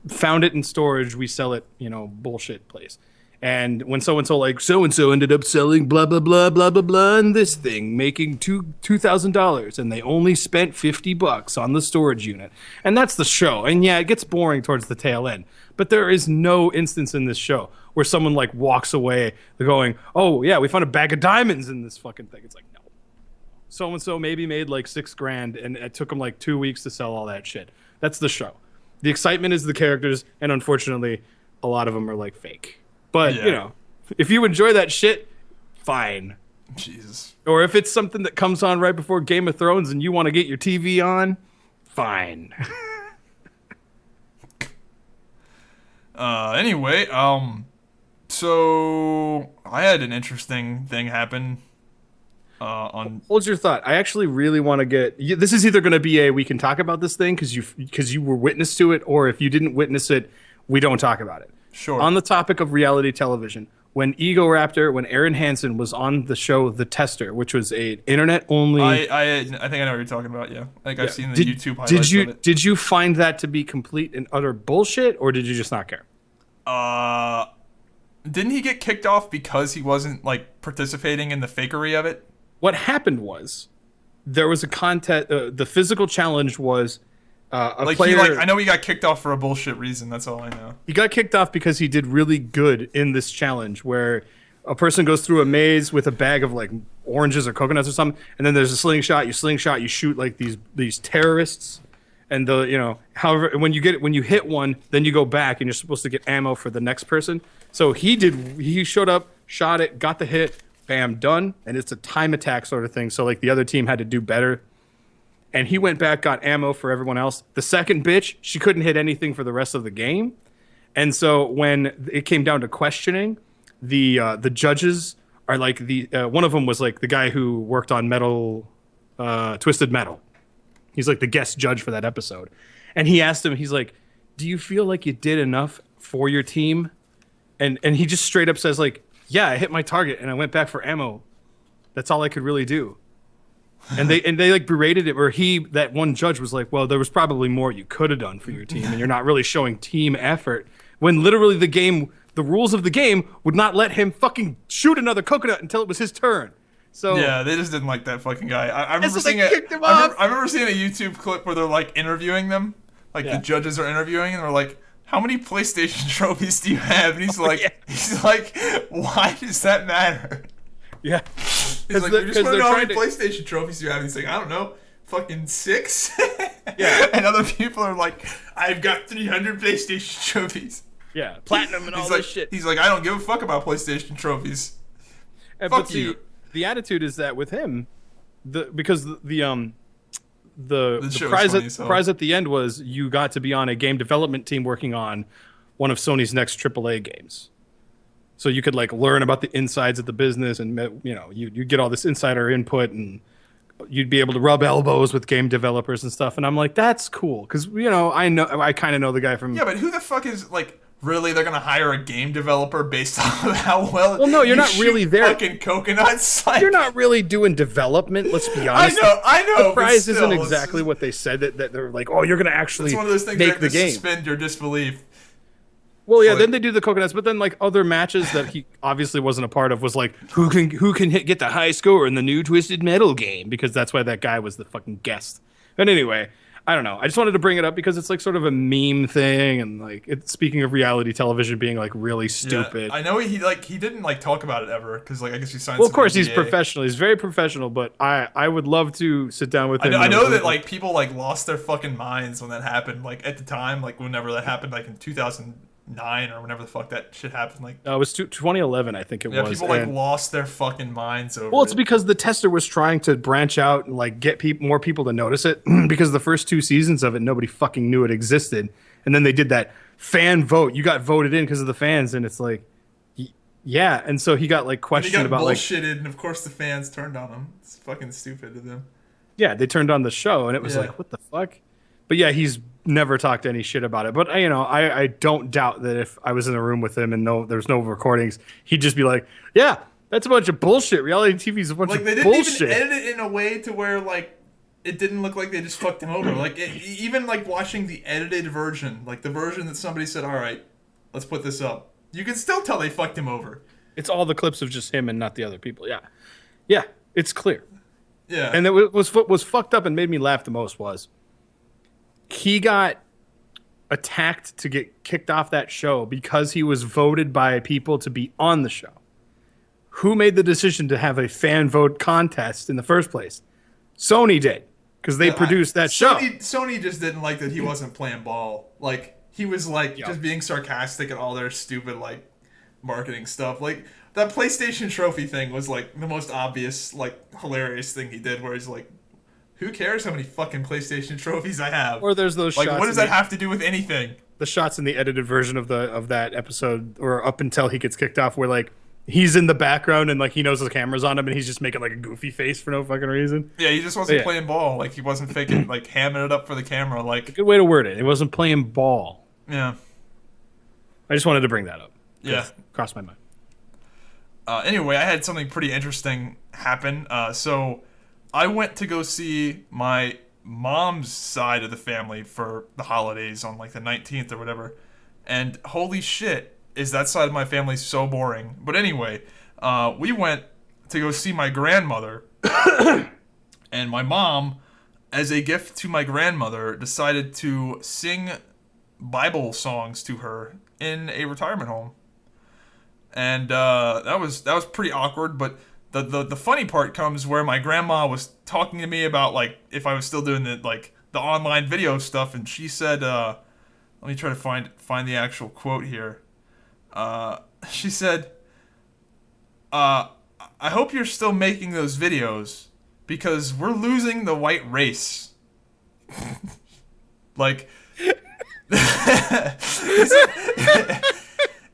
found it in storage, we sell it, bullshit place. And when so and so ended up selling blah blah blah blah blah blah and this thing, making $2,000, and they only spent $50 on the storage unit, and that's the show. And yeah, it gets boring towards the tail end, but there is no instance in this show where someone like walks away going, "Oh yeah, we found a bag of diamonds in this fucking thing." It's like, no. So-and-so maybe made like $6,000 and it took them like 2 weeks to sell all that shit. That's the show. The excitement is the characters, and unfortunately, a lot of them are like fake. But, if you enjoy that shit, fine. Jesus. Or if it's something that comes on right before Game of Thrones and you want to get your TV on, fine. Anyway, so I had an interesting thing happen. Hold your thought. I actually really want to get. This is either going to be we can talk about this thing because you were witness to it, or if you didn't witness it, we don't talk about it. Sure. On the topic of reality television, when when Aaron Hansen was on the show The Tester, which was a internet only. I think I know what you're talking about. Yeah, like I've seen the YouTube highlights of it. Did you find that to be complete and utter bullshit, or did you just not care? Didn't he get kicked off because he wasn't like participating in the fakery of it? What happened was there was a contest. The physical challenge was a player. I know he got kicked off for a bullshit reason. That's all I know. He got kicked off because he did really good in this challenge, where a person goes through a maze with a bag of like oranges or coconuts or something, and then there's a slingshot. You shoot like these terrorists, and however when you hit one, then you go back and you're supposed to get ammo for the next person. So he showed up, shot it, got the hit. Bam, done. And it's a time attack sort of thing. So like the other team had to do better. And he went back, got ammo for everyone else. The second bitch, she couldn't hit anything for the rest of the game. And so when it came down to questioning, the judges are like one of them was like the guy who worked on Twisted Metal. He's like the guest judge for that episode. And he asked him, he's like, "Do you feel like you did enough for your team?" And he just straight up says like, "Yeah, I hit my target and I went back for ammo. That's all I could really do." And they like berated it, or that one judge was like, "Well, there was probably more you could have done for your team, and you're not really showing team effort." When literally the rules of the game would not let him fucking shoot another coconut until it was his turn. So yeah, they just didn't like that fucking guy. I remember seeing I remember seeing a YouTube clip where they're like interviewing them, like the judges are interviewing, and they're like, "How many PlayStation trophies do you have?" And he's like, "Why does that matter?" Yeah. He's like, "We just want to know how many PlayStation trophies you have." And he's like, "I don't know, fucking 6." Yeah. And other people are like, "I've got 300 PlayStation trophies." Yeah, platinum and all this shit. He's like, "I don't give a fuck about PlayStation trophies." Fuck you. The attitude is that with him, because the prize at the end was you got to be on a game development team working on one of Sony's next AAA games. So you could like learn about the insides of the business, and you get all this insider input, and you'd be able to rub elbows with game developers and stuff. And I'm like, that's cool, because I kind of know the guy from. Yeah, but who the fuck is like? Really, they're gonna hire a game developer based off of how well? Well, no, you're not really there. Fucking coconuts. Like, you're not really doing development. Let's be honest. I know. The prize isn't exactly what they said. That they're like, oh, you're gonna actually it's one of those things make the game. Suspend your disbelief. Well, yeah. Then they do the coconuts, but then like other matches that he obviously wasn't a part of was like, who can get the high score in the new Twisted Metal game, because that's why that guy was the fucking guest. But anyway, I don't know. I just wanted to bring it up because it's like sort of a meme thing, and like it's speaking of reality television being like really stupid. Yeah, I know he didn't like talk about it ever because like I guess he signed. Well, some of course he's NDA. professional. He's very professional, but I would love to sit down with him. I know that like people like lost their fucking minds when that happened. Like at the time, like whenever that happened, like in 2009 or whenever the fuck that shit happened. Like it was 2011, I think it was. Yeah, people like lost their fucking minds over. Well, it's because the tester was trying to branch out and like get more people to notice it because the first 2 seasons of it, nobody fucking knew it existed, and then they did that fan vote. You got voted in because of the fans, and it's like. Yeah, and so he got like questioned about like bullshitted, and of course the fans turned on him. It's fucking stupid of them. Yeah, they turned on the show, and it was like, what the fuck? But yeah, he's never talked any shit about it. But you know, I don't doubt that if I was in a room with him and there's no recordings, he'd just be like, yeah, that's a bunch of bullshit. Reality TV is a bunch of bullshit. Like they didn't even edit it in a way to where like it didn't look like they just fucked him over. Like even like watching the edited version, like the version that somebody said, all right, let's put this up. You can still tell they fucked him over. It's all the clips of just him and not the other people. Yeah. Yeah, it's clear. Yeah. And what was fucked up and made me laugh the most was he got attacked to get kicked off that show because he was voted by people to be on the show. Who made the decision to have a fan vote contest in the first place? Sony did, because they produced that show. Sony just didn't like that he wasn't playing ball. Like, he was like just being sarcastic at all their stupid like marketing stuff. Like that PlayStation trophy thing was like the most obvious like hilarious thing he did, where he's like, "Who cares how many fucking PlayStation trophies I have?" Or there's those like, shots. What does that have to do with anything? The shots in the edited version of that episode, or up until he gets kicked off, where like he's in the background and like he knows the camera's on him and he's just making like a goofy face for no fucking reason. Yeah, he just wasn't playing ball. Like he wasn't faking like hamming it up for the camera. Like a good way to word it. He wasn't playing ball. Yeah. I just wanted to bring that up. Yeah. Crossed my mind. Anyway, I had something pretty interesting happen. So I went to go see my mom's side of the family for the holidays on like the 19th or whatever. And holy shit, is that side of my family so boring. But anyway, we went to go see my grandmother. And my mom, as a gift to my grandmother, decided to sing Bible songs to her in a retirement home, and that was pretty awkward. But the funny part comes where my grandma was talking to me about like if I was still doing the online video stuff, and she said, let me try to find the actual quote here. She said, "I hope you're still making those videos because we're losing the white race." Like.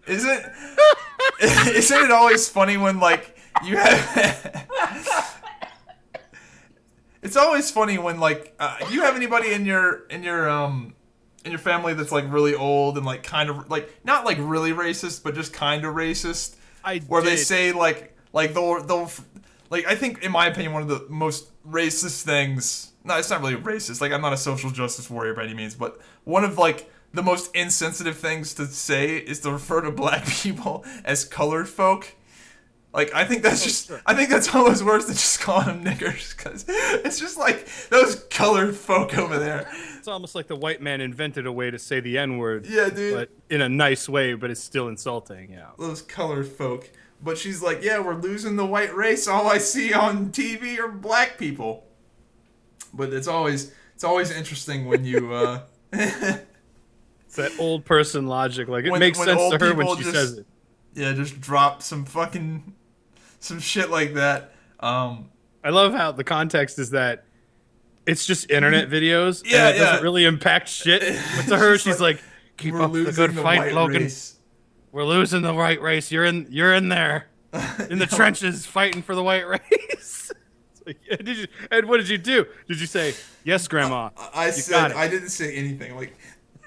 Isn't it always funny when like you have it's always funny when like do you have anybody in your family that's like really old and like kind of like not like really racist but just kind of racist, they say like they'll like I think in my opinion one of the most racist things. No, it's not really racist. Like, I'm not a social justice warrior by any means, but one of, like, the most insensitive things to say is to refer to black people as colored folk. Like, I think that's I think that's almost worse than just calling them niggers, because it's just like, those colored folk over there. It's almost like the white man invented a way to say the N-word. Yeah, dude. But in a nice way, but it's still insulting, yeah. Those colored folk. But she's like, yeah, we're losing the white race. All I see on TV are black people. But it's always interesting when you it's that old person logic. Like it makes sense to her when she says it. Yeah, just drop some shit like that. I love how the context is that it's just internet videos. Yeah, and it doesn't really impact shit. But to her, she's like, "Keep up the good fight, Logan. Race. We're losing the white race. You're in there in the trenches fighting for the white race." And what did you do? Did you say, "Yes, Grandma"? I said I didn't say anything. Like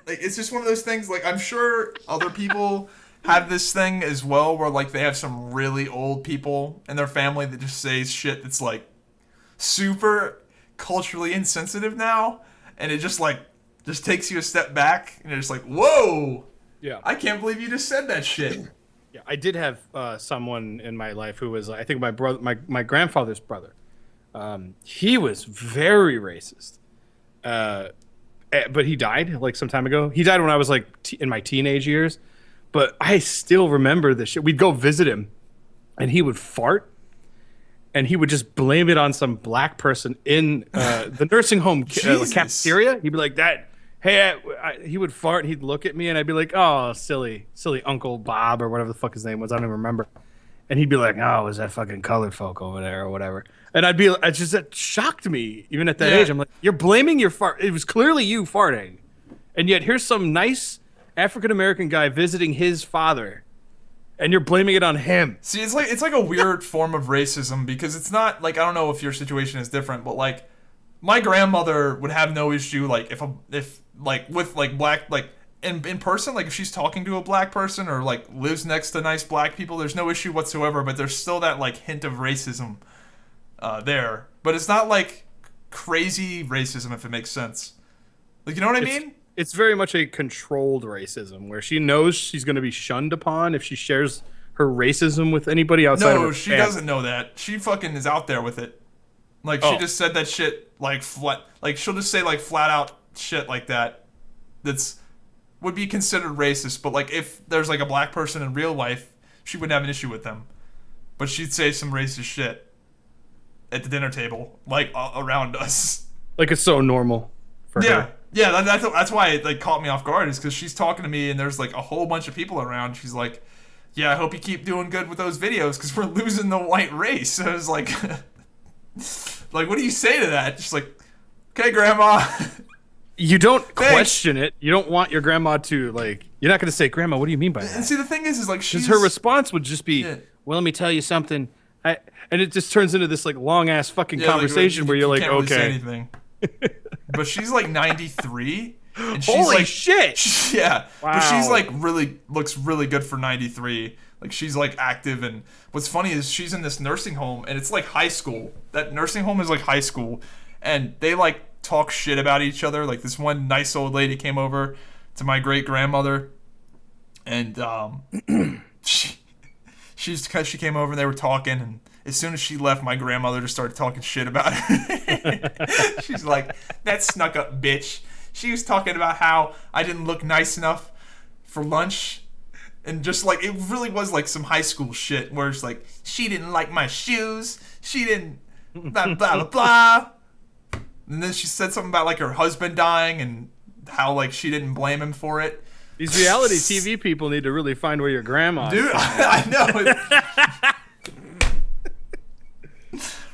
it's just one of those things. Like I'm sure other people have this thing as well, where like they have some really old people in their family that just say shit that's like super culturally insensitive now, and it just takes you a step back, and you're just like, "Whoa, yeah, I can't believe you just said that shit." Yeah, I did have someone in my life who was, I think, my grandfather's brother. He was very racist. But he died like some time ago. He died when I was like in my teenage years. But I still remember this shit. We'd go visit him, and he would fart, and he would just blame it on some black person in the nursing home cafeteria. He'd be like, "That, hey," he would fart, and he'd look at me, and I'd be like, "Oh, silly Uncle Bob," or whatever the fuck his name was. I don't even remember. And he'd be like, "Oh, it was that fucking colored folk over there or whatever?" And that shocked me even at that age. I'm like, "You're blaming your fart. It was clearly you farting, and yet here's some nice African American guy visiting his father, and you're blaming it on him." See, it's like a weird form of racism because it's not like, I don't know if your situation is different, but like my grandmother would have no issue like if like with like black like in person, like if she's talking to a black person or like lives next to nice black people, there's no issue whatsoever. But there's still that like hint of racism there, but it's not like crazy racism, if it makes sense. Like, you know what I mean? It's very much a controlled racism where she knows she's going to be shunned upon if she shares her racism with anybody outside of her No, she doesn't know that. She fucking is out there with it. Like, she just said that shit, like, flat. Like, she'll just say, like, flat out shit like that. Would be considered racist. But, like, if there's, like, a black person in real life, she wouldn't have an issue with them. But she'd say some racist shit at the dinner table, like, around us. Like, it's so normal for her. Yeah, that's why it like caught me off guard, is because she's talking to me and there's like a whole bunch of people around. She's like, "Yeah, I hope you keep doing good with those videos because we're losing the white race." I was like, like, what do you say to that? She's like, "Okay, Grandma." You don't question it. You don't want your grandma to like. You're not going to say, "Grandma, what do you mean by that?" And see, the thing is like, her response would just be, "Well, let me tell you something." And it just turns into this like long ass fucking conversation where you're like, can't really "Okay." say anything. But she's like 93. And she's Holy like, shit! Yeah. Wow. But she's like looks really good for 93. Like, she's like active. And what's funny is she's in this nursing home and it's like high school. That nursing home is like high school. And they like talk shit about each other. Like, this one nice old lady came over to my great grandmother. And she came over and they were talking, and as soon as she left, my grandmother just started talking shit about her. She's like, "That snuck up bitch." She was talking about how I didn't look nice enough for lunch. And just like, it really was like some high school shit where it's like, she didn't like my shoes. She didn't blah, blah, blah, blah. And then she said something about like her husband dying and how like she didn't blame him for it. These reality TV people need to really find where your grandma is. Dude, I know.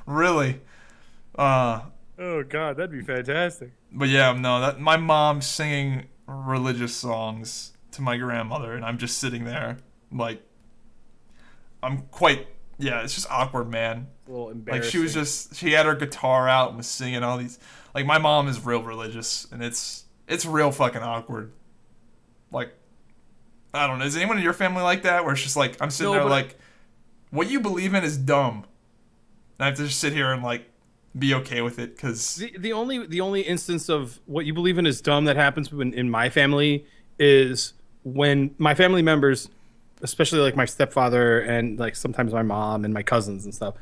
Really. Oh God, that'd be fantastic. But yeah, no, that my mom's singing religious songs to my grandmother, and I'm just sitting there like, it's just awkward, man. A little embarrassing. Like, she had her guitar out and was singing all these. Like, my mom is real religious, and it's real fucking awkward. Like, I don't know. Is anyone in your family like that? Where it's just like, I'm sitting there like, what you believe in is dumb. And I have to just sit here and like be okay with it, because the only instance of what you believe in is dumb that happens in my family is when my family members, especially like my stepfather and like sometimes my mom and my cousins and stuff,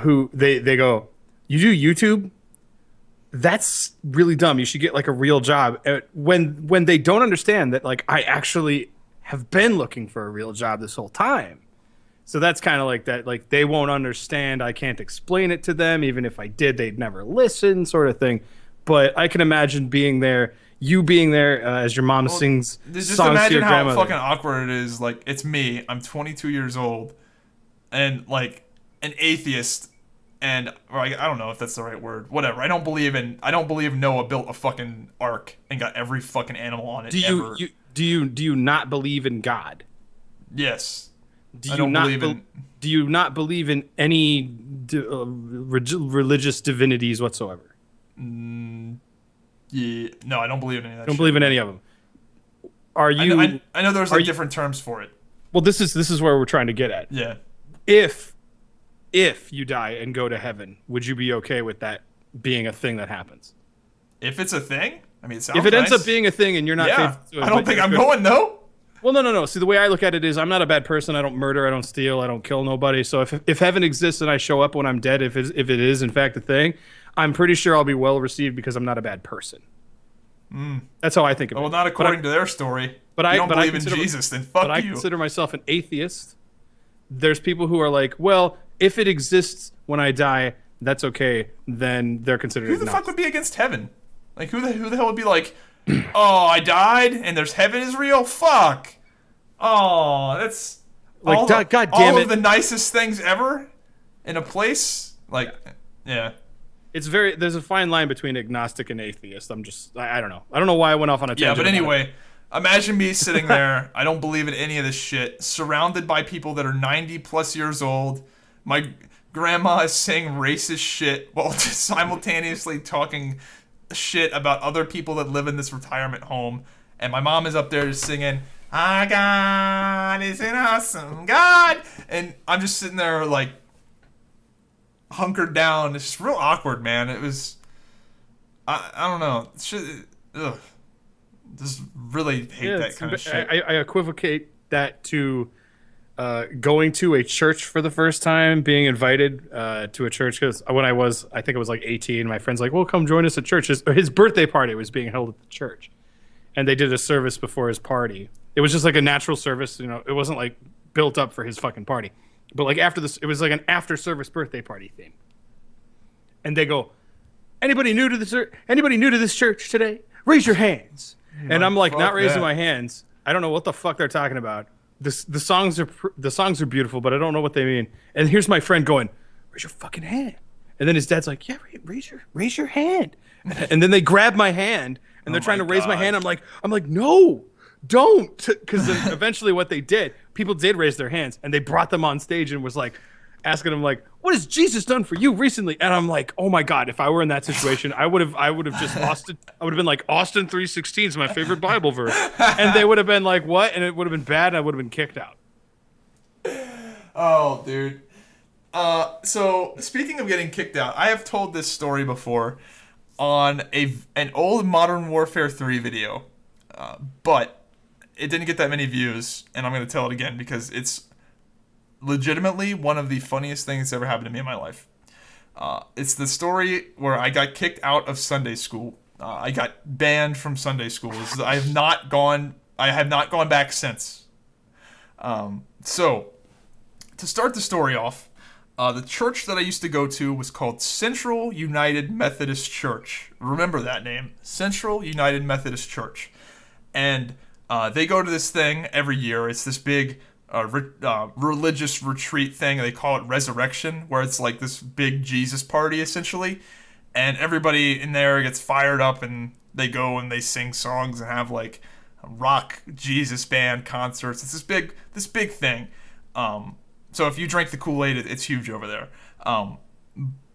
who they go, "You do YouTube? That's really dumb. You should get like a real job." When they don't understand that like I actually have been looking for a real job this whole time. So that's kind of like that, like they won't understand. I can't explain it to them. Even if I did, they'd never listen, sort of thing. But I can imagine being there, you being there as your mom sings just songs imagine to your how grandmother. fucking awkward it is. Like, it's me. I'm 22 years old, and like an atheist, and or I don't know if that's the right word. Whatever. I don't believe Noah built a fucking ark and got every fucking animal on it. Do you not believe in God? Yes. Do you not believe in any religious divinities whatsoever? Yeah, no, I don't believe in any of that. Don't believe in any of them. Are you? I know there's like different terms for it. Well, this is where we're trying to get at. Yeah. If you die and go to heaven, would you be okay with that being a thing that happens? If it's a thing, I mean, it sounds if it nice. ends up being a thing and you're not faithful to it, I don't think I'm going though. Well, no. See, the way I look at it is I'm not a bad person. I don't murder. I don't steal. I don't kill nobody. So if heaven exists and I show up when I'm dead, if it is in fact a thing, I'm pretty sure I'll be well received because I'm not a bad person. That's how I think of it. Well, not according to their story. But you don't believe in Jesus, then fuck you. But I consider myself an atheist. There's people who are like, well, if it exists when I die, that's okay. Then they're considered Who the fuck would be against heaven? Like, who the hell would be like, oh, I died and there's heaven is real? Fuck. Oh, that's like, God damn all it. of the nicest things ever in a place. Like, yeah. There's a fine line between agnostic and atheist. I don't know. I don't know why I went off on a tangent. Yeah, but anyway, imagine me sitting there. I don't believe in any of this shit. Surrounded by people that are 90 plus years old. My grandma is saying racist shit while simultaneously talking shit about other people that live in this retirement home. And my mom is up there just singing, "Our God is an awesome God." And I'm just sitting there like hunkered down. It's just real awkward, man. It was, I don't know. It's just, ugh. Just really hate that kind of shit. I equivocate that to going to a church for the first time, being invited to a church, because when I think it was like 18, my friend's like, well, come join us at church. His birthday party was being held at the church, and they did a service before his party. It was just like a natural service, you know. It wasn't like built up for his fucking party. But like after this, it was like an after-service birthday party thing. And they go, anybody new to this church today? Raise your hands. And I'm like, not raising my hands. I don't know what the fuck they're talking about. The songs are beautiful, but I don't know what they mean. And here's my friend going, raise your fucking hand. And then his dad's like, yeah, raise your hand. And then they grab my hand and they're trying to raise my hand. I'm like, no. Don't, because then eventually what they did, people did raise their hands and they brought them on stage and was like asking them like, what has Jesus done for you recently? And I'm like, oh my God, if I were in that situation, I would have just lost it. I would have been like, Austin 3:16 is my favorite Bible verse. And they would have been like, what? And it would have been bad and I would have been kicked out. Oh, dude. So speaking of getting kicked out, I have told this story before on an old Modern Warfare 3 video, but it didn't get that many views, and I'm going to tell it again because it's legitimately one of the funniest things that's ever happened to me in my life. It's the story where I got kicked out of Sunday school. I got banned from Sunday school. I have not gone back since. So, to start the story off, the church that I used to go to was called Central United Methodist Church. Remember that name, Central United Methodist Church. And they go to this thing every year. It's this big religious retreat thing. They call it Resurrection, where it's like this big Jesus party, essentially. And everybody in there gets fired up, and they go and they sing songs and have like rock Jesus band concerts. It's this big thing. So if you drink the Kool-Aid, it's huge over there.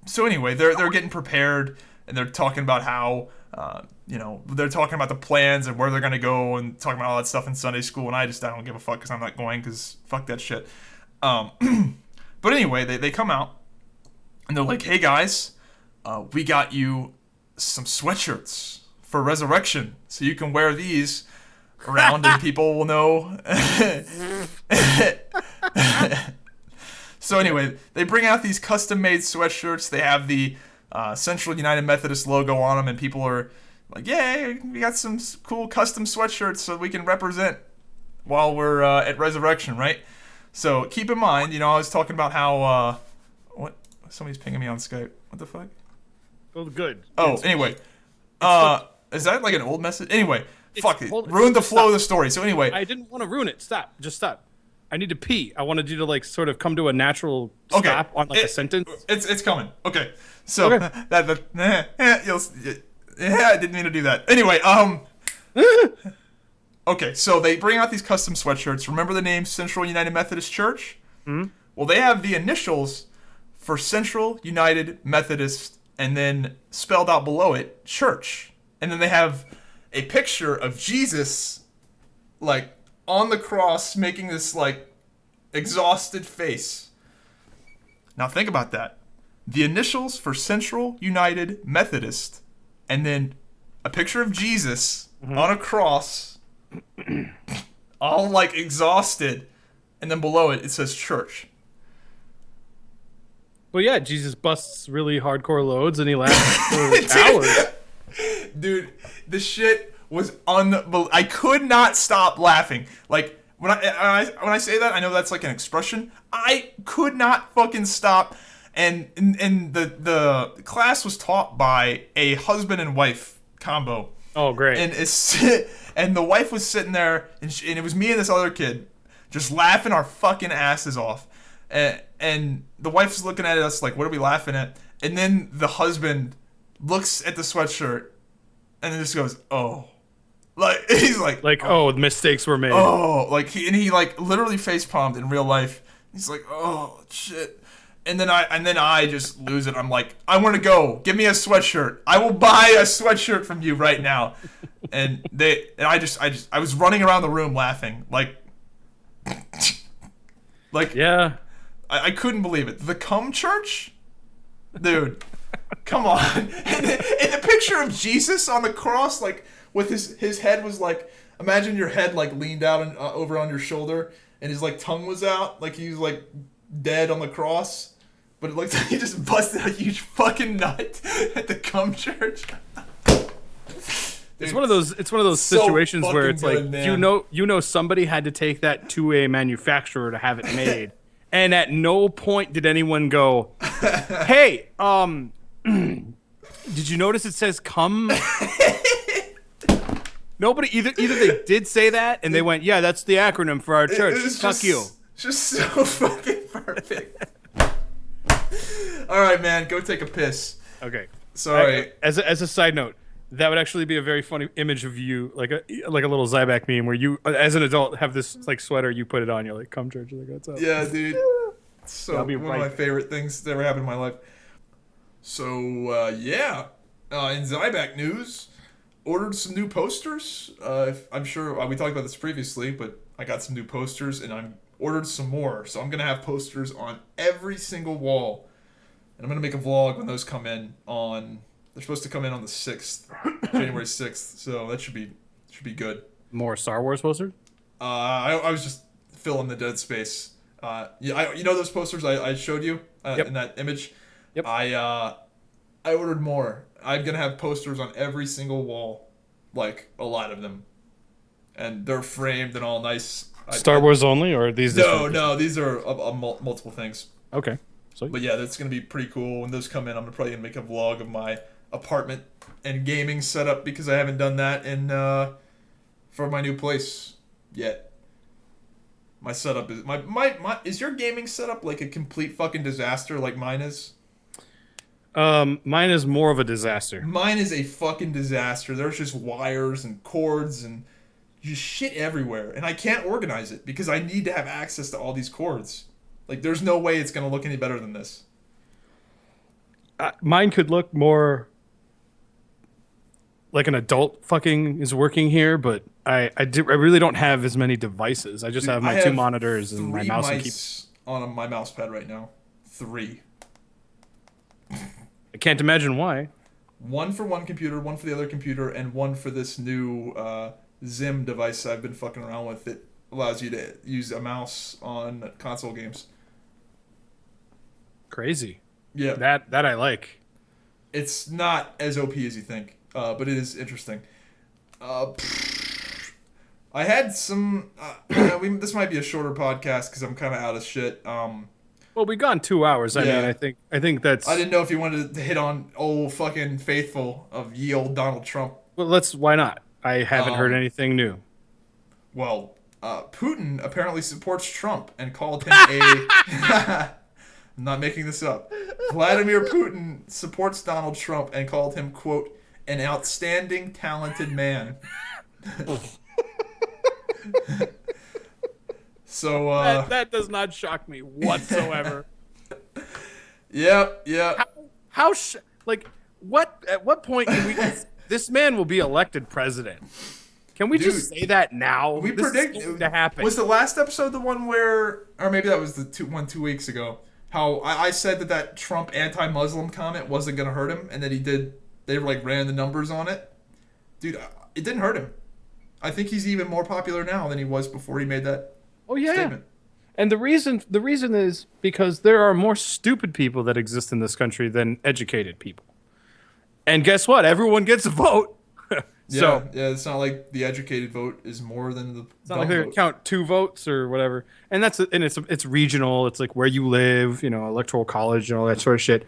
So anyway, they're getting prepared, and they're talking about how they're talking about the plans and where they're going to go and talking about all that stuff in Sunday school. And I don't give a fuck because I'm not going because fuck that shit. But anyway, they come out and they're like, hey guys, we got you some sweatshirts for Resurrection. So you can wear these around and people will know. So anyway, they bring out these custom-made sweatshirts. They have the Central United Methodist logo on them, and people are like, yay, we got some cool custom sweatshirts so we can represent while we're at Resurrection, right? So keep in mind, I was talking about how, what? Somebody's pinging me on Skype. What the fuck? Oh, good. Oh, anyway. Is that like an old message? Anyway, fuck it. Ruined the flow of the story. So anyway. I didn't want to ruin it. Stop. Just stop. I need to pee. I wanted you to like sort of come to a natural stop on like a sentence. It's coming. Okay. So I didn't mean to do that. Anyway, okay, so they bring out these custom sweatshirts. Remember the name Central United Methodist Church? Mm-hmm. Well, they have the initials for Central United Methodist, and then spelled out below it, Church. And then they have a picture of Jesus, like, on the cross, making this, like, exhausted face. Now think about that. The initials for Central United Methodist, and then a picture of Jesus on a cross, all, like, exhausted, and then below it, it says Church. But yeah, Jesus busts really hardcore loads and he laughs for hours. Dude, the shit was unbelievable. I could not stop laughing. Like when I say that, I know that's like an expression. I could not fucking stop. And the class was taught by a husband and wife combo. Oh, great. And the wife was sitting there, and it was me and this other kid just laughing our fucking asses off. And the wife's looking at us like, what are we laughing at? And then the husband looks at the sweatshirt and then just goes, oh. Like, he's like, oh, mistakes were made. Oh, like, he like literally face palmed in real life. He's like, oh, shit. And then I just lose it. I'm like, I want to go. Give me a sweatshirt. I will buy a sweatshirt from you right now. And I was running around the room laughing. Like, yeah. I couldn't believe it. The cum church? Dude, come on. And the picture of Jesus on the cross, like, with his head was like, imagine your head, like, leaned out and over on your shoulder, and his, like, tongue was out, like he was, like, dead on the cross. But it looked like he just busted a huge fucking nut at the cum church. Dude, it's one of those situations where it's good, like, man. you know somebody had to take that to a manufacturer to have it made. And at no point did anyone go, hey, did you notice it says cum? Nobody, either they did say that and they went, yeah, that's the acronym for our church. Fuck you. It's just so fucking perfect. All right, man, go take a piss. Okay. Sorry. As a side note, that would actually be a very funny image of you, like a little Zybak meme, where you, as an adult, have this like sweater, you put it on, you're like, "Come church," you're like, "What's up?" Yeah, dude. So one of my favorite things that ever happened in my life. So yeah, in Zybak news, ordered some new posters. I'm sure we talked about this previously, but I got some new posters, and I'm ordered some more. So I'm gonna have posters on every single wall. And I'm going to make a vlog when those come in on... They're supposed to come in on the 6th. January 6th. So that should be good. More Star Wars posters? I was just filling the dead space. Yeah, you know those posters I showed you in that image? Yep. I ordered more. I'm going to have posters on every single wall. Like, a lot of them. And they're framed and all nice. Star Wars only, or these? No, these are multiple things. Okay. Sweet. But yeah, that's going to be pretty cool. When those come in, I'm probably going to make a vlog of my apartment and gaming setup because I haven't done that for my new place yet. My setup is... is your gaming setup like a complete fucking disaster like mine is? Mine is more of a disaster. Mine is a fucking disaster. There's just wires and cords and just shit everywhere. And I can't organize it because I need to have access to all these cords. Like, there's no way it's going to look any better than this. Mine could look more like an adult fucking is working here, but I really don't have as many devices. I just have my two monitors and my mouse and keyboard. On my mouse pad right now. 3. I can't imagine why. 1 for one computer, 1 for the other computer, and 1 for this new Zim device I've been fucking around with that allows you to use a mouse on console games. Crazy. Yeah. That I like. It's not as OP as you think, but it is interesting. I had some... this might be a shorter podcast because I'm kind of out of shit. Well, we've gone 2 hours. I mean, I think that's... I didn't know if you wanted to hit on old fucking faithful of ye old Donald Trump. Well, why not? I haven't heard anything new. Well, Putin apparently supports Trump and called him a... I'm not making this up. Vladimir Putin supports Donald Trump and called him, quote, an outstanding, talented man. So, that does not shock me whatsoever. Yeah. At what point can we... This man will be elected president. Can we just say that now? We this predict is going to happen. Was the last episode the one where... Or maybe that was the 2 weeks ago. How I said that Trump anti-Muslim comment wasn't going to hurt him, and that they ran the numbers on it. Dude, it didn't hurt him. I think he's even more popular now than he was before he made that statement. And the reason is because there are more stupid people that exist in this country than educated people. And guess what? Everyone gets a vote. So yeah, it's not like the educated vote is more than the it's not like they're gonna count 2 votes or whatever. And it's regional. It's like where you live, electoral college and all that sort of shit.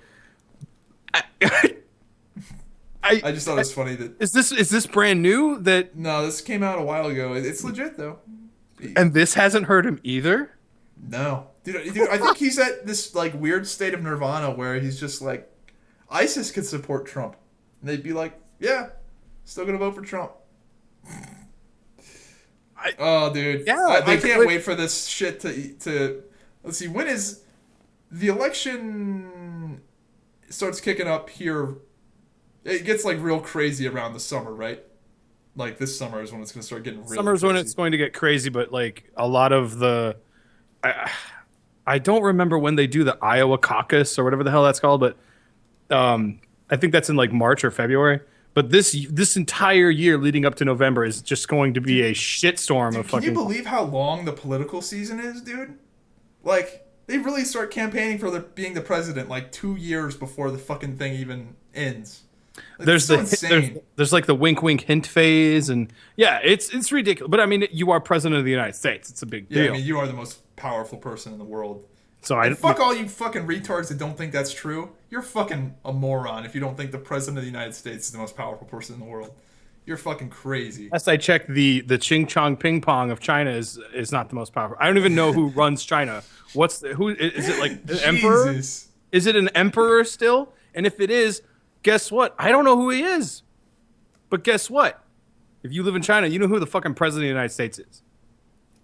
I just thought it was funny that is this brand new? That no, this came out a while ago. It's legit though. And this hasn't hurt him either. No, dude, I think he's at this like weird state of nirvana where he's just like, ISIS could support Trump, and they'd be like, yeah, still gonna vote for Trump. Oh, dude, yeah, I can't wait for this shit to. Let's see, when is the election starts kicking up here? It gets like real crazy around the summer, right? Like this summer is when it's going to start getting real Summer's crazy. when it's going to get crazy, but like a lot of the I don't remember when they do the Iowa caucus or whatever the hell that's called, but I think that's in like March or February. But this entire year leading up to November is just going to be a shitstorm of fucking. Can you believe how long the political season is, dude? Like they really start campaigning for being the president like 2 years before the fucking thing even ends. Like, there's like the wink wink hint phase, and yeah, it's ridiculous. But I mean, you are president of the United States. It's a big deal. I mean, you are the most powerful person in the world. So fuck all you fucking retards that don't think that's true. You're fucking a moron if you don't think the president of the United States is the most powerful person in the world. You're fucking crazy. Last I checked, the Ching Chong Ping Pong of China is not the most powerful. I don't even know who runs China. Who is it, like the emperor? Is it an emperor still? And if it is, guess what? I don't know who he is. But guess what? If you live in China, you know who the fucking president of the United States is.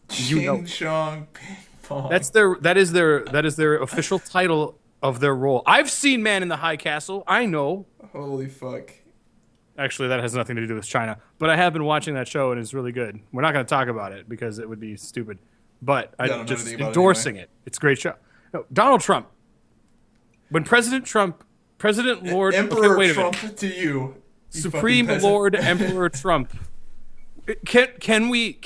Ching Chong Ping Pong. That is their official title of their role. I've seen Man in the High Castle. I know. Holy fuck. Actually, that has nothing to do with China. But I have been watching that show, and it's really good. We're not going to talk about it because it would be stupid. But I'm just endorsing it. It's a great show. No, Donald Trump. When President Lord... Emperor okay, wait Trump a minute. To you Supreme Lord Emperor Trump. Can we...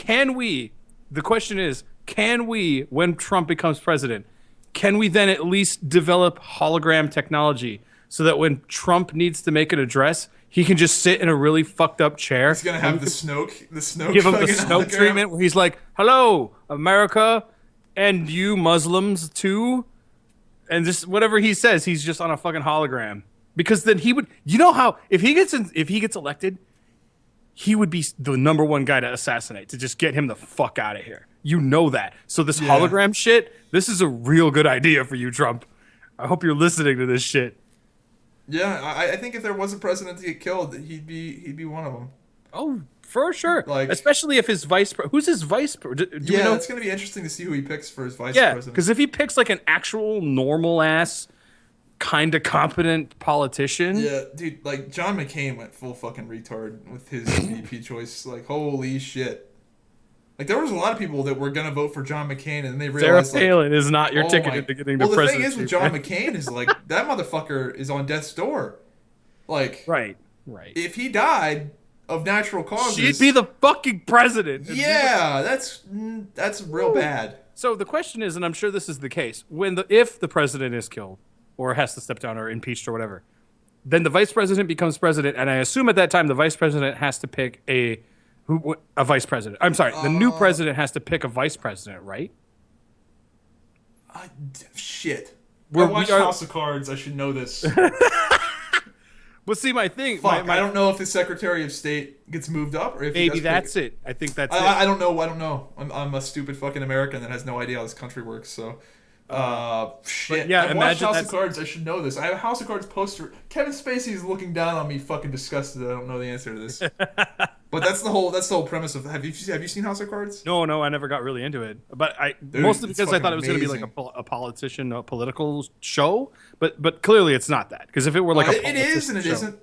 The question is, can we, when Trump becomes president, can we then at least develop hologram technology so that when Trump needs to make an address, he can just sit in a really fucked up chair? He's gonna have the Snoke give him the Snoke treatment where he's like, "Hello, America, and you Muslims too," and just whatever he says, he's just on a fucking hologram. Because then he would, how if he gets elected, he would be the number one guy to assassinate, to just get him the fuck out of here. You know that. So this hologram shit, this is a real good idea for you, Trump. I hope you're listening to this shit. Yeah, I think if there was a president to get killed, he'd be one of them. Oh, for sure. Like, especially if his who's his vice president? Do we know? It's going to be interesting to see who he picks for his vice president. Yeah, because if he picks like an actual normal ass, kind of competent politician. Yeah, dude, like John McCain went full fucking retard with his VP choice. Like, holy shit. Like, there was a lot of people that were going to vote for John McCain, and they realized Sarah Palin is not your ticket into getting the presidency. Well, the thing is with John McCain is, like, that motherfucker is on death's door. Like, right. If he died of natural causes, she'd be the fucking president. Yeah, that's real bad. So the question is, and I'm sure this is the case, if the president is killed or has to step down or impeached or whatever, then the vice president becomes president, and I assume at that time the vice president has to pick a vice president. I'm sorry, the new president has to pick a vice president, right? Shit. I watched House of Cards. I should know this. Well, see, my thing... Fuck, I don't know if the Secretary of State gets moved up or if maybe that's it. I think that's it. I don't know. I'm a stupid fucking American that has no idea how this country works, so... shit. Yeah, I watched House of Cards. I should know this. I have a House of Cards poster. Kevin Spacey is looking down on me, fucking disgusted. I don't know the answer to this. But that's the whole premise of. Have you seen House of Cards? No, I never got really into it. But mostly because I thought it was going to be like a politician, a political show. But clearly it's not that. Because if it were like it is and it isn't.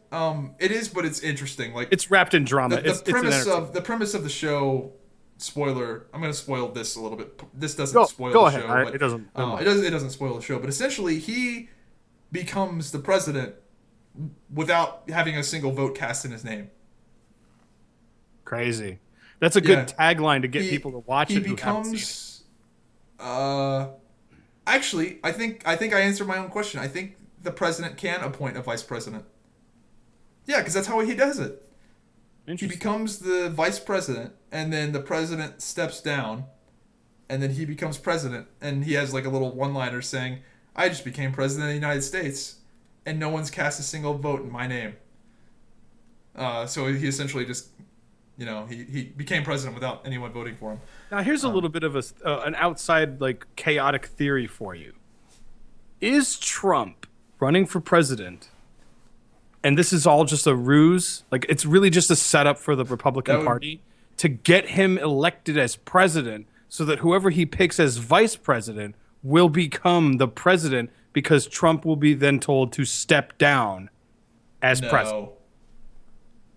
It is, but it's interesting. Like it's wrapped in drama. The premise of the show. Spoiler. I'm going to spoil this a little bit. This doesn't spoil the show. But, it doesn't. It doesn't spoil the show. But essentially, he becomes the president without having a single vote cast in his name. Crazy. That's a good tagline to get people to watch it who haven't seen Actually, I think I answered my own question. I think the president can appoint a vice president. Yeah, because that's how he does it. He becomes the vice president, and then the president steps down, and then he becomes president, and he has like a little one-liner saying, "I just became president of the United States, and no one's cast a single vote in my name." So he essentially just, he became president without anyone voting for him. Now here's a little bit of an outside, like, chaotic theory for you. Is Trump running for president, and this is all just a ruse? Like, it's really just a setup for the Republican Party to get him elected as president so that whoever he picks as vice president will become the president, because Trump will be then told to step down as president.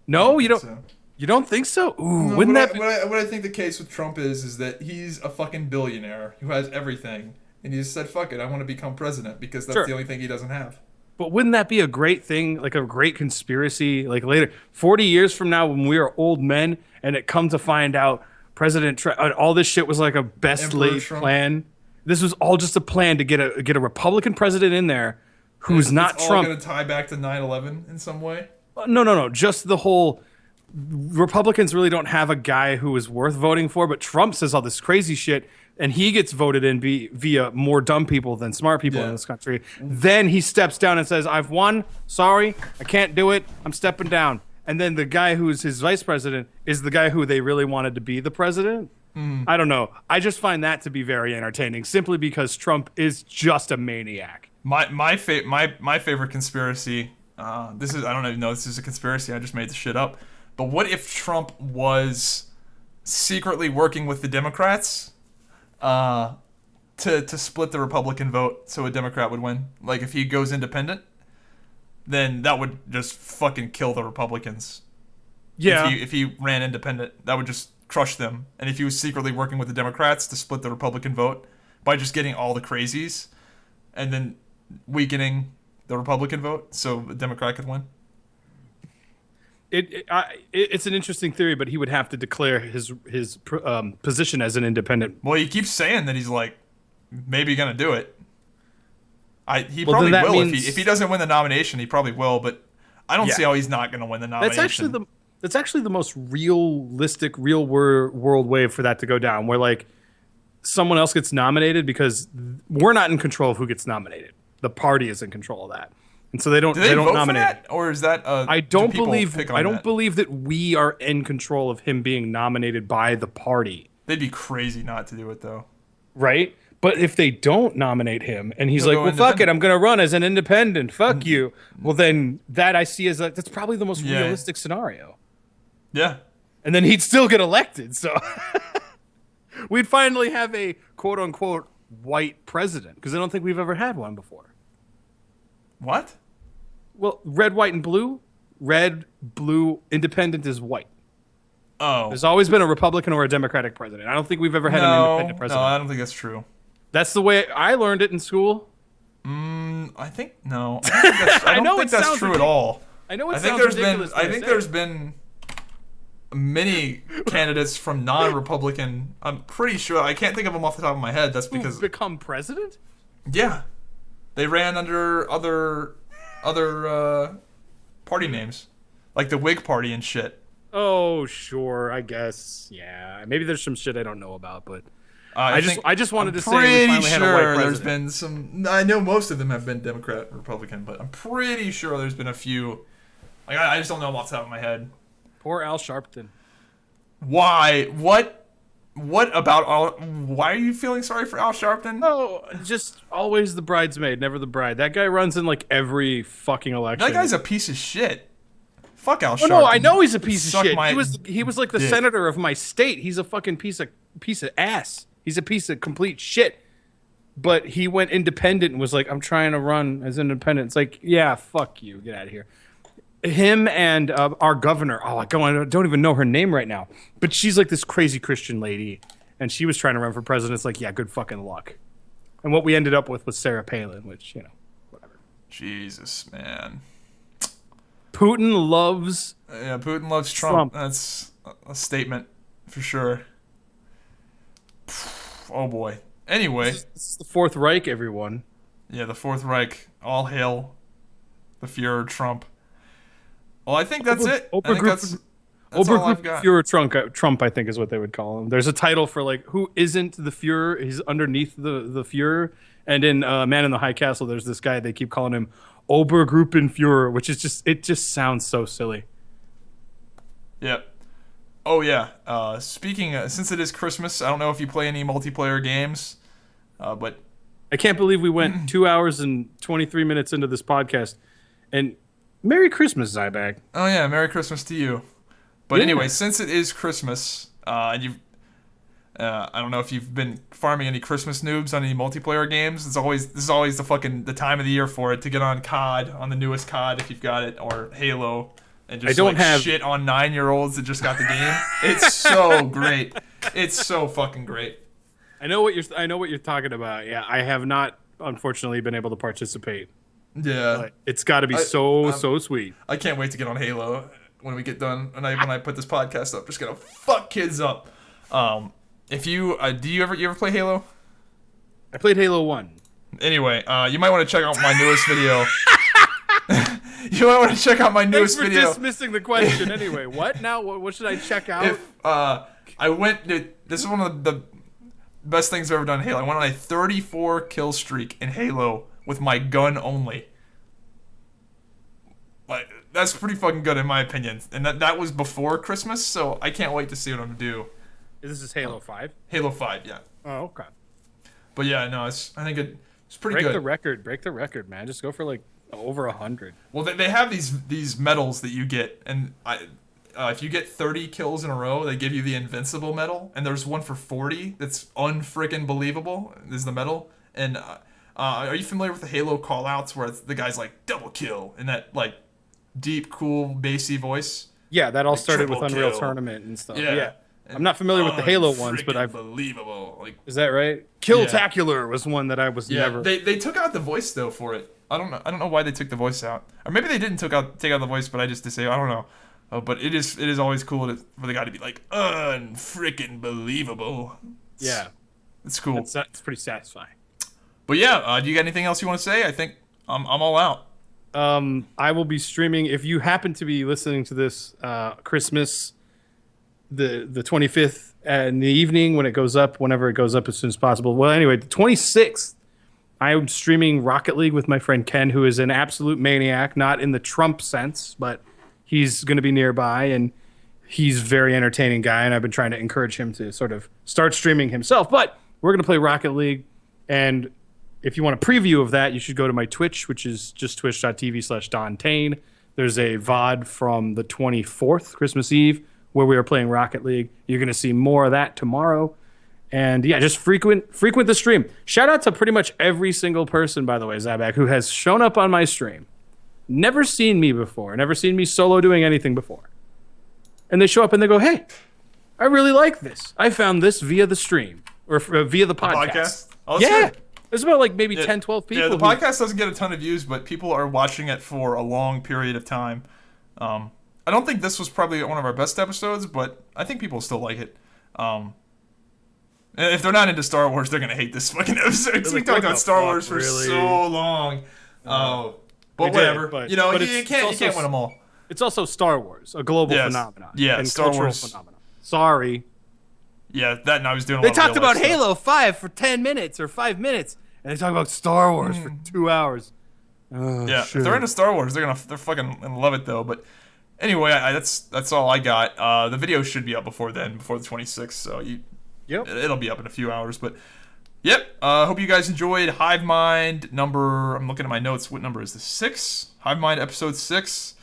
No, you don't. So. You don't think so? Ooh, no, wouldn't that? What I think the case with Trump is that he's a fucking billionaire who has everything, and he just said, "Fuck it, I want to become president," because that's the only thing he doesn't have. But wouldn't that be a great thing, like a great conspiracy? Like later, 40 years from now, when we are old men, and it comes to find out all this shit was like a best laid plan. This was all just a plan to get a Republican president in there who's not Trump. It's all going to tie back to 9/11 in some way? No. Just the whole... Republicans really don't have a guy who is worth voting for, but Trump says all this crazy shit, and he gets voted in via more dumb people than smart people in this country. Then he steps down and says, "I've won. Sorry, I can't do it. I'm stepping down." And then the guy who's his vice president is the guy who they really wanted to be the president. I don't know. I just find that to be very entertaining, simply because Trump is just a maniac. My favorite conspiracy. I don't even know if this is a conspiracy. I just made this shit up. But what if Trump was secretly working with the Democrats to split the Republican vote so a Democrat would win? Like, if he goes independent, then that would just fucking kill the Republicans. Yeah. If he ran independent, that would just crush them. And if he was secretly working with the Democrats to split the Republican vote by just getting all the crazies and then weakening the Republican vote so the Democrat could win. It's an interesting theory, but he would have to declare his position as an independent. Well, he keeps saying that he's like maybe gonna do it. He probably will if he doesn't win the nomination. He probably will, but I don't see how he's not gonna win the nomination. That's actually the most realistic, real world way for that to go down, where like someone else gets nominated, because we're not in control of who gets nominated. The party is in control of that. And so they don't vote nominate. For that? Or is that I don't believe that we are in control of him being nominated by the party. They'd be crazy not to do it though. Right? But if they don't nominate him and he's like, "Well, fuck it, I'm going to run as an independent. Fuck you." Well, then that I see as that's probably the most realistic scenario. Yeah. And then he'd still get elected. So we'd finally have a quote unquote white president, because I don't think we've ever had one before. What? Well, red, white, and blue. Red, blue, independent is white. Oh. There's always been a Republican or a Democratic president. I don't think we've ever had an independent president. No, I don't think that's true. That's the way I learned it in school. I think no. I don't think that's true at all. I know it sounds ridiculous. I think there's been many candidates from non-Republican. I'm pretty sure. I can't think of them off the top of my head. That's because who've become president. Yeah, they ran under other party names, like the Whig Party and shit. Oh, sure, I guess. Yeah, maybe there's some shit I don't know about, but I just wanted to say we finally had a white president. There's been some. I know most of them have been Democrat, Republican, but I'm pretty sure there's been a few. Like I just don't know them off the top of my head. Poor Al Sharpton. Why? What about? Why are you feeling sorry for Al Sharpton? Oh, just always the bridesmaid, never the bride. That guy runs in like every fucking election. That guy's a piece of shit. Fuck Al Sharpton. No, I know he's a piece of shit. He was like the dick. senator of my state. He's a fucking piece of ass. He's a piece of complete shit. But he went independent and was like, "I'm trying to run as independent." It's like, yeah, fuck you, get out of here. Him and our governor. Oh, I don't even know her name right now. But she's like this crazy Christian lady, and she was trying to run for president. It's like, yeah, good fucking luck. And what we ended up with was Sarah Palin, which, whatever. Jesus, man. Putin loves Trump. That's a statement for sure. Oh boy. Anyway. This is the Fourth Reich, everyone. Yeah, the Fourth Reich. All hail the Fuhrer Trump. Well, I think that's it. I think that's all I've got. Führer Trump, I think, is what they would call him. There's a title for, like, who isn't the Führer? He's underneath the Führer. And in Man in the High Castle, there's this guy, they keep calling him Obergruppenführer, which is it just sounds so silly. Yeah. Oh, yeah. Speaking, since it is Christmas, I don't know if you play any multiplayer games, but... I can't believe we went 2 hours and 23 minutes into this podcast. And Merry Christmas, Zybak. Oh, yeah. Merry Christmas to you. But anyway, since it is Christmas, and you've... I don't know if you've been farming any Christmas noobs on any multiplayer games. This is always the time of the year for it to get on COD, on the newest COD if you've got it, or Halo, and just shit on 9-year-olds that just got the game. It's so great. It's so fucking great. I know what you're talking about. Yeah, I have not unfortunately been able to participate. Yeah, but it's got to be so sweet. I can't wait to get on Halo when we get done. And when I put this podcast up, just gonna fuck kids up. If you you ever play Halo? I played Halo 1. Anyway, you might want to check out my newest video. You might want to check out my newest video. Thanks for dismissing the question. Anyway, what now? What should I check out? This is one of the best things I've ever done in Halo. I went on a 34 kill streak in Halo with my gun only. Like, that's pretty fucking good in my opinion. And that was before Christmas, so I can't wait to see what I'm gonna do. This is Halo 5? Halo 5, yeah. Oh, okay. But yeah, no, I think it's pretty good. Break the record, man. Just go for like over 100. Well, they have these medals that you get, and if you get 30 kills in a row, they give you the Invincible medal, and there's one for 40 that's unfreaking believable. Is the medal. And are you familiar with the Halo callouts where the guy's like double kill in that like deep, cool, bassy voice? Yeah, that all started with Unreal Tournament and stuff. Yeah. I'm not familiar with the Halo ones, but believable. Like, is that right? Killtacular was one that I was never. They took out the voice though for it. I don't know why they took the voice out, or maybe they didn't take out the voice, but I just to say I don't know. But it is always cool for the guy to be like unfreaking believable. It's cool. It's pretty satisfying. But yeah, do you got anything else you want to say? I think I'm all out. I will be streaming. If you happen to be listening to this Christmas, the 25th in the evening when it goes up, whenever it goes up as soon as possible. Well, anyway, the 26th, I am streaming Rocket League with my friend Ken, who is an absolute maniac, not in the Trump sense, but he's going to be nearby, and he's a very entertaining guy, and I've been trying to encourage him to sort of start streaming himself. But we're going to play Rocket League, and if you want a preview of that, you should go to my Twitch, which is just twitch.tv/DonTane. There's a VOD from the 24th, Christmas Eve, where we are playing Rocket League. You're going to see more of that tomorrow. And yeah, just frequent the stream. Shout out to pretty much every single person, by the way, Zybak, who has shown up on my stream. Never seen me before. Never seen me solo doing anything before. And they show up and they go, hey, I really like this. I found this via the stream. Or via the podcast. Oh, yeah. Good. There's about like maybe 10, 12 people. Yeah, the podcast doesn't get a ton of views, but people are watching it for a long period of time. I don't think this was probably one of our best episodes, but I think people still like it. If they're not into Star Wars, they're gonna hate this fucking episode. We talked about Star Wars for so long. But whatever. You can't win them all. It's also Star Wars, a global phenomenon. Yeah, and Star cultural Wars. phenomenon. Sorry. Yeah, that and I was doing. They talked about Halo 5 for 10 minutes or 5 minutes, and they talk about Star Wars for 2 hours. Yeah, if they're into Star Wars, they're fucking gonna love it though. But anyway, that's all I got. The video should be up before then, before the 26th. So it'll be up in a few hours. But yep. Hope you guys enjoyed Hive Mind number. I'm looking at my notes. What number is this? 6. Hive Mind episode 6,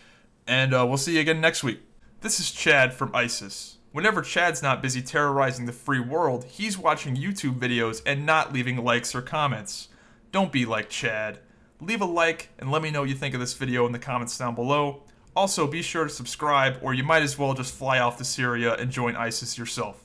and we'll see you again next week. This is Chad from ISIS. Whenever Chad's not busy terrorizing the free world, he's watching YouTube videos and not leaving likes or comments. Don't be like Chad. Leave a like and let me know what you think of this video in the comments down below. Also, be sure to subscribe, or you might as well just fly off to Syria and join ISIS yourself.